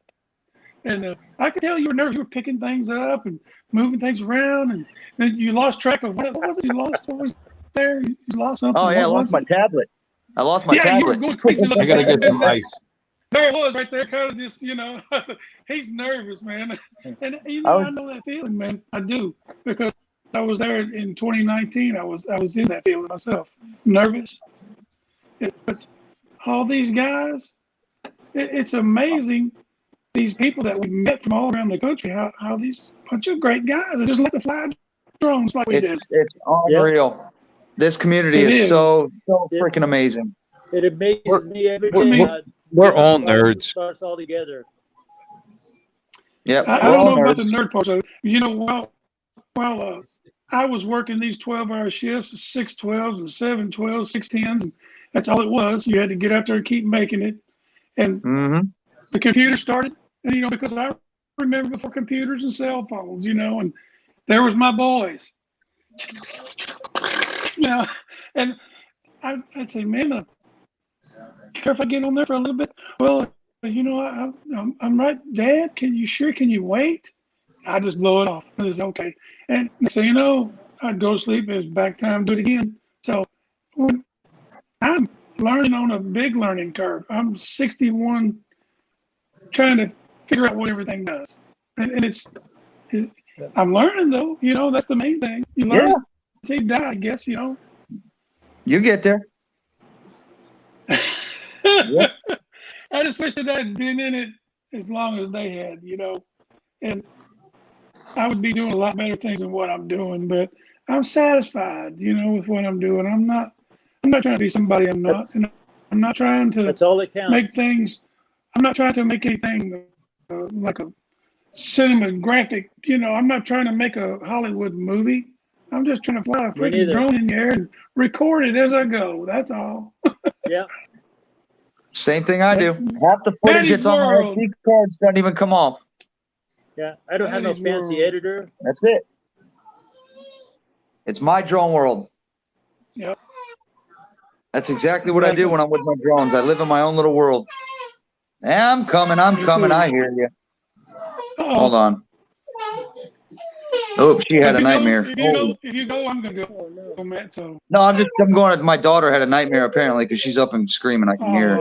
and I could tell you were nervous. You were picking things up and moving things around, and then you lost track of what was it you lost? What was there? You lost something. Oh yeah, I What lost was my it? tablet. I lost my Yeah, you were tablet. going crazy I looking. gotta get some ice. There it was right there, kind of just, you know, he's nervous, man. And, you know, I know that feeling, man. I do, because I was there in 2019. I was in that feeling myself, nervous. But all these guys, it's amazing, these people that we met from all around the country, how these bunch of great guys are just like to fly drones like we did. It's unreal. This community It is is. so Yeah. freaking amazing. It amazes me every we're- day. we're- We're all nerds. Starts all together. Yep. I we're don't all know about the nerds. nerd part. So, you know, while I was working these 12-hour shifts, 6/12s and 7/12s, 6/10s, and that's all it was. You had to get out there and keep making it. And Mm-hmm. the computer started, and, you know, because I remember before computers and cell phones, you know, and there was my boys. You know, and I'd say, man, care if I get on there for a little bit? Well, you know, I'm right, Dad. Can you wait? I just blow it off. I just okay. And so, you know, I'd go to sleep. It's back time, do it again. So when I'm learning on a big learning curve. I'm 61, trying to figure out what everything does, and I'm learning though. You know, that's the main thing. You learn until you die, I guess. You know. You get there. Yep. I just wish that I'd been in it as long as they had, you know, and I would be doing a lot better things than what I'm doing. But I'm satisfied, you know, with what I'm doing. I'm not trying to be somebody I'm not, and I'm not trying to That's all that counts. make things. I'm not trying to make anything like cinematographic. You know, I'm not trying to make a Hollywood movie. I'm just trying to fly a Me freaking neither. drone in the air and record it as I go. That's all. Yeah. Same thing I do. Half the footage Manny's that's on my World. SD cards doesn't even come off. Yeah. I don't have no Manny's fancy World. editor. That's it. It's my drone world. Yep. That's exactly what I do when I'm with my drones. I live in my own little world. I'm coming. I'm Me coming. too. I hear you. Uh-oh. Hold on. Oh, she had If a you nightmare. go, if you go, I'm gonna Oh no. go, Matt. So, No, I'm going. My daughter had a nightmare apparently because she's up and screaming. I can hear her.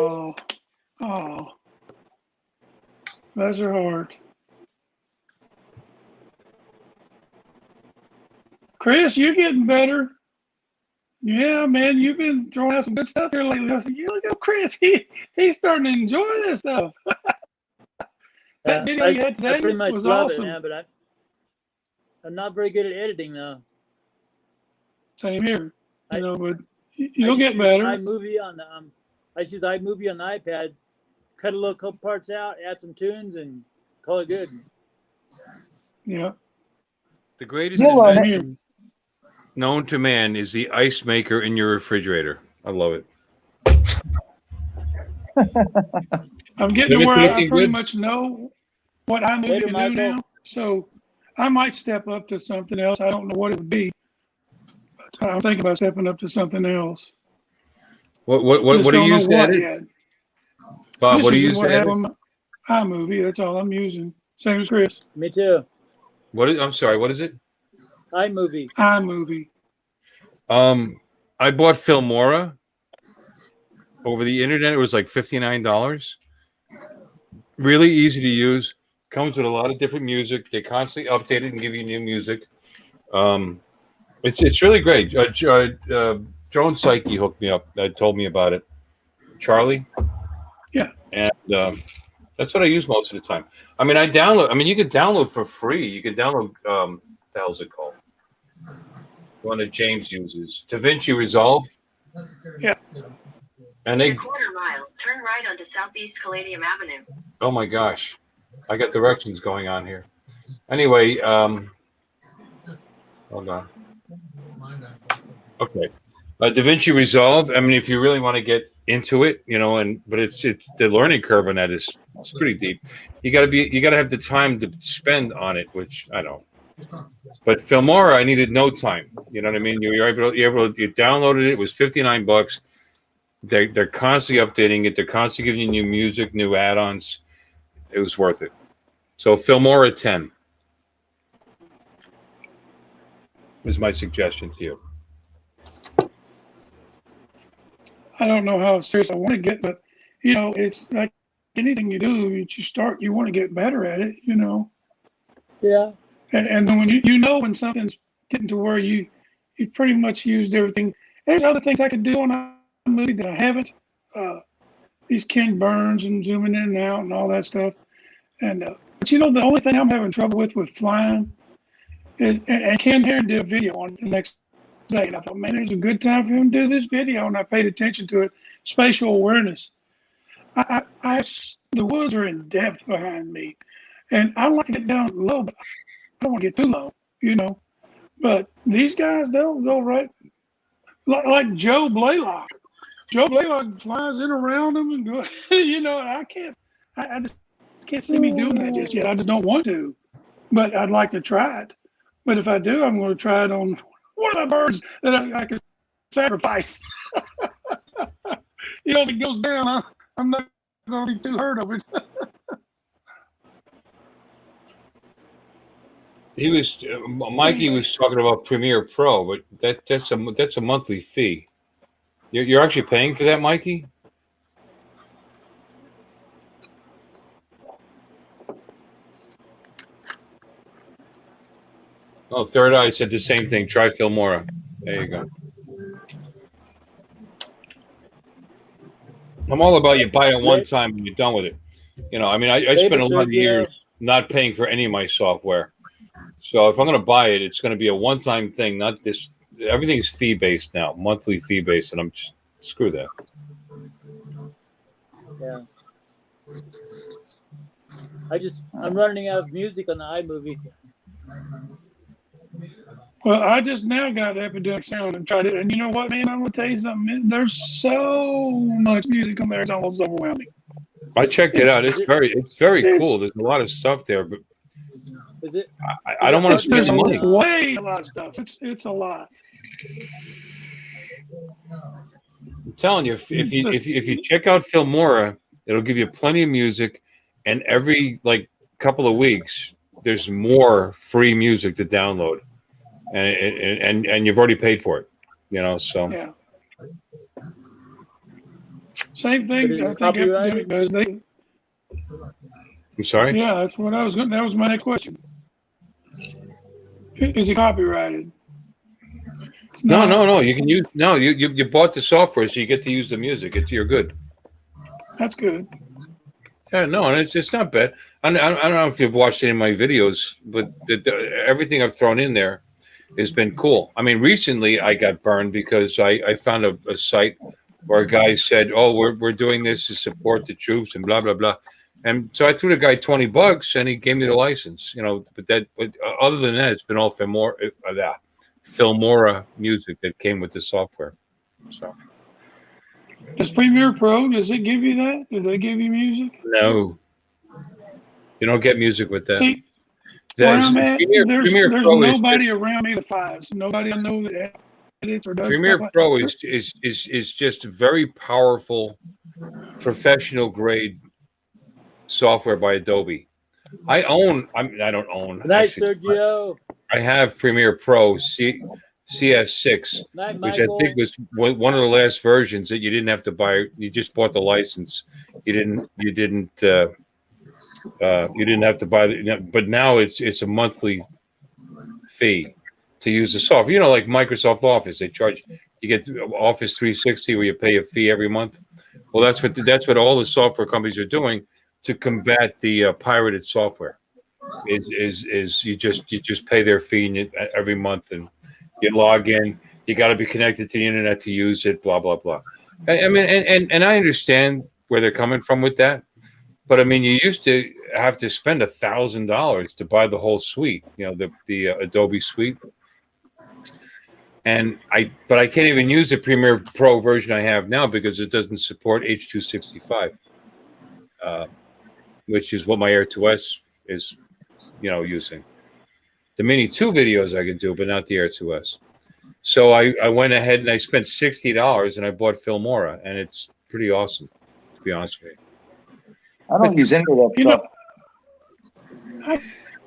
oh, bless her heart. Chris, you're getting better. Yeah, man, you've been throwing out some good stuff here lately. I said, "You look at Chris. He's starting to enjoy this stuff." That video you had I today pretty much was love awesome. it, man, but I'm not very good at editing though. Same here. I- You know, but I you'll just get use better. iMovie on the I use iMovie on the iPad, cut a little couple parts out, add some tunes, and call it good. Yeah. The greatest You'll learn invention Same known to man is the ice maker in your refrigerator. I love it. I'm getting to where Anything I pretty good? much know what iMovie Later, can do Michael. now. So I might step up to something else. I don't know what it would be, but I'm thinking about stepping up to something else. What Just do you don't know use to what edit? yet. Bob, Just what do you using use what to I have edit? on my iMovie. That's all I'm using. Same as Chris. Me too. I'm sorry, what is it? iMovie. iMovie. I bought Filmora over the internet. It was like $59. Really easy to use. Comes with a lot of different music. They constantly update it and give you new music. It's really great. Joan Psyche hooked me up. Told me about it. Charlie. Yeah. And that's what I use most of the time. I mean, you can download for free. You can download. What the hell's it called? The one that James uses, DaVinci Resolve. Yeah. And they. Quarter mile, turn right onto Southeast Caladium Avenue. Oh my gosh, I got directions going on here. Anyway, hold on. Okay, DaVinci Resolve. I mean, if you really want to get into it, but it's the learning curve on that it's pretty deep. You got to have the time to spend on it, which I don't. But Filmora, I needed no time. You know what I mean? You downloaded it. It was $59. They're constantly updating it. They're constantly giving you new music, new add-ons. It was worth it. So Filmora 10 is my suggestion to you. I don't know how serious I want to get, but it's like anything you do, you want to get better at it, Yeah. And then when when something's getting to where you pretty much used everything. There's other things I could do on a movie that I haven't. These Ken Burns and zooming in and out and all that stuff. And but the only thing I'm having trouble with flying is, and Ken Heron did a video on it the next day, and I thought, man, it's a good time for him to do this video, and I paid attention to it. Spatial awareness. The woods are in depth behind me, and I like to get down low, but I don't want to get too low, But these guys, they'll go right, like Joe Blaylock. Joe Blaylock flies in around them and go, I just can't see me doing that just yet. I just don't want to, but I'd like to try it. But if I do, I'm going to try it on one of the birds that I can sacrifice. If it goes down, I'm not going to be too hurt of it. Mikey was talking about Premiere Pro, but that's a monthly fee. You're actually paying for that, Mikey? Oh, Third Eye said the same thing. Try Filmora. There you go. I'm all about you buy it one time and you're done with it. I spent a lot of years not paying for any of my software. So if I'm going to buy it, it's going to be a one-time thing, not this. Everything's fee-based now, monthly fee-based, and I'm just screw that. Yeah. I'm running out of music on the iMovie. Well, I just now got Epidemic Sound and tried it, and you know what, man? I'm gonna tell you something. There's so much music on there; it's almost overwhelming. I checked it out. It's very it's- cool. There's a lot of stuff there, but Is it? I don't want to spend There's the money. way a lot of stuff. It's a lot. I'm telling you, if you check out Filmora, it'll give you plenty of music, and every like couple of weeks, there's more free music to download, and you've already paid for it, you know. So Yeah. Same thing. Is I it think copyrighted? Epidemic does. I'm sorry. Yeah, that's what I was going. That was my next question. Is it copyrighted? It's No, not. no. You can use you bought the software, so you get to use the music. You're good. That's good. Yeah, no, and it's not bad. I don't know if you've watched any of my videos, but everything I've thrown in there has been cool. I mean, recently I got burned because I found a site where a guy said, "Oh, we're doing this to support the troops and blah blah blah," and so I threw the guy $20 and he gave me the license. You know, but other than that, it's been all Filmora music that came with the software. So Does Premiere Pro, does it give you that? Do they give you music? no, you don't get music with that. See, where I'm at, there's Premiere Pro is nobody around me that fives. Nobody I know that edits or does Premiere stuff like Pro that. is just very powerful, professional grade software by Adobe. I don't own. Good night, actually, Sergio. I have Premiere Pro CS6, Night, which I Michael. think was one of the last versions that you didn't have to buy. You just bought the license. You didn't have to buy it. But now it's a monthly fee to use the software. You know, like Microsoft Office, they charge. You get Office 360 where you pay a fee every month. Well, that's what all the software companies are doing to combat the pirated software. Is you just pay their fee every month and you log in. You got to be connected to the internet to use it. Blah blah blah. I mean, and I understand where they're coming from with that, but I mean, you used to have to spend $1,000 to buy the whole suite. You know, the Adobe suite. But I can't even use the Premiere Pro version I have now because it doesn't support H.265, which is what my Air 2S is, using. The Mini 2 videos I can do, but not the Air 2S. So I went ahead and I spent $60 and I bought Filmora, and it's pretty awesome, to be honest with you. I don't use any of that You stuff. know, I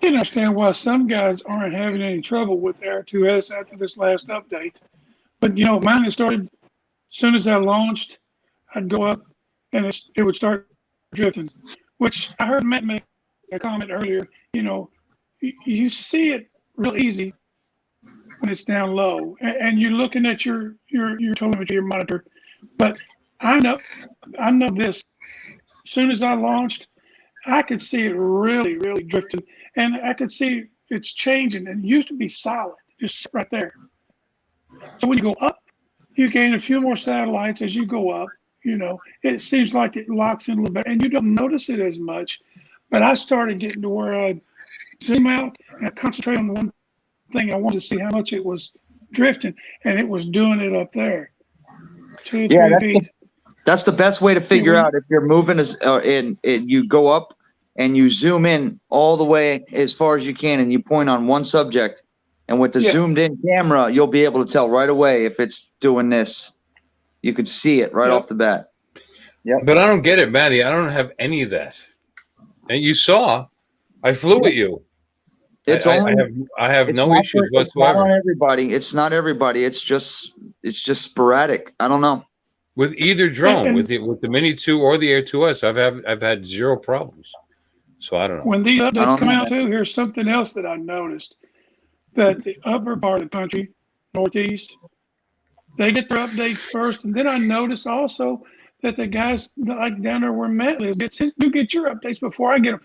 can understand why some guys aren't having any trouble with Air 2S after this last update. But, mine has started, as soon as I launched, I'd go up and it would start drifting, which I heard Matt make a comment earlier. You see it real easy when it's down low and you're looking at your telemetry, your monitor. But I know this. As soon as I launched, I could see it really, really drifting, and I could see it's changing. And it used to be solid, just right there. So when you go up, you gain a few more satellites as you go up. It seems like it locks in a little bit, and you don't notice it as much. But I started getting to where I'd zoom out and I'd concentrate on the one thing I wanted to see how much it was drifting, and it was doing it up there. 2 or 3 feet. That's the best way to figure out if you're moving and you go up and you zoom in all the way as far as you can and you point on one subject, and with the zoomed in camera, you'll be able to tell right away if it's doing this. You could see it right off the bat. Yeah. But I don't get it, Matty. I don't have any of that. And you saw, I flew at you. It's I have no issues whatsoever. It's not everybody. It's not everybody. It's just sporadic. I don't know. With either drone, with the Mini 2 or the Air 2S, I've had zero problems. So I don't know. When these updates come out too, here's something else that I noticed. That the upper part of the country, Northeast, they get their updates first. And then I noticed also that the guys like down there where Matt lives, you get your updates before I get them.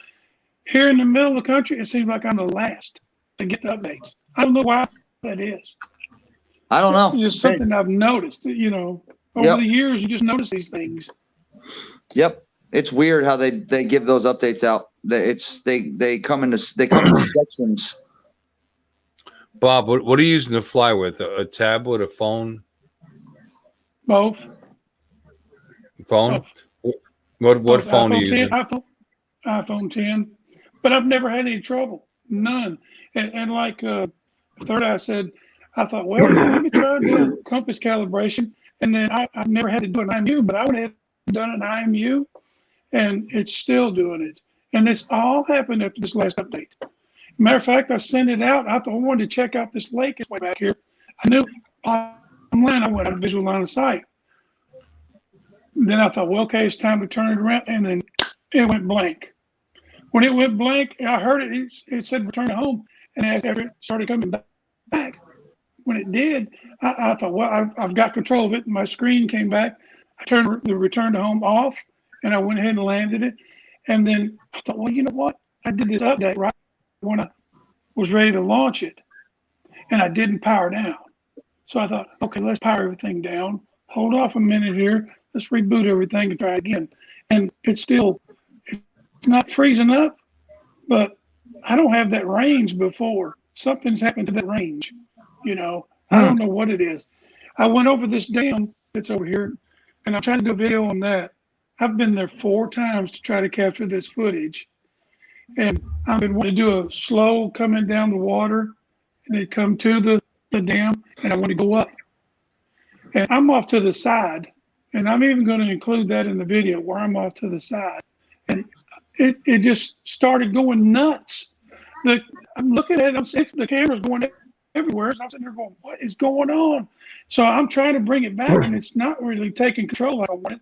Here in the middle of the country, it seems like I'm the last to get the updates. I don't know why that is. I don't know. It's just something I've noticed, over the years, you just notice these things. Yep. It's weird how they give those updates out. They come in sections. Bob, what are you using to fly with? A tablet, a phone? Both. Phone? Both. What Both phone are iPhone you 10, using? iPhone 10, but I've never had any trouble, none. And like Third Eye said, I thought, well, let me try and do a compass calibration. And then I've never had to do an IMU, but I would have done an IMU, and it's still doing it. And it's all happened after this last update. Matter of fact, I sent it out. I thought I wanted to check out this lake. It's way back here. I knew online I went on visual line of sight. Then I thought, well, okay, it's time to turn it around, and then it went blank. When it went blank, I heard it. It said return to home, and after it started coming back, when it did, I thought, well, I've got control of it. My screen came back. I turned the return to home off, and I went ahead and landed it. And then I thought, well, you know what? I did this update right when I was ready to launch it, and I didn't power down. So I thought, okay, let's power everything down. Hold off a minute here. Let's reboot everything and try again. And it's not freezing up, but I don't have that range before. Something's happened to that range. You know, I don't know what it is. I went over this dam that's over here, and I'm trying to do a video on that. I've been there 4 times to try to capture this footage. And I've been wanting to do a slow coming down the water, and then come to the dam, and I want to go up. And I'm off to the side, and I'm even going to include that in the video where I'm off to the side. And it just started going nuts. I'm looking at it, the camera's going everywhere. So I'm sitting there going, what is going on? So I'm trying to bring it back, and it's not really taking control like I wanted.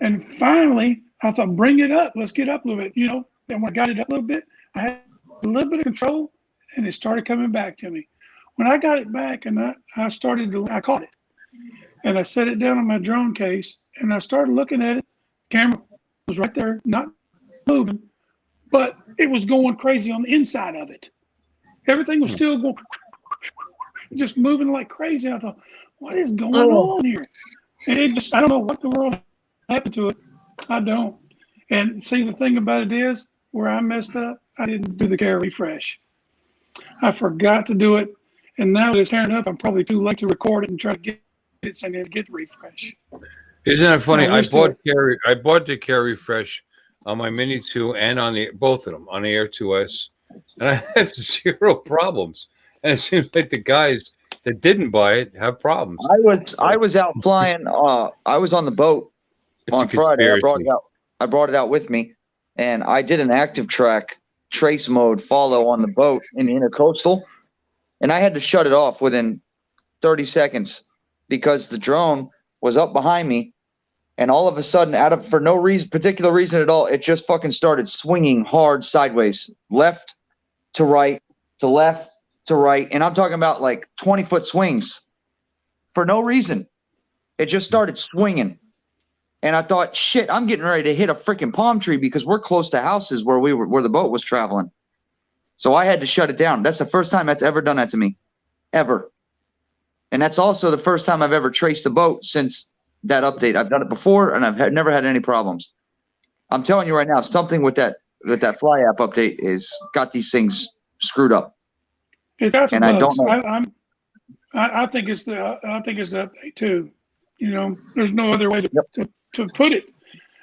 And finally, I thought, bring it up. Let's get up a little bit, you know. And when I got it up a little bit, I had a little bit of control, and it started coming back to me. When I got it back, and I caught it. And I set it down on my drone case, and I started looking at it. The camera was right there, not moving, but it was going crazy on the inside of it. Everything was still going, just moving like crazy. I thought, what is going on here? And I don't know what the world happened to it. I don't. And see, the thing about it is, where I messed up, I didn't do the care refresh. I forgot to do it, and now that it's tearing up, I'm probably too late to record it and try to get it sent in to get the refresh. Isn't that funny? I I wish bought the Carry Refresh on my Mini 2 and on both of them on the Air 2S, and I have 0 problems. And it seems like the guys that didn't buy it have problems. I was out flying. I was on the boat on Friday. I brought it out with me, and I did an active track trace mode follow on the boat in the intercoastal, and I had to shut it off within 30 seconds because the drone was up behind me, and all of a sudden, for no particular reason at all, it just fucking started swinging hard sideways, left to right, to left to right, and I'm talking about like 20-foot swings for no reason. It just started swinging. And I thought, shit, I'm getting ready to hit a freaking palm tree because we're close to houses where the boat was traveling. So I had to shut it down. That's the first time that's ever done that to me, ever. And that's also the first time I've ever traced a boat since that update. I've done it before, and I've never had any problems. I'm telling you right now, something with that Fly app update is got these things screwed up. It got some And bugs. I don't know. I think it's the update too. You know, there's no other way to put it.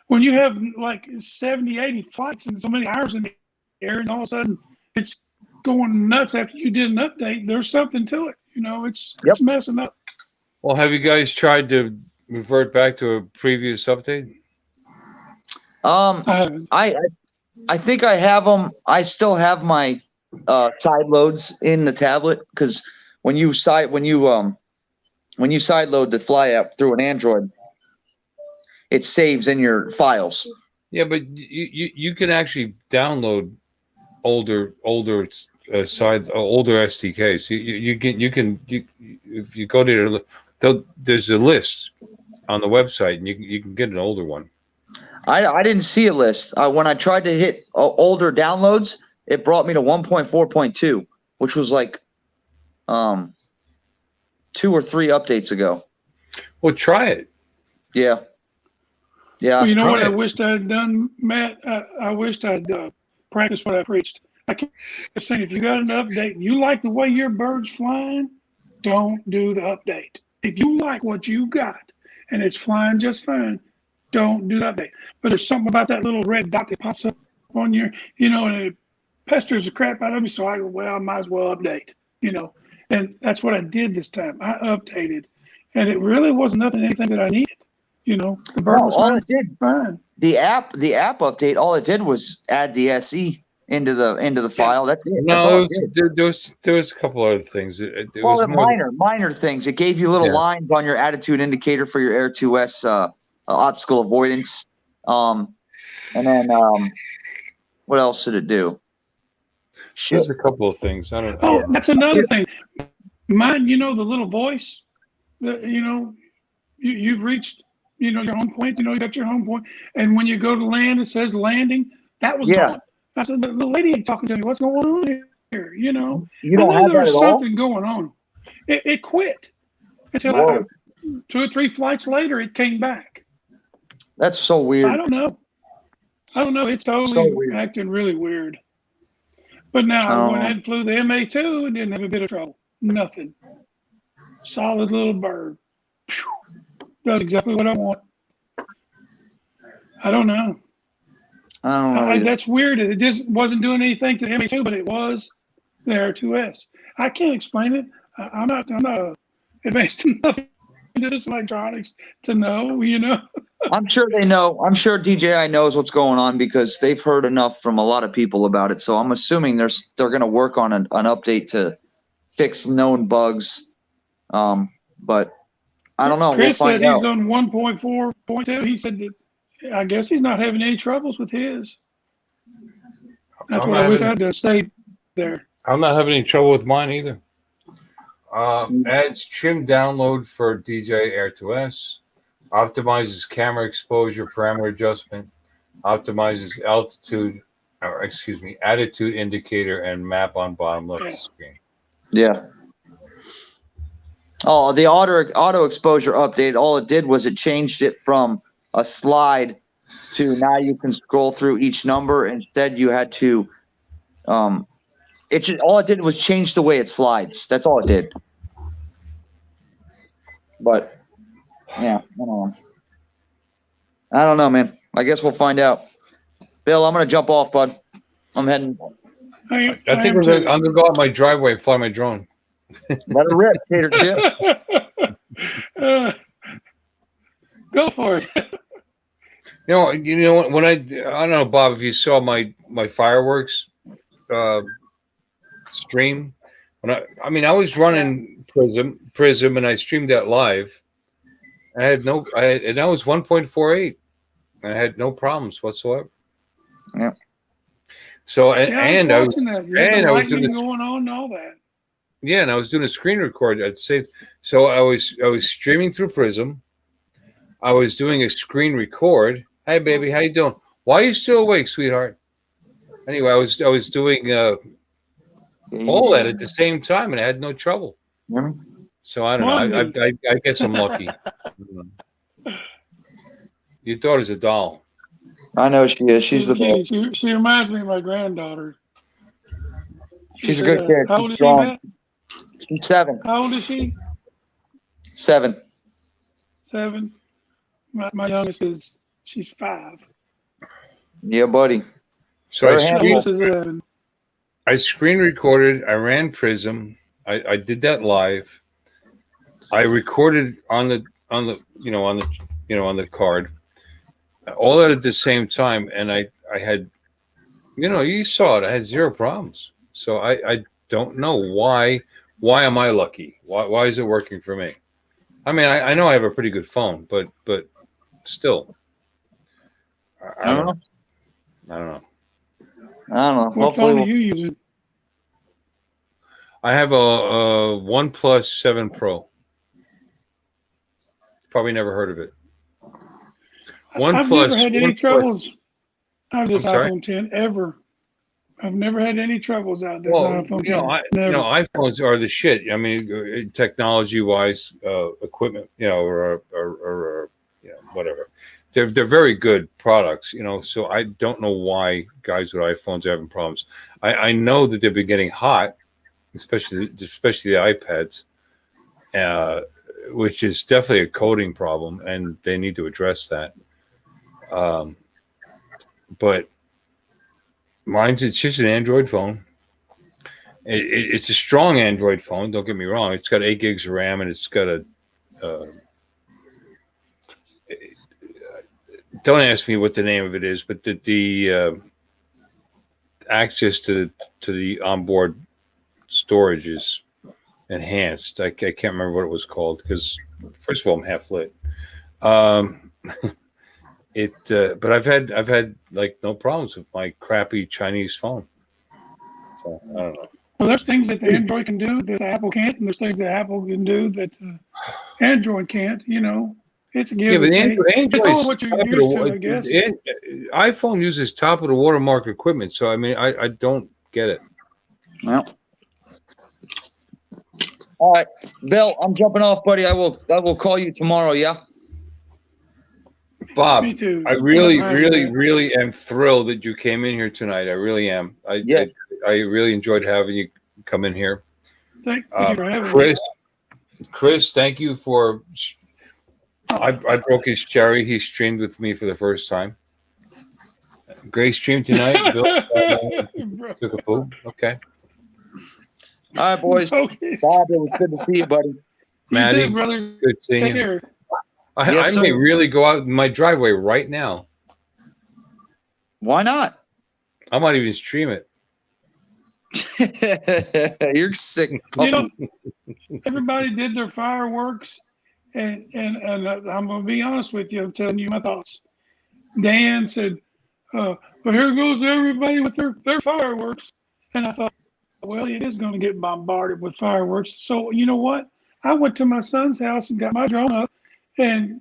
When you have like 70, 80 flights and so many hours in the air, and all of a sudden it's going nuts after you did an update, there's something to it. You know, it's messing up. Well, have you guys tried to revert back to a previous update? I think I have them. I still have my side loads in the tablet because when you side load the Fly app through an Android, it saves in your files. Yeah, but you can actually download older SDKs. You can if you go to there's a list on the website, and you can get an older one. I didn't see a list. When I tried to hit older downloads, it brought me to 1.4.2, which was like 2 or 3 updates ago. Well, try it. Yeah. Yeah. Well, you know what I Right. wished I had done, Matt? I wished I'd practiced what I preached. I kept saying, if you got an update and you like the way your bird's flying, don't do the update. If you like what you got and it's flying just fine, don't do the update. But there's something about that little red dot that pops up on your, and it pesters the crap out of me. So I go, well, I might as well update, And that's what I did this time. I updated, and it really wasn't anything that I needed. The bird No, was all fine. it did, Fine. the app update, all it did was add the SE into the file. That's it. That's all No, it did. there was a couple other things. It Well, was the more. minor things. It gave you little Yeah. lines on your attitude indicator for your Air 2S obstacle avoidance. And then what else did it do? Shit. There's a couple of things. I don't Oh, know. that's another thing. Mine, the little voice, you've reached, your home point, you got your home point. And when you go to land, it says landing. That was Yeah. gone. I said, the lady ain't talking to me. What's going on here? You I don't knew have there that was at all? something going on. It quit until Whoa. 2 or 3 flights later, it came back. That's so weird. So I don't know. It's totally So weird. acting really weird. But now I went Oh. ahead and flew the MA2 and didn't have a bit of trouble. Nothing. Solid little bird. Phew. Does exactly what I want. I don't know. I don't know. either. That's weird. It just wasn't doing anything to the MA2, but it was the R2S. I can't explain it. I'm not advanced enough into this electronics to know, I'm sure they know. I'm sure DJI knows what's going on because they've heard enough from a lot of people about it. So I'm assuming they're going to work on an update to fix known bugs. But I don't know. Chris we'll said find he's out. on 1.4.2. He said that I guess he's not having any troubles with his. That's I'm what not I wish having- I'd have stayed there. I'm not having any trouble with mine either. Adds trim download for DJI Air 2S. Optimizes camera exposure parameter adjustment. Attitude indicator and map on bottom left of the screen. Yeah. Oh, the auto exposure update. All it did was it changed it from a slide to now you can scroll through each number. Instead, you had to. All it did was change the way it slides. That's all it did. But yeah, I don't know, man. I guess we'll find out. Bill, I'm gonna jump off, bud. I'm heading. I think I'm gonna go out my driveway and fly my drone. Let it rip, Tater Chip. Go for it. When I don't know, Bob, if you saw my fireworks stream. I was running Prism, and I streamed that live. And that was 1.48. And I had no problems whatsoever. Yeah. So I was watching that. You had the I was doing lightning going on and all that. Yeah, and I was doing a screen record. I'd say so. I was streaming through Prism. I was doing a screen record. Hey, baby, how you doing? Why are you still awake, sweetheart? Anyway, I was doing all that at the same time, and I had no trouble. Yeah. So I don't know. I guess I'm lucky. Your daughter's a doll. I know she is. She's the best. She reminds me of my granddaughter. She's a good kid. How old She's is she, strong. Matt? She's 7. How old is she? 7. 7. My youngest she's 5. Yeah, buddy. So Her I hand- screen, Youngest is 11. I screen recorded. I ran Prism. I did that live. I recorded on the card. All that at the same time, and I had, you saw it. I had 0 problems. So I don't know why. Why am I lucky? Why is it working for me? I mean, I know I have a pretty good phone, but still, I don't know. I don't know. What Hopefully, phone are you using? I have a OnePlus 7 Pro. Probably never heard of it. I've never had any troubles out of this I'm sorry? iPhone 10 ever. I've never had any troubles out of this Well, iPhone 10. Never. iPhones are the shit. I mean, technology-wise, equipment, or whatever. they're very good products, you know. So I don't know why guys with iPhones are having problems. I know that they've been getting hot, especially the iPads, which is definitely a coding problem, and they need to address that. But it's just an Android phone. It's a strong Android phone. Don't get me wrong. It's got 8 gigs of RAM, and it's got a. Don't ask me what the name of it is, but the access to the onboard storage is enhanced. I can't remember what it was called because, first of all, I'm half lit. But I've had like no problems with my crappy Chinese phone. So I don't know. Well, there's things that the Android can do that Apple can't, and there's things that Apple can do that Android can't. You know, it's a give. Yeah, but it's all what you're used to, I guess. iPhone uses top of the watermark equipment, so I mean, I don't get it. Well, all right, Bill, I'm jumping off, buddy. I will call you tomorrow. Yeah. Bob, Me too. I really am thrilled that you came in here tonight. I really am. I really enjoyed having you come in here. Thank you for having me. Chris, thank you for. I broke his cherry. He streamed with me for the first time. Great stream tonight. Bill took a poop. Okay. All right, boys. Okay. Bob, it was good to see you, buddy. Maddie, you too, brother. good seeing Take you. care. I may really go out in my driveway right now. Why not? I might even stream it. You're sick. You know, everybody did their fireworks, and I'm gonna be honest with you. I'm telling you my thoughts. Dan said, "But here goes everybody with their fireworks," and I thought, well, it is going to get bombarded with fireworks. So you know what? I went to my son's house and got my drone up, and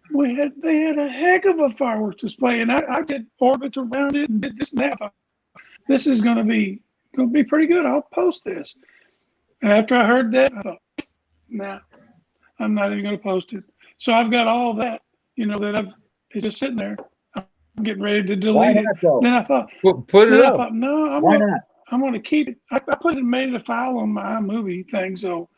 they had a heck of a fireworks display, and I did orbits around it and did this and that. I thought, this is going to be pretty good. I'll post this. And after I heard that, I thought, nah, I'm not even going to post it. So I've got all that, you know, it's just sitting there. I'm getting ready to delete it. Then I thought, put it up. I thought, no, I'm going to keep it. I put it, made a file on my iMovie thing, so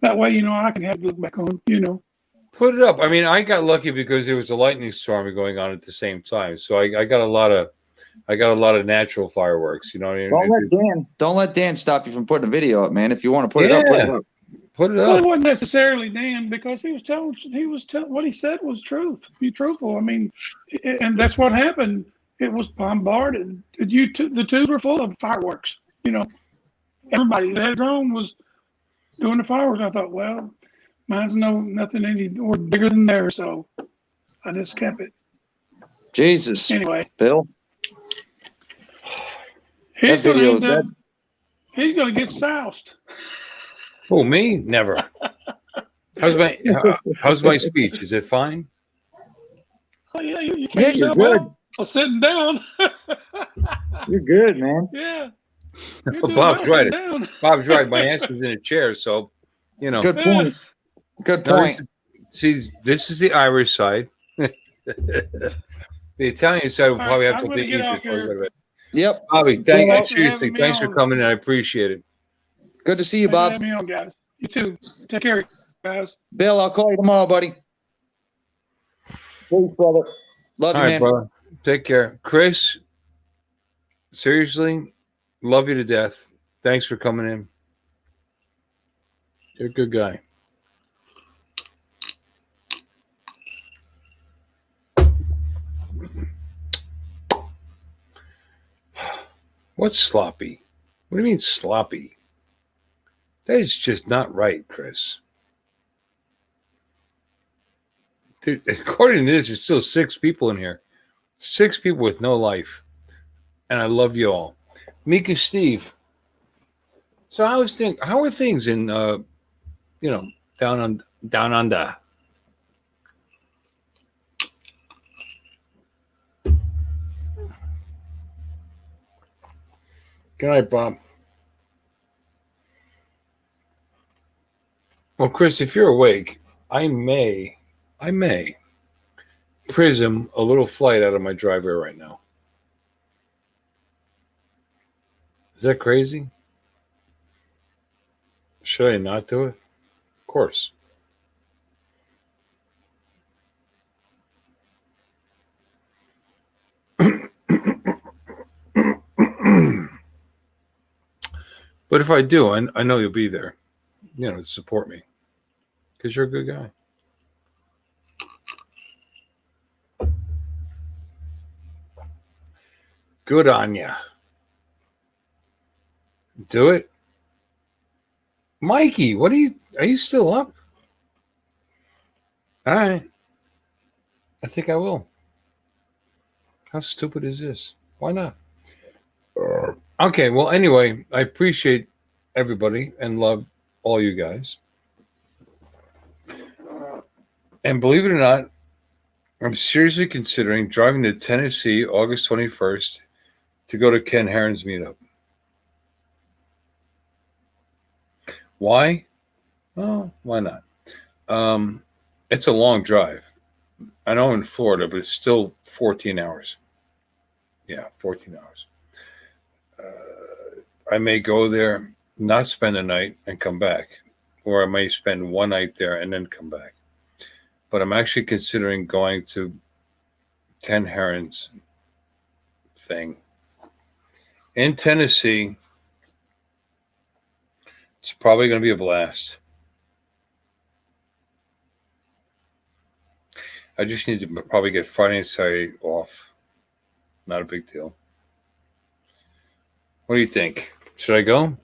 that way, you know, I can have it look back on, you know. Put it up. I mean, I got lucky because there was a lightning storm going on at the same time, so I got a lot of natural fireworks. You know what I mean? Don't let Dan stop you from putting a video up, man. If you want to put it up, put it up. Put it Well, up. it wasn't necessarily Dan because he was telling what he said was truth. Be truthful. I mean, and that's what happened. It was bombarded. The tubes were full of fireworks. You know, everybody that had a drone was doing the fireworks. I thought, well, mine's nothing any or bigger than theirs, so I just kept it. Jesus. Anyway, Bill. he's going to get soused. Oh, me? Never. How's my speech? Is it fine? Oh, yeah, you Yeah, can't you're tell good. well sitting down. You're good, man. Yeah. You're doing Bob's well right. sitting down. Bob's right. My answer's in a chair, so you know. Good point. Good point. See, this is the Irish side. The Italian side will All probably right, have to I'm gonna be get easier off for you. here. Yep. Bobby, Thanks for seriously, having me thanks for on. coming in. I appreciate it. Good to see you, Thanks for Bob. having me on, guys. You too. Take care, guys. Bill, I'll call you tomorrow, buddy. Please, brother. Love All you, right, man. brother. Take care. Chris, seriously, love you to death. Thanks for coming in. You're a good guy. What's sloppy? What do you mean sloppy? That is just not right, Chris. Dude, according to this, there's still 6 people in here. 6 people with no life. And I love you all. Mika Steve. So how are things in down under? Good night, Bob. Well, Chris, if you're awake, I may Prism a little flight out of my driveway right now. Is that crazy? Should I not do it? Of course. But if I do, I know you'll be there, to support me, because you're a good guy. Good on ya. Do it. Mikey, are you still up? All right. I think I will. How stupid is this? Why not? Okay, well, anyway, I appreciate everybody and love all you guys. And believe it or not, I'm seriously considering driving to Tennessee August 21st to go to Ken Heron's meetup. Why? Oh, why not? It's a long drive. I know in Florida, but it's still 14 hours. Yeah, 14 hours. I may go there, not spend a night, and come back. Or I may spend one night there and then come back. But I'm actually considering going to Ken Heron's thing in Tennessee. It's probably going to be a blast. I just need to probably get Friday and Saturday off. Not a big deal. What do you think? Should I go?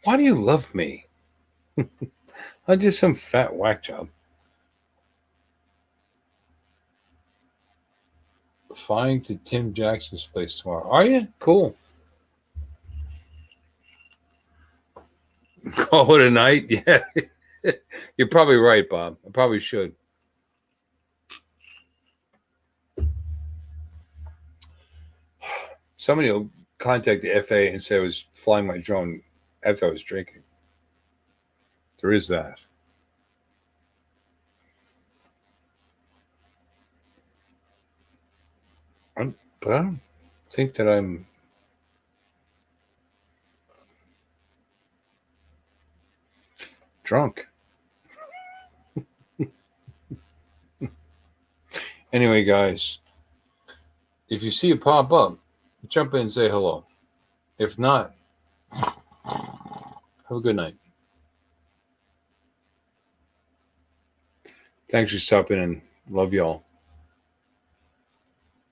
Why do you love me? I'm just some fat whack job. Flying to Tim Jackson's place tomorrow. Are you? Cool. Call it a night? Yeah. You're probably right, Bob. I probably should. Somebody will contact the FAA and say I was flying my drone after I was drinking. There is that. But I don't think that I'm drunk. Anyway, guys, if you see it pop up, jump in and say hello. If not, have a good night. Thanks for stopping in. Love y'all.